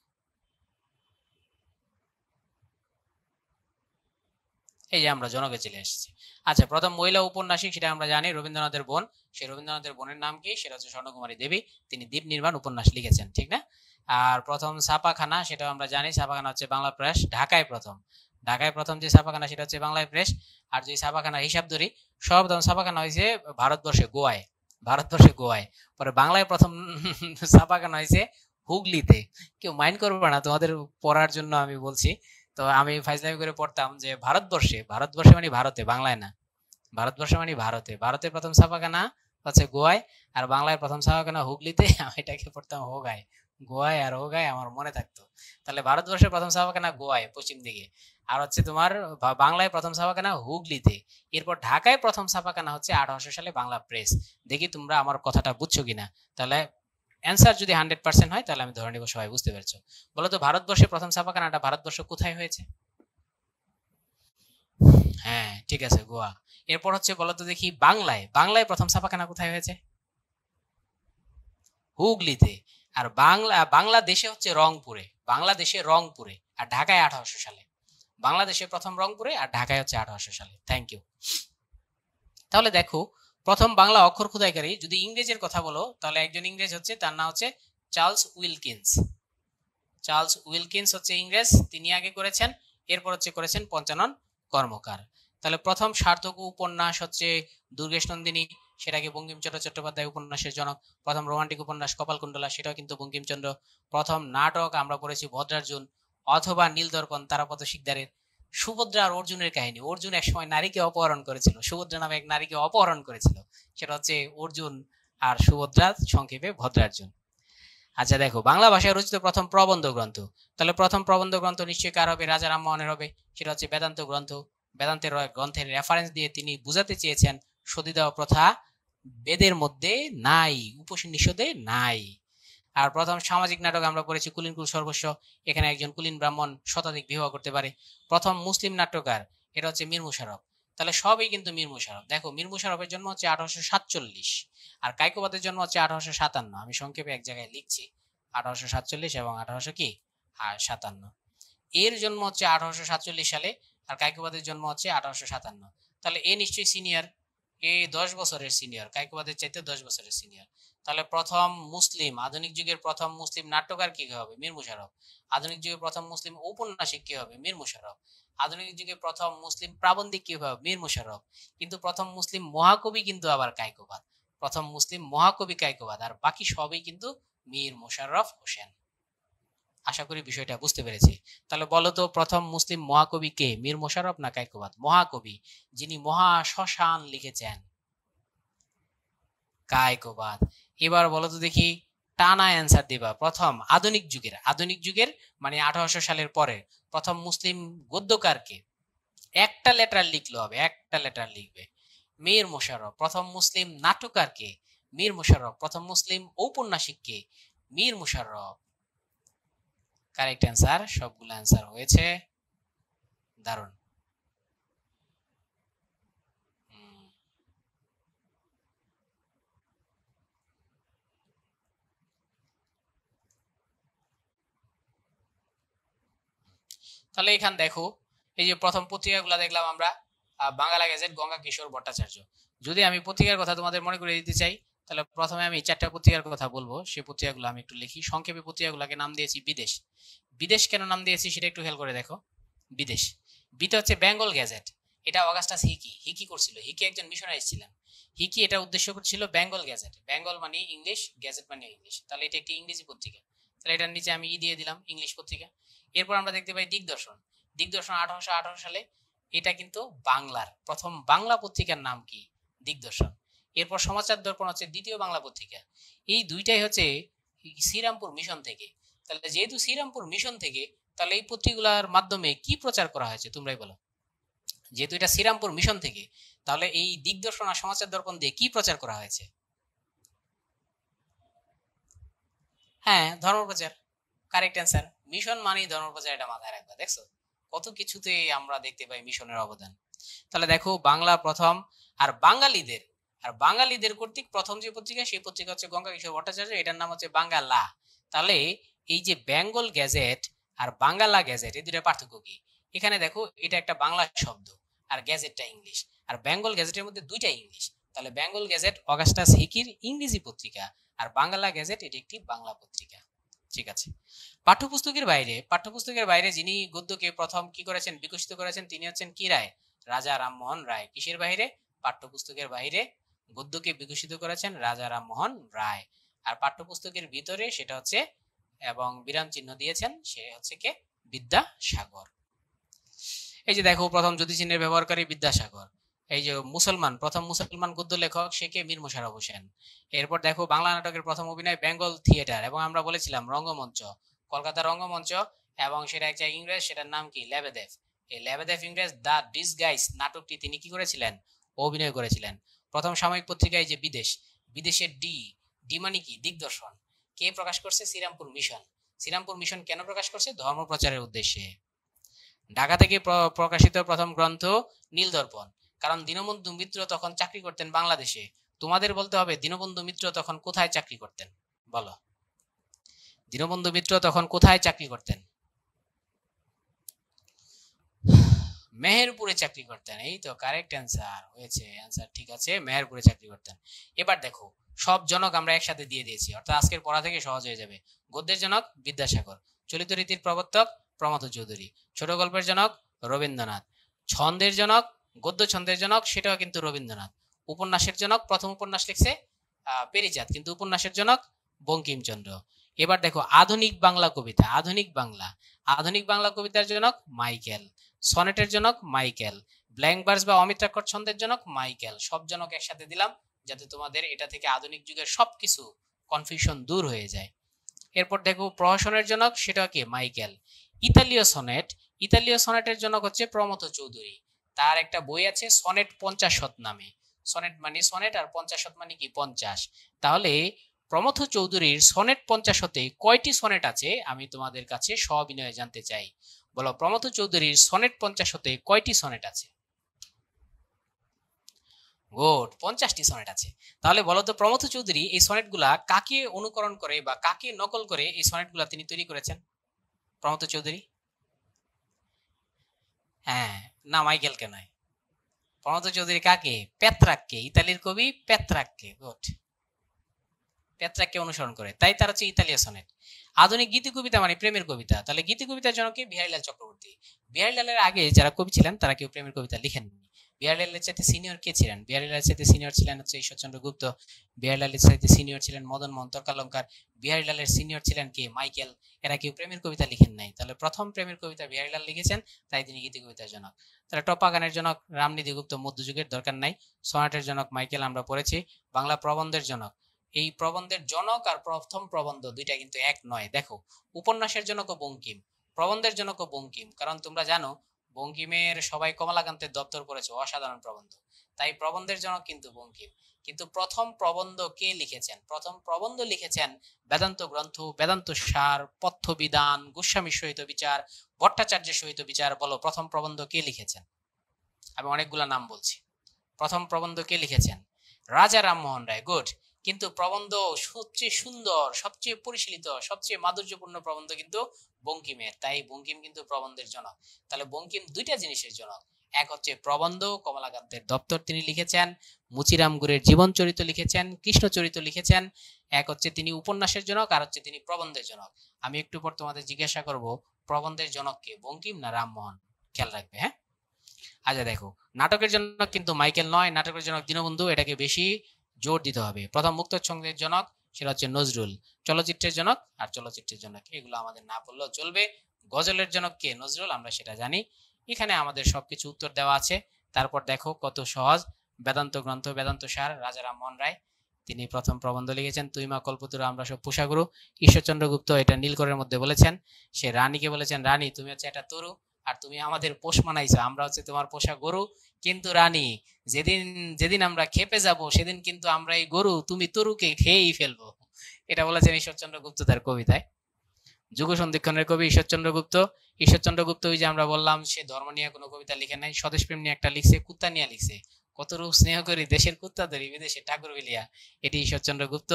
এই যে আমরা জনকে চলে এসেছি। আচ্ছা, প্রথম মহিলা উপন্যাসিক সেটা আমরা জানি, রবীন্দ্রনাথের বোন। সেই রবীন্দ্রনাথের বোনের নাম কি? সেটা হচ্ছে স্বর্ণকুমারী দেবী। তিনি দ্বীপ নির্মাণ উপন্যাস লিখেছেন, ঠিক না? আর প্রথম ছাপাখানা সেটা আমরা জানি, ছাপাখানা হচ্ছে বাংলা প্রেস। ঢাকায় প্রথম যে ছাপাখানা সেটা হচ্ছে বাংলা প্রেস। আর যে ছাপাখানা হিসাব ধরি, সর্বপ্রথম ছাপাখানা হয়েছে ভারতবর্ষে গোয়ায়। পরে বাংলায় প্রথম ছাপাখানা হয়েছে হুগলিতে। কেউ মাইন্ড করবে না, তোমাদের পড়ার জন্য আমি বলছি। তো আমি ফাইজলামি করে পড়তাম যে ভারতবর্ষে মানে ভারতে, বাংলায় না। ভারতবর্ষে মানে ভারতে প্রথম ছাপাখানা হচ্ছে গোয়ায়, আর বাংলায় প্রথম ছাপাখানা হুগলিতে। আমি এটাকে পড়তাম হোগায়। গোয়ায় আর হোগায় আমার মনে থাকতো। তাহলে ভারতবর্ষের প্রথম ছাপাখানা গোয়ায় পশ্চিম দিকে, আর হচ্ছে তোমার বাংলায় প্রথম ছাপাখানা হুগলিতে। এরপর ঢাকায় প্রথম ছাপাখানা হচ্ছে 1800 সালে বাংলা প্রেস। দেখি তোমরা আমার কথাটা বুঝছো কিনা। তাহলে অ্যান্সার যদি 100% হয় তাহলে আমি ধরে নিব সবাই বুঝতে পেরেছো। বলো তো ভারতবর্ষে প্রথম ছাপাখানাটা ভারতবর্ষ কোথায় হয়েছে? হ্যাঁ ঠিক আছে, গোয়া। এরপর হচ্ছে বলতো দেখি বাংলায় প্রথম ছাপাখানা কোথায় হয়েছে? হুগলিতে। আর বাংলাদেশে হচ্ছে রংপুরে, আর ঢাকায় 1800 সালে। বাংলাদেশে প্রথম রংপুরে আর ঢাকায় হচ্ছে 1800 সালে। Thank you. তাহলে দেখো, প্রথম বাংলা অক্ষর খোদাইকারী যদি ইংরেজের কথা বলো তাহলে একজন ইংরেজ হচ্ছে, তার নাম হচ্ছে চার্লস উইলকিন্স হচ্ছে ইংরেজ, তিনি আগে করেছেন। এরপর হচ্ছে করেছেন পঞ্চানন কর্মকার। তাহলে প্রথম সার্থক উপন্যাস হচ্ছে দুর্গেশ নন্দিনী, সেটাকে বঙ্কিমচন্দ্র চট্টোপাধ্যায় উপন্যাসের জনক। প্রথম রোমান্টিক উপন্যাস কপালকুণ্ডলা, সেটাও কিন্তু বঙ্কিমচন্দ্র। প্রথম নাটক আমরা পড়েছি ভদ্রার্জুন অথবা নীলদর্পণ তারাপদ শিকদারের। সুভদ্রা আর অর্জুনের কাহিনী, অর্জুন একসময় নারীকে অপহরণ করেছিল, সুভদ্রা নামে এক নারীকে অপহরণ করেছিল, সেটা হচ্ছে অর্জুন আর সুভদ্রা, সংক্ষেপে ভদ্রার্জুন। আচ্ছা দেখো, বাংলা ভাষায় রচিত প্রথম প্রবন্ধ গ্রন্থ, তাহলে প্রথম প্রবন্ধ গ্রন্থ নিশ্চয়ই কার হবে? রাজা রামমোহনের হবে। সেটা হচ্ছে বেদান্ত গ্রন্থ। বেদান্তের গ্রন্থের রেফারেন্স দিয়ে তিনি বুঝাতে চেয়েছেন সতীদাহ প্রথা বেদের মধ্যে নাই, উপনিষদে নাই। আর প্রথম সামাজিক নাটক আমরা পড়েছি কুলীন কুল সর্বস্ব, এখানে একজন কুলীন ব্রাহ্মণ শতাধিক বিবাহ করতে পারে। প্রথম মুসলিম নাট্যকার, এটা হচ্ছে মীর মুশাররফ। তাহলে সবই কিন্তু মীর মুশাররফ। দেখো, মীর মুশাররফের জন্ম হচ্ছে 1847, আর কায়কোবাদের জন্ম হচ্ছে 1857। আমি সংক্ষেপে এক জায়গায় লিখছি, 1847 এবং 1857। এর জন্ম হচ্ছে 1847 সালে, আর কায়কোবাদের জন্ম হচ্ছে 1857। তাহলে এ নিশ্চয়ই সিনিয়র, এ 10 বছরের সিনিয়র, কায়কোবাদের চাইতে 10 বছরের সিনিয়র। তাহলে প্রথম মুসলিম, আধুনিক যুগের প্রথম মুসলিম নাট্যকার কি হবে? মীর মুশাররফ। আধুনিক যুগের প্রথম মুসলিম ঔপন্যাসিক কি হবে? মীর মুশাররফ। আধুনিক যুগে প্রথম মুসলিম প্রাবন্ধিক কি হবে? মীর মুশাররফ। কিন্তু প্রথম মুসলিম মহাকবি কিন্তু আবার কায়কোবাদ। প্রথম মুসলিম মহাকবি কায়কোবাদ, আর বাকি সবই কিন্তু মীর মোশাররফ হোসেন। আশা করি বিষয়টা বুঝতে পেরেছি। তাহলে বলো তো, প্রথম মুসলিম মহাকবি কে? মীর মোশাররফ না কায়কোবাদ? মহাকবি যিনি মহা শ্মশান লিখেছেন, কায়কোবাদ। এবার বলো তো দেখি, টানা অ্যান্সার দিবা। প্রথম আধুনিক যুগের মানে 1800 সালের পরে প্রথম মুসলিম গদ্যকার কে? একটা লেটার লিখলে হবে, একটা লেটার লিখবে। মীর মোশাররফ। প্রথম মুসলিম নাট্যকার কে? মীর মোশাররফ। প্রথম মুসলিম ঔপন্যাসিক কে? মীর মোশাররফ। কারেক্ট অ্যান্সার, সবগুলো অ্যান্সার হয়েছে, দারুণ। তাহলে এখান দেখো, এই যে প্রথম পত্রিকাগুলো দেখলাম আমরা, বাংলা গেজেট, গঙ্গা কিশোর ভট্টাচার্য। যদি আমি পত্রিকার কথা তোমাদের মনে করে দিতে চাই, তাহলে প্রথমে আমি 4টা পত্রিকার কথা বলবো, সেই পত্রিকাগুলো আমি একটু লিখি সংক্ষেপে। পত্রিকাগুলোকে নাম দিয়েছি বিদেশ। বিদেশ কেন নাম দিয়েছি সেটা একটু খেয়াল করে দেখো। বিদেশ, বিটা হচ্ছে বেঙ্গল গ্যাজেট। এটা অগাস্টাস হিকি করছিল। হিকি একজন মিশনারি ছিলেন। হিকি এটা উদ্দেশ্য করছিল বেঙ্গল গ্যাজেট। বেঙ্গল মানে ইংলিশ, গ্যাজেট মানে ইংলিশ, তাহলে এটা একটি ইংরেজি পত্রিকা। তাহলে এটার নিচে আমি দিয়ে দিলাম ইংলিশ পত্রিকা। এরপর আমরা দেখতে পাই দিগদর্শন। দিগদর্শন 1818 সালে, এটা কিন্তু বাংলার প্রথম বাংলা পত্রিকার নাম কি? দিগদর্শন। এরপর সমাচার দর্পণ হচ্ছে দ্বিতীয় বাংলা পত্রিকা। এই দুইটাই হচ্ছে শ্রীরামপুর মিশন থেকে। তাহলে যেহেতু শ্রীরামপুর মিশন থেকে, তাহলে এই পত্রিকাগুলোর মাধ্যমে কি প্রচার করা হয়েছে তোমরাই বলো। যেহেতু এটা শ্রীরামপুর মিশন থেকে, তাহলে এই দিগদর্শন আর সমাচার দর্পণ দিয়ে কি প্রচার করা হয়েছে? হ্যাঁ, ধর্মপ্রচার। Correct answer. মিশন মানেই ধর্মপ্রচার, এটা মাথায় রাখবা। দেখছো কত কিছুতে আমরা দেখতে পাই মিশনের অবদান। তাহলে দেখো, বাংলা প্রথম, আর বাঙালিদের কর্তৃক প্রথম যে পত্রিকা, সেই পত্রিকা হচ্ছে গঙ্গা কিশোর ভট্টাচার্য, এটার নাম হচ্ছে বাংলা। তাহলে এই যে বেঙ্গল গ্যাজেট আর বাংলা গ্যাজেট, এই দুটোর পার্থক্য কি? এখানে দেখো, এটা একটা বাংলা শব্দ আর গ্যাজেটটা ইংলিশ, আর বেঙ্গল গ্যাজেটের মধ্যে দুইটা ইংলিশ। তাহলে বেঙ্গল গ্যাজেট অগাস্টাস হিকির ইংরেজি পত্রিকা, আর বাংলা গ্যাজেট এটি একটি বাংলা পত্রিকা। ঠিক আছে। পাঠ্যপুস্তকের বাইরে যিনি গদ্যকে প্রথম কি করেছেন, বিকশিত করেছেন, তিনি হচ্ছেন কি রায়? রাজা রামমোহন রায়। কিসের বাইরে? পাঠ্যপুস্তকের বাইরে গদ্যকে বিকশিত করেছেন রাজা রামমোহন রায়। আর পাঠ্যপুস্তকের ভিতরে সেটা হচ্ছে, এবং বিরাম চিহ্ন দিয়েছেন, সে হচ্ছে কে? বিদ্যাসাগর। এই যে দেখো, প্রথম জ্যোতি চিহ্নের ব্যবহারকারী বিদ্যাসাগর। এই যে প্রথম মুসলমান গদ্য লেখক, সে কে? মীর মোশাররফ হোসেন। এরপর দেখো, বাংলা নাটকের প্রথম অভিনয় বেঙ্গল থিয়েটার, এবং আমরা বলেছিলাম রঙ্গমঞ্চ, কলকাতা রঙ্গমঞ্চ, এবং সেটা একটা ইংরেজ, সেটার নাম কি? লেবেদেভ। এই লেবেদেভ ইংরেজ দ্য ডিসগাইজ নাটকটি তিনি কি করেছিলেন? অভিনয় করেছিলেন। প্রথম সাময়িক পত্রিকায় যে বিদেশ, বিদেশের ডি, ডি মানে কি? দিগদর্শন। কে প্রকাশ করছে? শ্রীরামপুর মিশন। শ্রীরামপুর মিশন কেন প্রকাশ করছে? ধর্ম প্রচারের উদ্দেশ্যে। ঢাকা থেকে প্রকাশিত প্রথম গ্রন্থ নীলদর্পণ। কারণ দীনবন্ধু মিত্র তখন চাকরি করতেন বাংলাদেশে। তোমাদের বলতে হবে দীনবন্ধু মিত্র তখন কোথায় চাকরি করতেন, বলো। দীনবন্ধু মিত্র তখন কোথায় চাকরি করতেন? মেহেরপুরে চাকরি করতেন। এই তো কারেক্ট অ্যান্সার হয়েছে, অ্যান্সার ঠিক আছে, মেহেরপুরে চাকরি করতেন। এবার দেখো, সব জনক আমরা একসাথে দিয়ে দিয়েছি, অর্থাৎ আজকের পড়া থেকে সহজ হয়ে যাবে। গদ্যের জনক বিদ্যাসাগর, চলিত রীতির প্রবর্তক প্রমথ চৌধুরী, ছোট গল্পের জনক রবীন্দ্রনাথ, ছন্দের জনক, গদ্য ছন্দের জনক সেটাও কিন্তু রবীন্দ্রনাথ, উপন্যাসের জনক, প্রথম উপন্যাস লিখছে পেরিচাঁদ, কিন্তু উপন্যাসের জনক বঙ্কিমচন্দ্র। এবার দেখো, আধুনিক বাংলা কবিতা, আধুনিক বাংলা কবিতার জনক মাইকেল, সনেটের জনক মাইকেল, ব্ল্যাঙ্ক ভার্স বা অমিত্রাক্ষর ছন্দের জনক মাইকেল। সব জনক একসাথে দিলাম, যাতে তোমাদের এটা থেকে আধুনিক যুগের সবকিছু কনফিউশন দূর হয়ে যায়। এরপর দেখো প্রহসনের জনক, সেটা কি? মাইকেল। ইতালীয় সনেট, ইতালীয় সনেটের জনক হচ্ছে প্রমথ চৌধুরী। তার একটা বই আছে সনেট 50 নামে। সনেট মানে সনেট, আর 50 মানে কি? 50। তাহলে প্রমথ চৌধুরীর সনেট 50 কয়টি সনেট আছে আমি তোমাদের কাছে সবিনয়ে জানতে চাই। বলো, প্রমথ চৌধুরীর সনেট 50 কয়টি সনেট আছে? গুড, 50টি সনেট আছে। তাহলে বলো তো, প্রমথ চৌধুরী এই সনেটগুলা কাকে অনুকরণ করে বা কাকে নকল করে এই সনেটগুলা তিনি তৈরি করেছেন? প্রমথ চৌধুরী? হ্যাঁ, না মাইকেলকে নয়। প্রমথ চৌধুরী কাকে? পেত্রাককে, ইতালির কবি পেত্রাককে। গুড, পেত্রাককে অনুসরণ করে, তাই তার হচ্ছে ইতালীয় সনেট। আধুনিক গীতি কবিতা মানে প্রেমের কবিতা, তাহলে গীতি কবিতার জনক কে? বিহারীলাল চক্রবর্তী। বিহারীলালের আগে যারা কবি ছিলেন তারা কেউ প্রেমের কবিতা লিখেননি। বিহারীলালের চাইতে সিনিয়র কে ছিলেন? বিহারীলালের চাইতে সিনিয়র ছিলেন হচ্ছে ঈশ্বরচন্দ্র গুপ্ত। বিহারীলালের চাইতে সিনিয়র ছিলেন মদন মোহন তর্কালঙ্কার। বিহারীলালের সিনিয়র ছিলেন কে? মাইকেল। এরা কেউ প্রেমের কবিতা লিখেন নাই। তাহলে প্রথম প্রেমের কবিতা বিহারীলাল লিখেছেন, তাই তিনি গীতি কবিতার জনক। তাহলে টপা গানের জনক রামনিধি গুপ্ত, মধ্যযুগের, দরকার নাই। সনেটের জনক মাইকেল, আমরা পড়েছি। বাংলা প্রবন্ধের জনক, এই প্রবন্ধের জনক আর প্রথম প্রবন্ধ দুইটা কিন্তু এক নয়। দেখো, উপন্যাসের জনকও বঙ্কিম, প্রবন্ধের জনকও বঙ্কিম, কারণ তোমরা জানো বঙ্কিমের সবাই কমলাকান্তের দপ্তর পড়েছে, অসাধারণ প্রবন্ধ, তাই প্রবন্ধের জনক কিন্তু বঙ্কিম। কিন্তু প্রথম প্রবন্ধ কে লিখেছেন? প্রথম প্রবন্ধ লিখেছেন বেদান্ত গ্রন্থ, বেদান্ত সার, পথ্যবিধান, গোস্বামীর সহিত বিচার, ভট্টাচার্যের সহিত বিচার। বলো, প্রথম প্রবন্ধ কে লিখেছেন? আমি অনেকগুলা নাম বলছি। প্রথম প্রবন্ধ কে লিখেছেন? রাজা রামমোহন রায়। গুড। কিন্তু প্রবন্ধ সবচেয়ে সুন্দর, সবচেয়ে পরিশীলিত, সবচেয়ে মাধুর্যপূর্ণ প্রবন্ধ কিন্তু বঙ্কিমের, তাই বঙ্কিম কিন্তু প্রবন্ধের জনক। তাহলে বঙ্কিম দুইটা জিনিসের জনক, এক হচ্ছে প্রবন্ধ, কমলাকান্তের দপ্তর তিনি লিখেছেন, মুচিরাম গুরের জীবন চরিত লিখেছেন, কৃষ্ণচরিত লিখেছেন। এক হচ্ছে তিনি উপন্যাসের জনক, আর হচ্ছে তিনি প্রবন্ধের জনক। আমি একটু পর তোমাদের জিজ্ঞাসা করব প্রবন্ধের জনক কে, বঙ্কিম না রামমোহন? খেয়াল রাখবে, হ্যাঁ। আচ্ছা দেখো, নাটকের জনক কিন্তু মাইকেল নয়, নাটকের জনক দীনবন্ধু, এটাকে বেশি জোর দিতে হবে। প্রথম মুক্ত ছন্দের জনক সেটা হচ্ছে নজরুল। চলচ্চিত্রের জনক আর চলচ্চিত্রের জনক এগুলো আমাদের না বললেও চলবে। গজলের জনক কে? নজরুল, আমরা সেটা জানি। এখানে আমাদের সবকিছু উত্তর দেওয়া আছে। তারপর দেখো কত সহজ। বেদান্ত গ্রন্থ, বেদান্ত সার, রাজা রামমোহন রায়, তিনি প্রথম প্রবন্ধ লিখেছেন। তুই মা কল্পতরু আমরা সব পোষাগুরু, ঈশ্বরচন্দ্র গুপ্ত এটা নীলকরের মধ্যে বলেছেন। সে রানীকে বলেছেন, রানী তুমি হচ্ছে একটা তরু, আর তুমি আমাদের পোষ মানাইছো, আমরা হচ্ছে তোমার পোষা গরু। কিন্তু রানী, যেদিন যেদিন আমরা খেপে যাব সেদিন কিন্তু আমরা এই গরু তুমি তরুকে খেয়েই ফেলবো। এটা বলেছেন ঈশ্বরচন্দ্র গুপ্ত তার কবিতায়। যুগ সন্ধিক্ষণের কবি ঈশ্বরচন্দ্র গুপ্ত। ঈশ্বরচন্দ্র গুপ্ত ওই যে আমরা বললাম সে ধর্ম নিয়ে কোনো কবিতা লিখে নাই, স্বদেশ প্রেম নিয়ে একটা লিখছে, কুত্তা নিয়ে লিখছে, কত রূপ স্নেহ করি দেশের কুত্তা ধরি বিদেশে ঠাকুর বিলিয়া, এটি ঈশ্বরচন্দ্র গুপ্ত।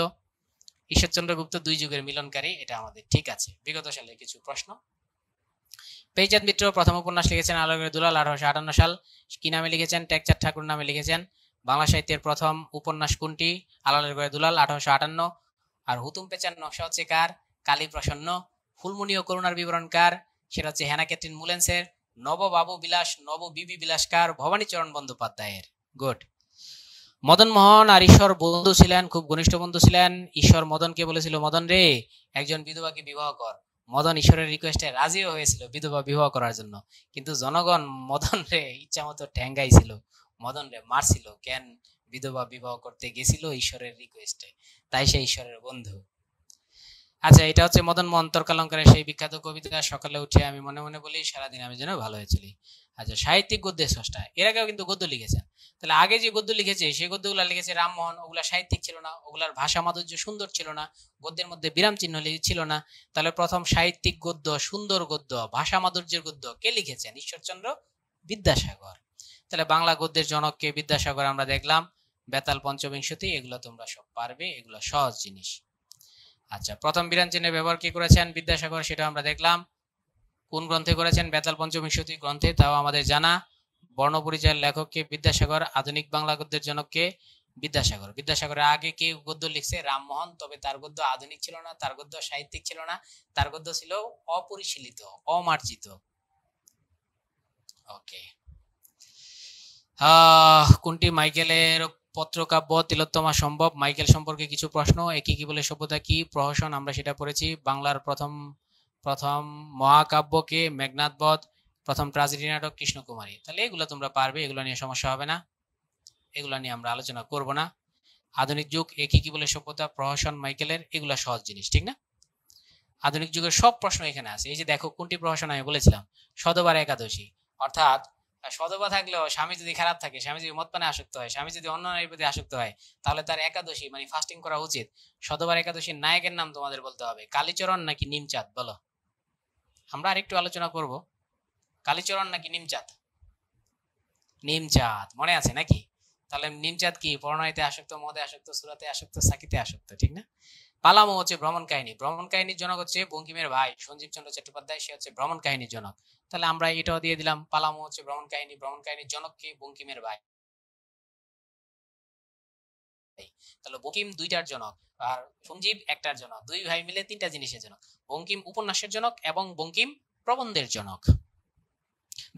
ঈশ্বরচন্দ্র গুপ্ত দুই যুগের মিলনকারী, এটা আমাদের ঠিক আছে। বিগত সালে কিছু প্রশ্ন। পেইচাঁদ মিত্র প্রথম উপন্যাস লিখেছেন আলমের দুলাল 1858 সাল। কি নামে লিখেছেন? টেকচাঁদ ঠাকুর নামে লিখেছেন। বাংলা সাহিত্যের প্রথম উপন্যাস কোনটি? আলালের ঘরে দুলাল 1858। আর হুতুম পেঁচার নকশা হচ্ছে কার? কালী প্রসন্ন। ফুলমণি ও করুণার বিবরণ কার? সেটা হচ্ছে হ্যানা ক্যাথরিন মুলেন্সের। নববাবু বিলাস, নব বিবি বিলাস কার? ভবানীচরণ বন্দ্যোপাধ্যায়ের। গুড। মদন মোহন আর ঈশ্বর বন্ধু ছিলেন, খুব ঘনিষ্ঠ বন্ধু ছিলেন। ঈশ্বর মদনকে বলেছিল, মদন রে একজন বিধবাকে বিবাহ কর। মদন ঈশ্বরের রিকোয়েস্টে রাজিও হয়েছিল বিধবা বিবাহ করার জন্য, কিন্তু জনগণ মদন রে ইচ্ছা মতো ঠ্যাঙ্গাইছিল, মদন রে মারছিল। কেন? বিধবা বিবাহ করতে গেছিল ঈশ্বরের রিকোয়েস্টে, তাই সে ঈশ্বরের বন্ধু। আচ্ছা, এটা হচ্ছে মদন মোহন তর্কালঙ্কারের সেই বিখ্যাত কবিতা, সকালে উঠে আমি মনে মনে বলি সারাদিন আমি যেন ভালো হয়েছিলি। আচ্ছা, সাহিত্যিক গদ্যের স্রষ্টা, এর আগেও কিন্তু গদ্য লিখেছেন। তাহলে আগে যে গদ্য লিখেছে সেই গদ্যগুলা লিখেছে রামমোহন, ওগুলা সাহিত্যিক ছিল না, ওগুলার ভাষা মাধুর্য সুন্দর ছিল না, গদ্যের মধ্যে বিরাম চিহ্ন ছিল না। তাহলে প্রথম সাহিত্যিক গদ্য, সুন্দর গদ্য, ভাষা মাধুর্যের গদ্য কে লিখেছেন? ঈশ্বরচন্দ্র বিদ্যাসাগর। তাহলে বাংলা গদ্যের জনককে? বিদ্যাসাগর আমরা দেখলাম। বেতাল পঞ্চবিংশতি, এগুলো তোমরা সব পারবে, এগুলো সহজ জিনিস। আচ্ছা, প্রথম বিরাম চিহ্নের ব্যবহার কি করেছেন বিদ্যাসাগর? সেটা আমরা দেখলাম। কোন গ্রন্থে করেছেন? বেতাল পঞ্চবিংশতি গ্রন্থে, তাও আমাদের জানা। বর্ণপরিচয়ের লেখককে? বিদ্যাসাগর। আধুনিক বাংলা গদ্যের জনককে? বিদ্যাসাগর। বিদ্যাসাগরের আগে কে গদ্য লিখছে? রামমোহন, তবে তার গদ্য আধুনিক ছিল না, তার গদ্য সাহিত্যিক ছিল না, তার গদ্য ছিল অপরিশীলিত, অমার্জিত। ওকে। কোনটি মাইকেলের পত্রকাব্য? তিলোত্তমা সম্ভব। মাইকেল সম্পর্কে কিছু প্রশ্ন। একই কি বলে সভ্যতা কি? প্রহসন, আমরা সেটা পড়েছি। বাংলার প্রথম প্রথম মহাকাব্যকে? মেঘনাদ বধ। প্রথম ট্রাজেডি নাটক? কৃষ্ণকুমারী। তাহলে এগুলো তোমরা পারবে, এগুলো নিয়ে সমস্যা হবে না, এগুলো নিয়ে আমরা আলোচনা করব না। আধুনিক যুগ, একই কি বলে সভ্যতা, প্রহসন মাইকেলের, এগুলো সহজ জিনিস, ঠিক না? আধুনিক যুগের সব প্রশ্ন এখানে আছে। এই যে দেখো কোনটি প্রহসন আমি বলেছিলাম, সধবার একাদশী, অর্থাৎ সধবা থাকলেও স্বামী যদি খারাপ থাকে, স্বামী যদি মদ পানে আসক্ত হয়, স্বামী যদি অন্য নারীর প্রতি আসক্ত হয়, তাহলে তার একাদশী মানে ফাস্টিং করা উচিত। সধবার একাদশীর নায়কের নাম তোমাদের বলতে হবে, কালীচরণ নাকি নিমচাঁদ, বলো। আমরা আরেকটু আলোচনা করব, কালীচরণ নাকি নিমচাঁদ? নিমচাঁদ মনে আছে নাকি? তাহলে নিমচাঁদ কি? পরনাইতে আসক্ত, মদে আসক্ত, সুরাতে আসক্ত, সাকিতে আসক্ত, ঠিক না? পালামো হচ্ছে ভ্রমণ কাহিনী, ভ্রমণ কাহিনীর জনক হচ্ছে বঙ্কিমের ভাই সঞ্জীব চন্দ্র চট্টোপাধ্যায়, সে হচ্ছে ভ্রমণ কাহিনীর জনক। তাহলে আমরা এটাও দিয়ে দিলাম, পালামো হচ্ছে ভ্রমণ কাহিনী, ভ্রমণ কাহিনীর জনক কে? বঙ্কিমের ভাই। তাহলে বঙ্কিম দুইটার জনক আর সঞ্জীব একটার জনক, দুই ভাই মিলে তিনটা জিনিসের জনক। বঙ্কিম উপন্যাসের জনক এবং বঙ্কিম প্রবন্ধের জনক।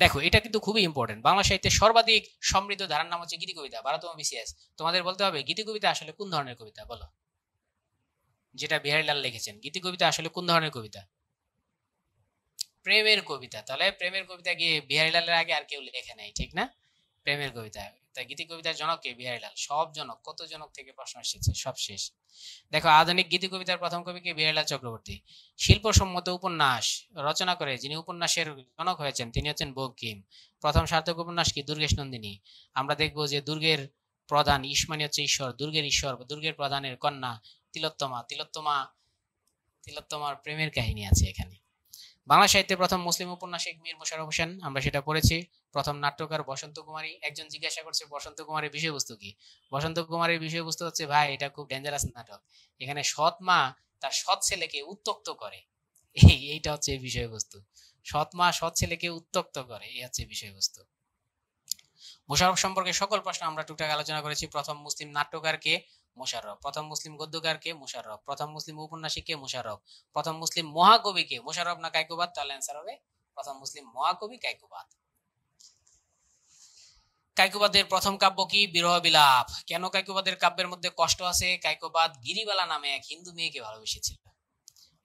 দেখো এটা কিন্তু খুবই ইম্পর্টেন্ট। বাংলা সাহিত্যের সর্বাধিক সমৃদ্ধ ধারার নাম হচ্ছে গীতি কবিতা, 12তম বিসিএস। তোমাদের বলতে হবে গীতি কবিতা আসলে কোন ধরনের কবিতা, বলো। যেটা বিহারীলাল লিখেছেন, গীতি কবিতা আসলে কোন ধরনের কবিতা? প্রেমের কবিতা। তাহলে প্রেমের কবিতা গিয়ে বিহারীলালের আগে আর কেউ লেখে নাই, ঠিক না? প্রেমের কবিতা। তাই গীতি কবিতার জনক কে? বিহারীলাল। সব জনক, কত জনক থেকে প্রশ্ন এসেছে, সব শেষ। দেখো আধুনিক গীতি কবিতার প্রথম কবি কে? বিহারীলাল চক্রবর্তী। শিল্পসম্মত উপন্যাস রচনা করে যিনি উপন্যাসের জনক হয়েছেন তিনি হচ্ছেন বঙ্কিম। প্রথম সার্থক উপন্যাস কি? দুর্গেশ নন্দিনী। আমরা দেখবো যে দুর্গের প্রধান ইসমানি হচ্ছে ঈশ্বর, দুর্গের ঈশ্বর, দুর্গের প্রধানের কন্যা তিলোত্তমা। তিলোত্তমার প্রেমের কাহিনী আছে এখানে। বাংলা সাহিত্যে প্রথম মুসলিম উপন্যাসিক মীর মোশাররফ হোসেন, আমরা সেটা পড়েছি। প্রথম নাট্যকার বসন্ত কুমারী। একজন জিজ্ঞাসা করছে বসন্ত কুমারীর বিষয়বস্তু কি? বসন্ত কুমারীর বিষয়বস্তু হচ্ছে, ভাই এটা খুব ডেঞ্জারাস নাটক, এখানে সৎ মা তার সৎ ছেলেকে উত্ত্যক্ত করে, এইটা হচ্ছে বিষয়বস্তু। সৎ মা সৎ ছেলেকে উত্ত্যক্ত করে, এই হচ্ছে বিষয়বস্তু। মোশাররফ সম্পর্কে সকল প্রশ্ন আমরা টুকটাক আলোচনা করেছি। প্রথম মুসলিম নাট্যকার কে? মোশাররফ। প্রথম মুসলিম গদ্যকার কে? মোশাররফ। প্রথম মুসলিম ঔপন্যাসিক কে? মোশাররফ। প্রথম মুসলিম মহাকবি কে? মোশাররফ না কায়কোবাদ? তাহলে অ্যান্সার হবে প্রথম মুসলিম মহাকবি কায়কোবাদ। কায়কোবাদের প্রথম কাব্য কি? বিরহ বিলাপ। কেন কায়কোবাদের কাব্যের মধ্যে কষ্ট আছে? কায়কোবাদ গিরিবালা নামে এক হিন্দু মেয়েকে ভালোবেসেছিল।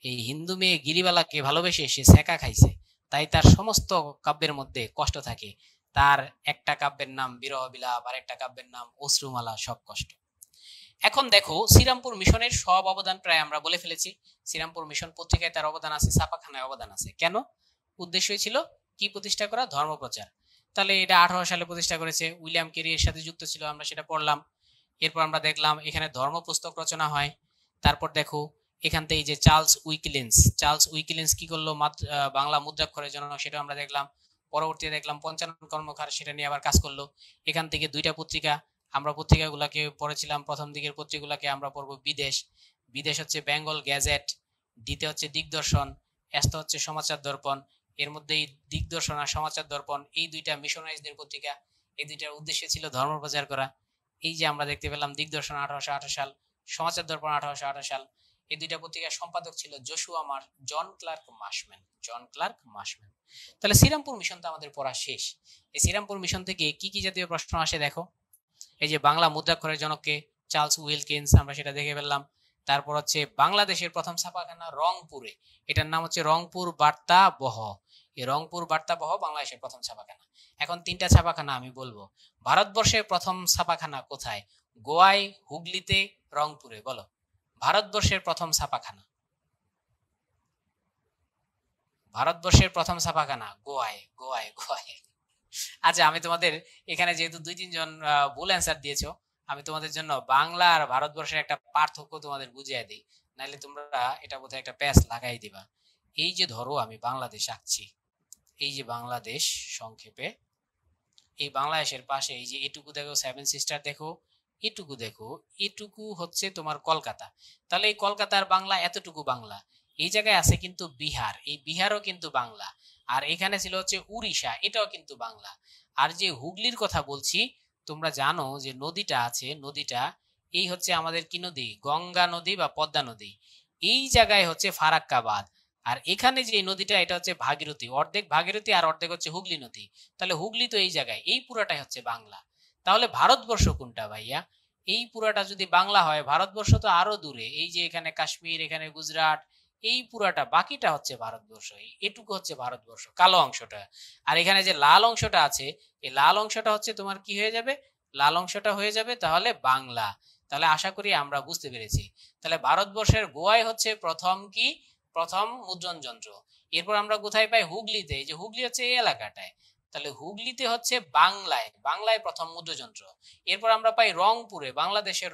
এই হিন্দু মেয়ে গিরিবালাকে ভালোবেসে সে সেকা খাইছে, তাই তার সমস্ত কাব্যের মধ্যে কষ্ট থাকে। তার একটা কাব্যের নাম বিরহ বিলাপ, আর একটা কাব্যের নাম অশ্রুমালা, সব কষ্ট। এখন দেখো শ্রীরামপুর মিশনের সব অবদান প্রায় আমরা বলে ফেলেছি। শ্রীরামপুর মিশন পত্রিকায় তার অবদান আছে, ছাপাখানায় অবদান আছে। কেন? উদ্দেশ্য ছিল কি প্রতিষ্ঠা করা? ধর্মপ্রচার। তাহলে এটা 18 সালে প্রতিষ্ঠা করেছে, উইলিয়াম কেরি এর সাথে যুক্ত ছিল, আমরা সেটা পড়লাম। এরপর আমরা দেখলাম এখানে ধর্ম পুস্তক রচনা হয়। তারপর দেখো এখান থেকে যে চার্লস উইকিলিন্স কি করলো? বাংলা মুদ্রাক্ষরের জন্য, সেটা আমরা দেখলাম। পরবর্তীতে দেখলাম পঞ্চানন কর্মকার সেটা নিয়ে আবার কাজ করলো। এখান থেকে দুইটা পত্রিকা, আমরা পত্রিকাগুলোকে পড়েছিলাম। প্রথম দিকের পত্রিকাগুলোকে আমরা পড়বো বিদেশ। বিদেশ হচ্ছে বেঙ্গল গ্যাজেট, ডিতে হচ্ছে দিগদর্শন, এসতে হচ্ছে সমাচার দর্পণ। এর মধ্যে এই দিগদর্শন আর সমাচার দর্পণ এই দুইটা মিশনারিজদের পত্রিকা। এই দুইটার উদ্দেশ্য ছিল ধর্ম প্রচার করা। এই যে আমরা দেখতে পেলাম দিগদর্শন 1828 সাল, সমাচার দর্পণ 1828 সাল। এই দুইটা পত্রিকার সম্পাদক ছিল জন ক্লার্ক মার্শম্যান। তাহলে শ্রীরামপুর মিশন তো আমাদের পড়া শেষ। এই শ্রীরামপুর মিশন থেকে কি কি জাতীয় প্রশ্ন আসে দেখো। এই যে বাংলা মুদ্রাক্ষরের জনককে? চার্লস উইলকিন্স, আমরা সেটা দেখে ফেললাম। তারপর হচ্ছে বাংলাদেশের প্রথম ছাপাখানা রংপুরে, এটার নাম হচ্ছে রংপুর বার্তাবহ। এই রংপুর বার্তাবহ বাংলাদেশের প্রথম ছাপাখানা। এখন তিনটা ছাপাখানা আমি বলবো। ভারতবর্ষের প্রথম ছাপাখানা কোথায়? গোয়ায়, হুগলিতে, রংপুরে, বলো। ভারতবর্ষের প্রথম ছাপাখানা, ভারতবর্ষের প্রথম ছাপাখানা গোয়ায়। আচ্ছা আমি তোমাদের এখানে যেহেতু দুই তিনজন ভুল অ্যান্সার দিয়েছো, আমি তোমাদের জন্য বাংলা আর ভারতবর্ষের একটা পার্থক্য তোমাদের বুঝিয়ে দিই, নাহলে তোমরা এটা বোধহয় একটা প্যাচ লাগাই দিবা। এই যে ধরো আমি বাংলাদেশ আঁকছি, এই যে বাংলাদেশ সংক্ষেপে, এই বাংলাদেশের পাশে এই যে এটুকু দেখো সেভেন সিস্টার দেখো, এটুকু দেখো, এটুকু হচ্ছে তোমার কলকাতা। তাহলে এই কলকাতার বাংলা এতটুকু বাংলা। এই জায়গায় আছে কিন্তু বিহার, এই বিহারও কিন্তু বাংলা। আর এখানে ছিল হচ্ছে উড়িষ্যা, এটাও কিন্তু বাংলা। আর যে হুগলির কথা বলছি, তোমরা জানো যে নদীটা আছে, নদীটা এই হচ্ছে আমাদের কি নদী? গঙ্গা নদী বা পদ্মা নদী। এই জায়গায় হচ্ছে ফারাক্কা বাঁধ। আর এখানে যে নদীটা এটা হচ্ছে ভাগীরথী, অর্ধেক ভাগীরথী আর অর্ধেক হচ্ছে হুগলি নদী। তাহলে হুগলি তো এই জায়গায়, এই পুরাটাই হচ্ছে বাংলা। তাহলে ভারতবর্ষ কোনটা ভাইয়া? এই পুরাটা যদি বাংলা হয়, ভারতবর্ষ তো আরো দূরে, এই যে এখানে কাশ্মীর, এখানে গুজরাট, এই পুরাটা, বাকিটা হচ্ছে ভারতবর্ষ। এটুকু হচ্ছে ভারতবর্ষ, কালো অংশটা। আর এখানে যে লাল অংশটা আছে, এই লাল অংশটা হচ্ছে তোমার কি হয়ে যাবে? লাল অংশটা হয়ে যাবে তাহলে বাংলা। তাহলে আশা করি আমরা বুঝতে পেরেছি। তাহলে ভারতবর্ষের গোয়ায় হচ্ছে প্রথম কি? প্রথম মুদ্রণ যন্ত্র। এরপর আমরা কোথায় পাই? হুগলিতে। এই যে হুগলি হচ্ছে এই এলাকাটায়, তাহলে হুগলিতে হচ্ছে বাংলায় প্রথম মুদ্রযন্ত্র। এরপর আমরা পাই রংপুরে, বাংলাদেশের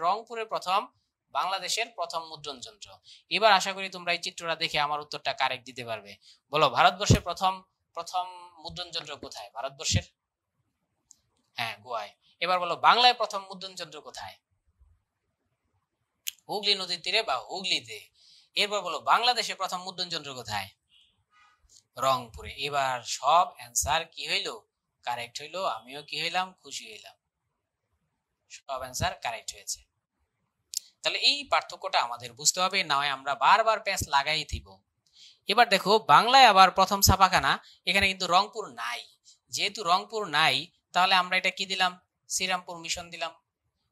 প্রথম মুদ্রণ যন্ত্র। এবার আশা করি তোমরা এই চিত্রটা দেখে আমার উত্তরটা কারেক্ট দিতে পারবে। বলো ভারতবর্ষের প্রথম প্রথম মুদ্রণ যন্ত্র কোথায়? ভারতবর্ষের, হ্যাঁ, গোয়ায়। এবার বলো বাংলায় প্রথম মুদ্রণ যন্ত্র কোথায়? হুগলি নদীর তীরে বা হুগলিতে। এরপর বলো বাংলাদেশে প্রথম মুদ্রণ যন্ত্র কোথায়? রংপুরে। এবার সব অ্যান্সার কি হইলো? কারেক্ট হইলো। আমিও কি হইলাম? খুশি হইলাম। সব অ্যান্সার কারেক্ট হয়েছে। তাহলে এই পার্থক্যটা আমাদের বুঝতে হবে, না হয় আমরা বারবার প্যাচ লাগাই দিব। এবার দেখো বাংলায় আবার প্রথম ছাপাখানা, এখানে কিন্তু রংপুর নাই। যেহেতু রংপুর নাই, তাহলে আমরা এটা কি দিলাম? শ্রীরামপুর মিশন দিলাম।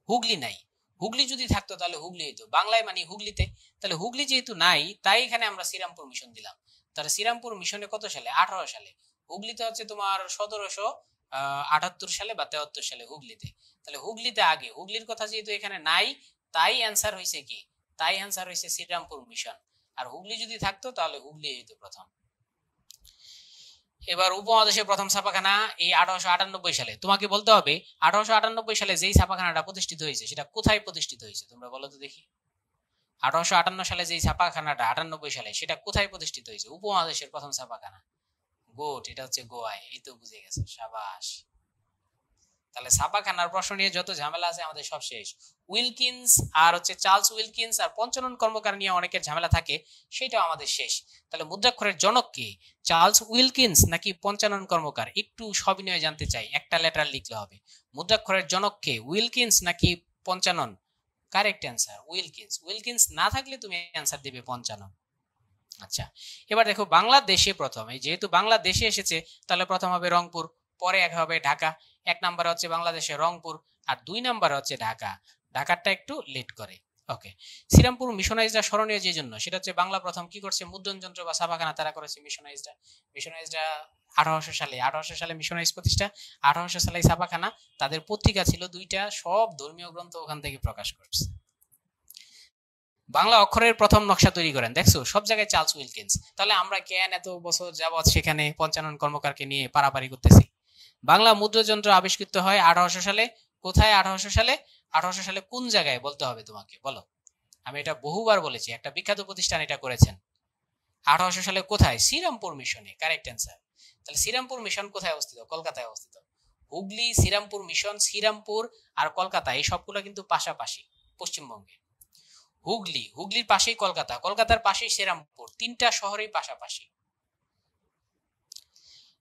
হুগলি নাই, হুগলি যদি থাকতো তাহলে হুগলি হইতো, বাংলায় মানে হুগলিতে। তাহলে হুগলি যেহেতু নাই, তাই এখানে আমরা শ্রীরামপুর মিশন দিলাম। তাহলে শ্রীরামপুর মিশনে কত সালে? 18 সালে। হুগলিতে হচ্ছে তোমার 1778 সালে বা 73 সালে হুগলিতে। তাহলে হুগলিতে আগে, হুগলির কথা যেহেতু এখানে নাই, তাই অ্যান্সার হয়েছে কি? তাই অ্যান্সার হয়েছে শ্রীরামপুর মিশন। আর হুগলি যদি থাকতো তাহলে হুগলি হইতো প্রথম। এবার উপমহাদেশের প্রথম ছাপাখানা এই 1898 সালে। তোমাকে বলতে হবে 1898 সালে যেই ছাপাখানাটা প্রতিষ্ঠিত হয়েছে সেটা কোথায় প্রতিষ্ঠিত হয়েছে, তোমরা বলো তো দেখি। 1858 সালে যেই ছাপাখানাটা 98 সালে, সেটা কোথায় প্রতিষ্ঠিত হয়েছে? উপমহাদেশের প্রথম ছাপাখানা। গুড, এটা হচ্ছে গোয়ায়। এই তো বুঝে গেছে, সাবাস। তাহলে ছাপাখানার প্রশ্ন নিয়ে যত ঝামেলা আছে আমাদের সব শেষ। উইলকিন্স আর হচ্ছে চার্লস উইলকিন্স আর পঞ্চানন কর্মকার নিয়ে অনেকের ঝামেলা থাকে, সেটাও আমাদের শেষ। তাহলে মুদ্রাক্ষরের জনক কে? চার্লস উইলকিন্স নাকি পঞ্চানন কর্মকার? একটু সবিনয়ে জানতে চাই, একটা লেটার লিখলে হবে। মুদ্রাক্ষরের জনক কে? উইলকিন্স নাকি Panchanan? Correct answer Wilkins. Wilkins না থাকলে তুমি অ্যান্সার দিবে পঞ্চানন। আচ্ছা, এবার দেখো বাংলাদেশে প্রথম, এই যেহেতু বাংলাদেশে এসেছে তাহলে প্রথম হবে রংপুর, পরে এক হবে ঢাকা। এক নাম্বার হচ্ছে বাংলাদেশে রংপুর, আর 2 নাম্বার হচ্ছে ঢাকা। ঢাকারটা একটু লেট করে। ওকে, শ্রীরামপুর মিশনাইজরা স্মরণীয় যে জন্য, সেটা হচ্ছে বাংলা প্রথম কি করছে? মুদ্রণ যন্ত্র বা ছাপাখানা তারা করেছে। মিশনাইজরা 1800 সালে মিশনাইজ প্রতিষ্ঠা, 1800 সালে ছাপাখানা। তাদের পত্রিকা ছিল 2টা, সব ধর্মীয় গ্রন্থ ওখান থেকে প্রকাশ করছে। বাংলা অক্ষরের প্রথম নকশা তৈরি করেন, দেখছো সব জায়গায় চার্লস উইলকিন্স। তাহলে আমরা কেন এত বছর যাবৎ সেখানে পঞ্চানন কর্মকারকে নিয়ে পারাপারি করতেছি? বাংলা মুদ্রযন্ত্র আবিষ্কৃত হয় 1800 সালে। কোথায় 1800 সালে? 1800 সালে কোন জায়গায় বলতে হবে তোমাকে, বলো। আমি এটা বহুবার বলেছি, একটা বিখ্যাত প্রতিষ্ঠান এটা করেছেন। 1800 সালে কোথায়? শ্রীরামপুর মিশনে, কারেক্ট অ্যান্সার। তাহলে শ্রীরামপুর মিশন কোথায় অবস্থিত? কলকাতায় অবস্থিত। হুগলি, শ্রীরামপুর মিশন, শ্রীরামপুর আর কলকাতা, এই সবগুলো কিন্তু পাশাপাশি পশ্চিমবঙ্গে। হুগলির পাশেই কলকাতা, কলকাতার পাশেই শ্রীরামপুর, 3টা শহরেই পাশাপাশি।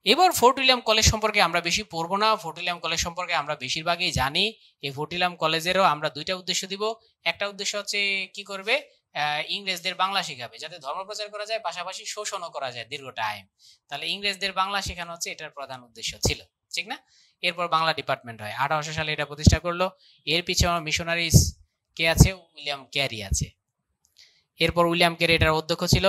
এবার ফোর্ট উইলিয়াম কলেজ সম্পর্কে আমরা বেশি পড়বো না। ফোর্ট উইলিয়াম কলেজ সম্পর্কে আমরা বেশিরভাগই জানি। এই ফোর্ট উইলিয়াম কলেজেরও আমরা 2টা উদ্দেশ্য দিব। একটা উদ্দেশ্য হচ্ছে কি করবে? ইংরেজদের বাংলা শেখাবে, যাতে ধর্মপ্রচার করা যায়, পাশাপাশি শোষণও করা যায় দীর্ঘ টাইম। তাহলে ইংরেজদের বাংলা শেখানো হচ্ছে এটার প্রধান উদ্দেশ্য ছিল, ঠিক না? এরপর বাংলা ডিপার্টমেন্ট হয়, 1800 সালে এটা প্রতিষ্ঠা করলো। এর পিছনে মিশনারিজ কে আছে? উইলিয়াম ক্যারি আছে। এরপর উইলিয়াম ক্যারি এটার অধ্যক্ষ ছিল।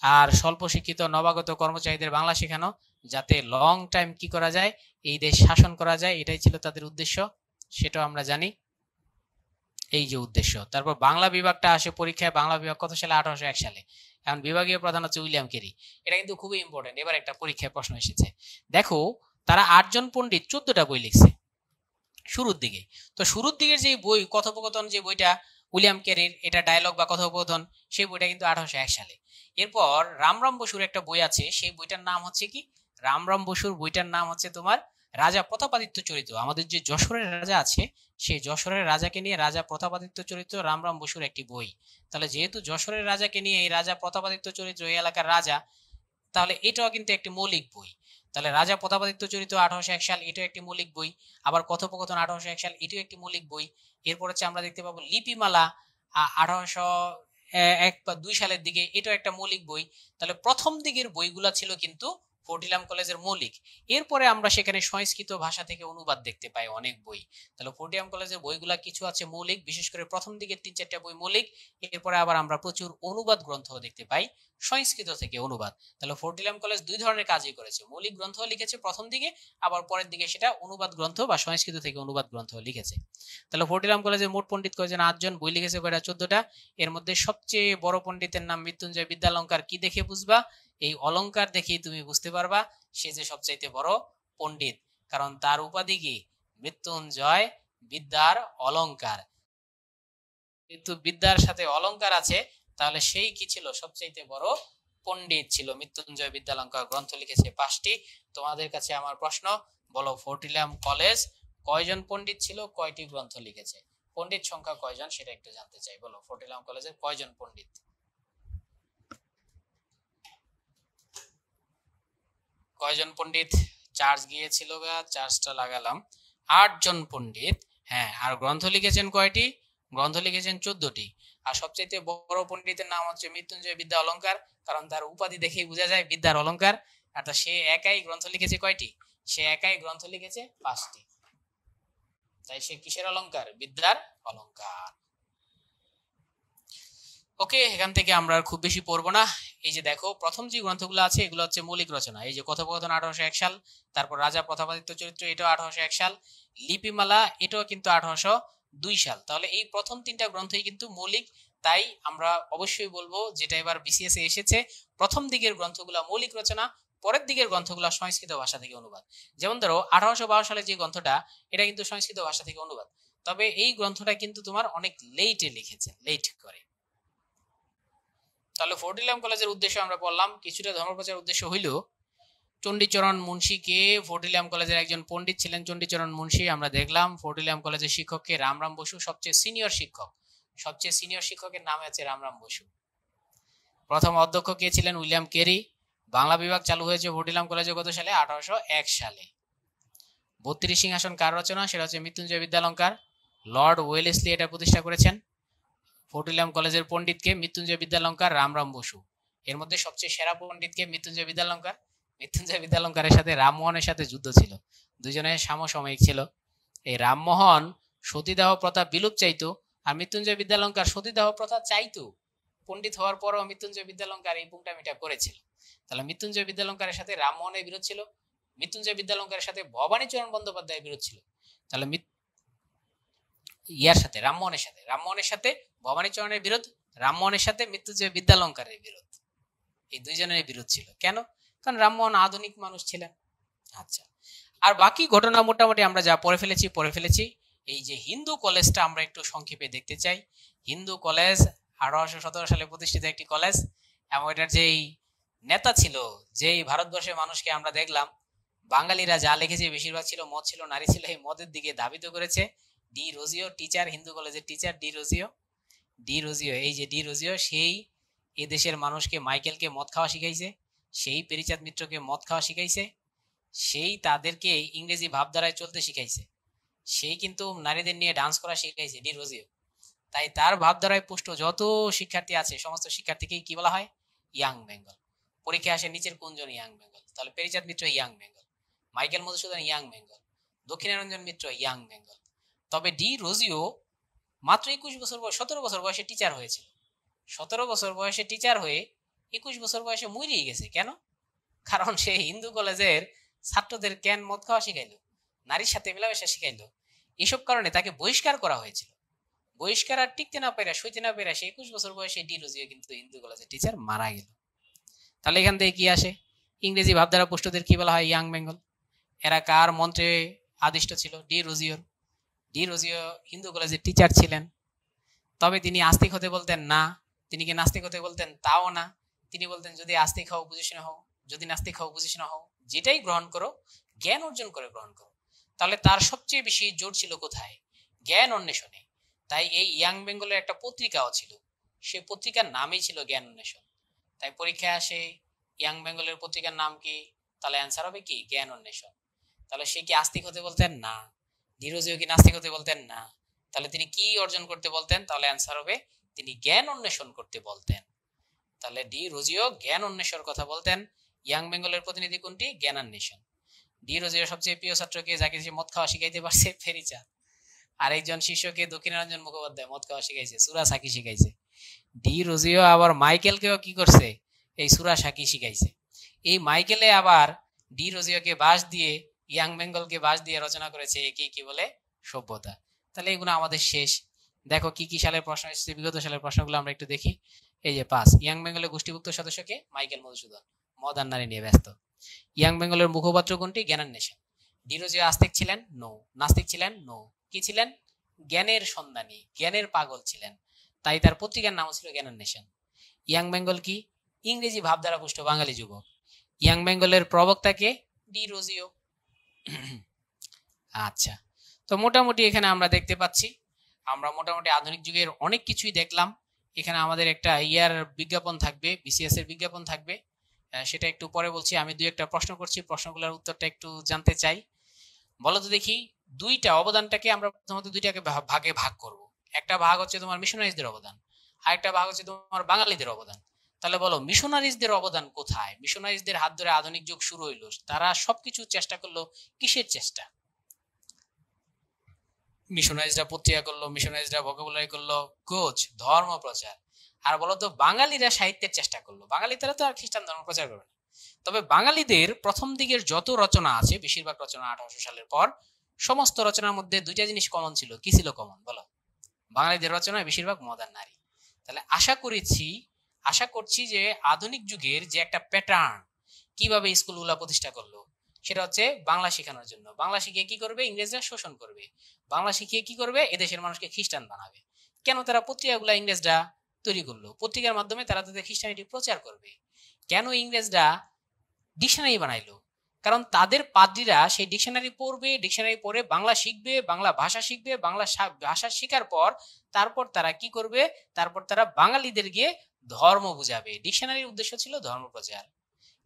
আর স্বল্প শিক্ষিত নবাগত কর্মচারীদের বাংলা শেখানো, যাতে লং টাইম কি করা যায়, এই দেশ শাসন করা যায়, এটাই ছিল তাদের উদ্দেশ্য, সেটাও আমরা জানি। এই যে উদ্দেশ্য। তারপর বাংলা বিভাগটা আসে পরীক্ষায়। বাংলা বিভাগ কত সালে? 1801 সালে। এখন বিভাগীয় প্রধান হচ্ছে উইলিয়াম ক্যারি। এটা কিন্তু খুবই ইম্পর্টেন্ট, এবার একটা পরীক্ষায় প্রশ্ন এসেছে। দেখো তারা 8 জন পণ্ডিত 14টা বই লিখছে শুরুর দিকে। তো শুরুর দিকের যে বই কথোপকথন, যে বইটা উইলিয়াম ক্যারির, এটা ডায়লগ বা কথোপকথন, সেই বইটা কিন্তু 1801 সালে। এরপর রামরাম বসুর একটা বই আছে, সেই বইটার নাম হচ্ছে কি? রামরাম বসুর বইটার নাম হচ্ছে তোমার রাজা প্রতাপাদিত্য চরিত। আমাদের যে যশোরের রাজা আছে, সেই যশোরের রাজাকে নিয়ে রাজা প্রতাপাদিত্য চরিত রামরাম বসুর একটি বই। তাহলে যেহেতু যশোরের রাজাকে নিয়ে এই রাজা প্রতাপাদিত্য চরিত্র এই এলাকার রাজা, তাহলে এটাও কিন্তু একটি মৌলিক বই। তাহলে রাজা প্রতাপাদিত্য চরিত 1801 সাল, এটাও একটি মৌলিক বই। আবার কথোপকথন 1801 সাল, এটাও একটি মৌলিক বই। এরপর হচ্ছে আমরা দেখতে পাবো লিপিমালা 1801 বা 2 সালের দিকে, এটাও একটা মৌলিক বই। তাহলে প্রথম দিকের বইগুলা ছিল কিন্তু ফোর্টিলাম কলেজের মৌলিক। এরপরে আমরা সেখানে সংস্কৃত ভাষা থেকে অনুবাদ দেখতে পাই অনেক বই। তাহলে ফোর্টিলাম কলেজের বইগুলা কিছু আছে মৌলিক, বিশেষ করে প্রথম দিকে 3-4টা বই মৌলিক, এরপরে আবার আমরা প্রচুর অনুবাদ গ্রন্থ দেখতে পাই সংস্কৃত থেকে অনুবাদ। তাহলে ফোর্টিলাম কলেজ দুই ধরনের কাজই করেছে, মৌলিক গ্রন্থ লিখেছে প্রথম দিকে, আবার পরের দিকে সেটা অনুবাদ গ্রন্থ বা সংস্কৃত থেকে অনুবাদ গ্রন্থ লিখেছে। তাহলে ফোর্টিলাম কলেজের মোট পণ্ডিত কয়জন? 8 জন। বই লিখেছে কয়টা? 14টা। এর মধ্যে সবচেয়ে বড় পণ্ডিতের নাম মৃত্যুঞ্জয় বিদ্যালঙ্কার। কি দেখে বুঝবা? এই অলঙ্কার দেখেই তুমি বুঝতে পারবা সে যে সবচাইতে বড় পণ্ডিত, কারণ তার উপাধি কি? মৃত্যুঞ্জয় বিদ্যার অলঙ্কার। কিন্তু বিদ্যার সাথে অলঙ্কার আছে, তাহলে সেই কি ছিল? সবচাইতে বড় পণ্ডিত ছিল। মৃত্যুঞ্জয় বিদ্যালঙ্কার গ্রন্থ লিখেছে 5টি। তোমাদের কাছে আমার প্রশ্ন, বলো ফোর্টিলাম কলেজ কয়জন পণ্ডিত ছিল, কয়টি গ্রন্থ লিখেছে? পণ্ডিত সংখ্যা কয়জন সেটা একটু জানতে চাই। বলো ফোর্টিলাম কলেজের কয়জন পণ্ডিত? কয়জন পণ্ডিত? চার্জ গিয়েছিল গা, চার্জটা লাগালাম। 8 জন পণ্ডিত। হ্যাঁ, আর গ্রন্থ লিখেছেন কয়টি? গ্রন্থ লিখেছেন 14টি। আর সবচেয়ে বড় পণ্ডিতের নাম হচ্ছে মৃত্যুঞ্জয় বিদ্যা অলঙ্কার, কারণ তার উপাধি দেখেই বোঝা যায় বিদ্যার অলঙ্কার। আর সে একাই গ্রন্থ লিখেছে কয়টি? সে একাই গ্রন্থ লিখেছে 5টি। তাই সে কিসের অলঙ্কার? বিদ্যার অলঙ্কার। ওকে, এখান থেকে আমরা খুব বেশি পড়বো না। এই যে দেখো, প্রথম যে গ্রন্থগুলো আছে এগুলো হচ্ছে মৌলিক রচনা। এই যে কথোপকথন 1801 সাল, তারপর রাজা প্রতাপাদিত্য চরিত্র এটাও 1801 সাল, লিপিমালা এটাও কিন্তু 1802 সাল। তাহলে এই প্রথম 3টা গ্রন্থই কিন্তু মৌলিক। তাই আমরা অবশ্যই বলবো, যেটা এবার বিসিএস এ এসেছে, প্রথম দিকের গ্রন্থগুলো মৌলিক রচনা, পরের দিকের গ্রন্থগুলো সংস্কৃত ভাষা থেকে অনুবাদ। যেমন ধরো 1812 সালে যে গ্রন্থটা, এটা কিন্তু সংস্কৃত ভাষা থেকে অনুবাদ, তবে এই গ্রন্থটা কিন্তু তোমার অনেক লেটে লিখেছে, লেট করে। তাহলে ফোর্টিলাম কলেজের উদ্দেশ্য আমরা বললাম, কিছুটা ধর্মপ্রচার উদ্দেশ্য হইল। চণ্ডীচরণ মুন্সী কে? ফোর্টিলাম কলেজের একজন পণ্ডিত ছিলেন চণ্ডীচরণ মুন্সী। আমরা দেখলাম ফোর্টিলাম কলেজের শিক্ষককে রামরাম বসু, সবচেয়ে সিনিয়র শিক্ষক। সবচেয়ে সিনিয়র শিক্ষকের নাম আছে রামরাম বসু। প্রথম অধ্যক্ষ কে ছিলেন? William Carey. বাংলা বিভাগ চালু হয়েছে ফোর্টিলাম কলেজে কত সালে? 1801 সালে। 32 সিংহাসন কার রচনা? সেটা হচ্ছে মৃত্যুঞ্জয় বিদ্যালঙ্কার। লর্ড ওয়েলেসলি এটা প্রতিষ্ঠা করেছেন। ফোর্টিলাম কলেজের পণ্ডিতকে? মৃত্যুঞ্জয় বিদ্যালঙ্কার, রামরাম বসু। এর মধ্যে সবচেয়ে সেরা পণ্ডিতকে? মৃত্যুঞ্জয় বিদ্যালঙ্কার। মৃত্যুঞ্জয় বিদ্যালঙ্কারের সাথে রামমোহনের সাথে যুদ্ধ ছিল, দুজনের সমসাময়িক ছিল। এই রামমোহন সতীদাহ প্রথা বিলুপ চাইতো, আর মৃত্যুঞ্জয় বিদ্যালঙ্কার সতীদাহ প্রথা চাইতো। পণ্ডিত হওয়ার পরও মৃত্যুঞ্জয় বিদ্যালঙ্কার এই পুংটামিটা করেছিল। তাহলে মৃত্যুঞ্জয় বিদ্যালঙ্কারের সাথে রামমোহনের বিরোধ ছিল, মৃত্যুঞ্জয় বিদ্যালঙ্কারের সাথে ভবানীচরণ বন্দ্যোপাধ্যায়ের বিরোধ ছিল। তাহলে ইয়ার সাথে রামমোহনের সাথে ভবানীচরণের বিরোধ, রামমোহনের সাথে মৃত্যুঞ্জয় বিদ্যালঙ্কারের বিরোধ। এই দুইজনের বিরোধ ছিল। কেন? কারণ রামমোহন আধুনিক মানুষ ছিলেন। আচ্ছা, আর বাকি ঘটনা মোটামুটি আমরা যা পড়ে ফেলেছি। এই যে হিন্দু কলেজটা আমরা একটু সংক্ষেপে দেখতে চাই। হিন্দু কলেজ 1817 সালে প্রতিষ্ঠিত একটি কলেজ, এবং এটার যেই নেতা ছিল, যেই ভারতবর্ষের মানুষকে আমরা দেখলাম বাঙালিরা যা লিখেছে বেশিরভাগ ছিল মদ, ছিল নারী, ছিল এই মদের দিকে ধাবিত করেছে। ডি রোজিও টিচার, হিন্দু কলেজের টিচার ডি রোজিও। এই যে ডি রোজিও, সেই এদেশের মানুষকে, মাইকেলকে মদ খাওয়া শিখাইছে, সেই পেরিচাঁদ মিত্রকে মদ খাওয়া শিখাইছে, সেই তাদেরকে ইংরেজি ভাবধারায় চলতে শিখাইছে, সেই কিন্তু নারীদের নিয়ে ডান্স করা শিখাইছে ডি রোজিও। তাই তার ভাবধারায় পুষ্ট যত শিক্ষার্থী আছে সমস্ত শিক্ষার্থীকেই কি বলা হয়? ইয়াং বেঙ্গল। পরীক্ষা আসে নিচের কোনজন? ইয়াং বেঙ্গল। তাহলে Pearychand Mitra young Bengal, Michael Madhusudan young Bengal, Dakshinaranjan Mitra young Bengal. তবে ডি রোজিও মাত্র 17 বছর বয়সে টিচার হয়েছিল। 17 বছর বয়সে টিচার হয়ে 21 বছর বয়সে মরিয়ে গেছে। কেন? কারণ সে হিন্দু কলেজের ছাত্রদের ক্যান মদ খাওয়া শিখাইলো, নারীর সাথে মেলামেশা শিখাইলো। এসব কারণে তাকে বহিষ্কার করা হয়েছিল। বহিষ্কার আর টিকতে না পেরা, সইতে না পেরা, সে 21 বছর বয়সে ডি রোজিও কিন্তু হিন্দু কলেজের টিচার মারা গেল। তাহলে এখান থেকে কি আসে? ইংরেজি ভাবধারা পুষ্টদের কি বলা হয়? ইয়াং বেঙ্গল। এরা কার মন্ত্রে আদিষ্ট ছিল? ডি রোজিওর। ডি রোজিও হিন্দু কলেজের টিচার ছিলেন, তবে তিনি আস্তিক হতে বলতেন না। তিনি কি নাস্তিক হতে বলতেন? তাও না। তিনি বলতেন যদি আস্তিক হও পজিশনে হও, যদি নাস্তিক হও পজিশনে হও, যেটাই গ্রহণ করো জ্ঞান অর্জন করে গ্রহণ করো। তাহলে তার সবচেয়ে বেশি জোর ছিল কোথায়? জ্ঞান অন্বেষণে। তাই এই ইয়াং বেঙ্গলের একটা পত্রিকাও ছিল, সেই পত্রিকার নামই ছিল জ্ঞান অন্বেষণ। তাই পরীক্ষায় আসে ইয়াং বেঙ্গলের পত্রিকার নাম কি? তাহলে অ্যান্সার হবে কি? জ্ঞান অন্বেষণ। তাহলে সে কি আস্তিক হতে বলতেন? না। ডি রোজিও কি নাস্তিক হতে বলতেন? না। তাহলে তিনি কি অর্জন করতে বলতেন? তাহলে অ্যান্সার হবে তিনি জ্ঞান অন্বেষণ করতে বলতেন। তাহলে ডি রোজিও জ্ঞান অন্বেষণের কথা বলতেন। ইয়াং বেঙ্গলের প্রতিনিধি কোনটি? জ্ঞানান্বেষণ। ডি রোজিওর সবচেয়ে প্রিয় ছাত্রকে, যাকে সে মদ খাওয়া শিখাইতে পারছে? ফেরিচাঁদ। আরেকজন শিষ্যকে দক্ষিণারঞ্জন মুখোপাধ্যায় মদ খাওয়া শিখাইছে, সূরা সাকি শিখাইছে। ডি রোজিও আবার মাইকেলকেও কি করছে? এই সূরা সাকি শিখাইছে। এই মাইকেলে আবার ডি রোজিওকে বাস দিয়ে, ইয়াং বেঙ্গলকে বাস দিয়ে রচনা করেছে একে কি বলে? সভ্যতা। তাহলে এগুলো আমাদের শেষ। দেখো কি কি সালের প্রশ্ন এসেছে, বিগত সালের প্রশ্নগুলো আমরা একটু দেখি। এই যে 5, ইয়াং বেঙ্গলের গোষ্ঠীভুক্ত সদস্যকে? মাইকেল মধুসূদন, মদ আর নারী নিয়ে ব্যস্ত। ইয়াং বেঙ্গলের মুখপাত্র কোনটি? জ্ঞানান্বেষণ। ডি রোজিও আস্তিক ছিলেন? নো। নাস্তিক ছিলেন? নো। কি ছিলেন? জ্ঞানের সন্ধানী, জ্ঞানের পাগল ছিলেন, তাই তার পত্রিকার নাম ছিল জ্ঞানান্বেষণ। ইয়াং বেঙ্গল কি? ইংরেজি ভাবধারা পুষ্ট বাঙালি যুবক। ইয়াং বেঙ্গলের প্রবক্তাকে? ডি রোজিও। আচ্ছা, তো মোটামুটি এখানে আমরা দেখতে পাচ্ছি, আমরা মোটামুটি আধুনিক যুগের অনেক কিছুই দেখলাম। এখানে আমাদের একটা ইয়ার বিজ্ঞাপন থাকবে, বিসিএস এর বিজ্ঞাপন থাকবে, সেটা একটু পরে বলছি। আমি দুই একটা প্রশ্ন করছি, প্রশ্নগুলোর উত্তরটা একটু জানতে চাই। বলো তো দেখি, দুইটা অবদানটাকে আমরা প্রথমত দুইটাকে ভাগে ভাগ করব। একটা ভাগ হচ্ছে তোমার মিশনারিজদের অবদান, আর একটা ভাগ হচ্ছে তোমার বাঙালিদের অবদান। তাহলে বলো মিশনারিজদের অবদান কোথায়? মিশনারিজদের হাত ধরে আধুনিক যুগ শুরু হইলো, তারা সবকিছু চেষ্টা করলো। কিসের চেষ্টা? মিশনারিজরা পত্রিকা করলো, মিশনারিজরা ভোকাবুলারি করলো, কোচ ধর্ম প্রচার। আর বলতো বাঙালিরা সাহিত্যের চেষ্টা করলো। বাঙালিরা তো আর খ্রিস্টান ধর্ম প্রচার করবে না। তবে বাঙালিদের প্রথম দিকের যত রচনা আছে, বেশিরভাগ রচনা 1800 সালের পর, সমস্ত রচনার মধ্যে দুইটা জিনিস কমন ছিল। কি ছিল কমন বলো? বাঙালিদের রচনায় বেশিরভাগ মদ আর নারী। তাহলে আশা করছি যে আধুনিক যুগের যে একটা প্যাটার্ন, কিভাবে স্কুলগুলা প্রতিষ্ঠা করলো, সেটা হচ্ছে বাংলা শেখানোর জন্য। বাংলা শিখিয়ে কি করবে? ইংরেজরা শোষণ করবে। বাংলা শিখিয়ে কি করবে? এদেশের মানুষকে খ্রিস্টান বানাবে। কেন তারা পত্রিকাগুলা ইংরেজরা তৈরি করলো? পত্রিকার মাধ্যমে তারা তাদের খ্রিস্টানিটি প্রচার করবে। কেন ইংরেজরা ডিকশনারি বানাইলো? কারণ তাদের পাদ্রীরা সেই ডিকশনারি পড়বে, ডিকশনারি পড়ে বাংলা শিখবে, বাংলা ভাষা শিখবে, বাংলা ভাষা শেখার পর তারপর তারা কি করবে? তারপর তারা বাঙালিদের গিয়ে ধর্ম বুঝাবে। ডিকশনারির উদ্দেশ্য ছিল ধর্ম প্রচার।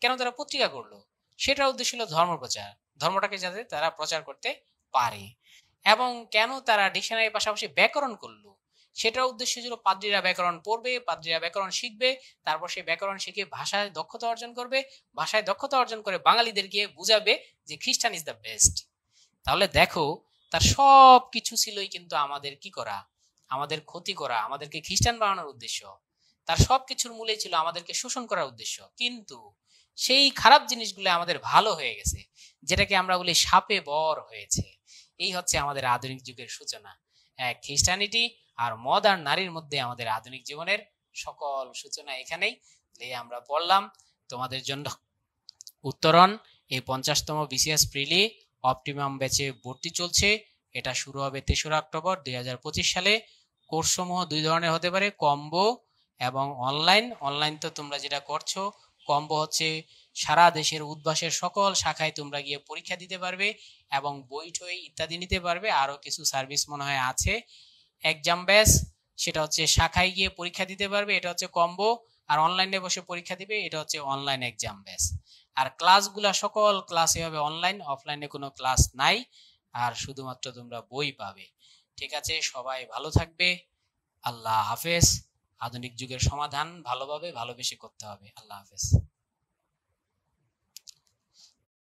কেন তারা পত্রিকা করলো? সেটার উদ্দেশ্য ছিল ধর্ম প্রচার, ধর্মটাকে যাতে তারা প্রচার করতে পারে। এবং কেন তারা ডিকশনারির পাশাপাশি ব্যাকরণ করলো? সেটার উদ্দেশ্য ছিল পাদ্রীরা ব্যাকরণ পড়বে, পাদ্রীরা ব্যাকরণ শিখবে, তারপর সেই ব্যাকরণ শিখে ভাষায় দক্ষতা অর্জন করবে, ভাষায় দক্ষতা অর্জন করে বাঙালিদের গিয়ে বুঝাবে যে খ্রিস্টান ইজ দ্য বেস্ট। তাহলে দেখো, তার সব কিছু ছিলই কিন্তু আমাদের কি করা? আমাদের ক্ষতি করা, আমাদেরকে খ্রিস্টান বানানোর উদ্দেশ্য। তার সব কিছুর মূলেই ছিল আমাদেরকে শোষণ করার উদ্দেশ্য। কিন্তু সেই খারাপ জিনিসগুলো আমাদের ভালো হয়ে গেছে, যেটাকে আমরা বলি সাপে বর হয়েছে। এই হচ্ছে আমাদের আধুনিক যুগের সূচনা। খ্রিস্টানিটি আর মদ আর নারীর মধ্যে আমাদের আধুনিক জীবনের সকল সূচনা এখানেই। আমরা পড়লাম তোমাদের জন্য উত্তরণ। এই 50তম বিসিএস প্রিলি অপটিমাম ব্যাচে ভর্তি চলছে। এটা শুরু হবে 3রা অক্টোবর 2025 সালে। কোর্স সমূহ দুই ধরনের হতে পারে, কম্বো এবং অনলাইন। অনলাইন তো তোমরা যেটা করছো, কম্বো হচ্ছে সারা দেশের উদ্ভাসের সকল শাখায় তোমরা গিয়ে পরীক্ষা দিতে পারবে এবং বই টই ইত্যাদি নিতে পারবে। আরো কিছু সার্ভিস মনে হয় আছে। এক্সাম ব্যাচ, সেটা হচ্ছে শাখায় গিয়ে পরীক্ষা দিতে পারবে, এটা হচ্ছে কম্বো। আর অনলাইনে বসে পরীক্ষা দিবে, এটা হচ্ছে অনলাইন এক্সাম ব্যাচ। আর ক্লাসগুলা সকল ক্লাসে হবে অনলাইন, অফলাইনে কোনো ক্লাস নাই। আর শুধুমাত্র তোমরা বই পাবে। ঠিক আছে, সবাই ভালো থাকবে। আল্লাহ হাফেজ। আধুনিক যুগের সমাধান ভালোভাবে ভালোবেসে করতে হবে। আল্লাহ হাফেজ।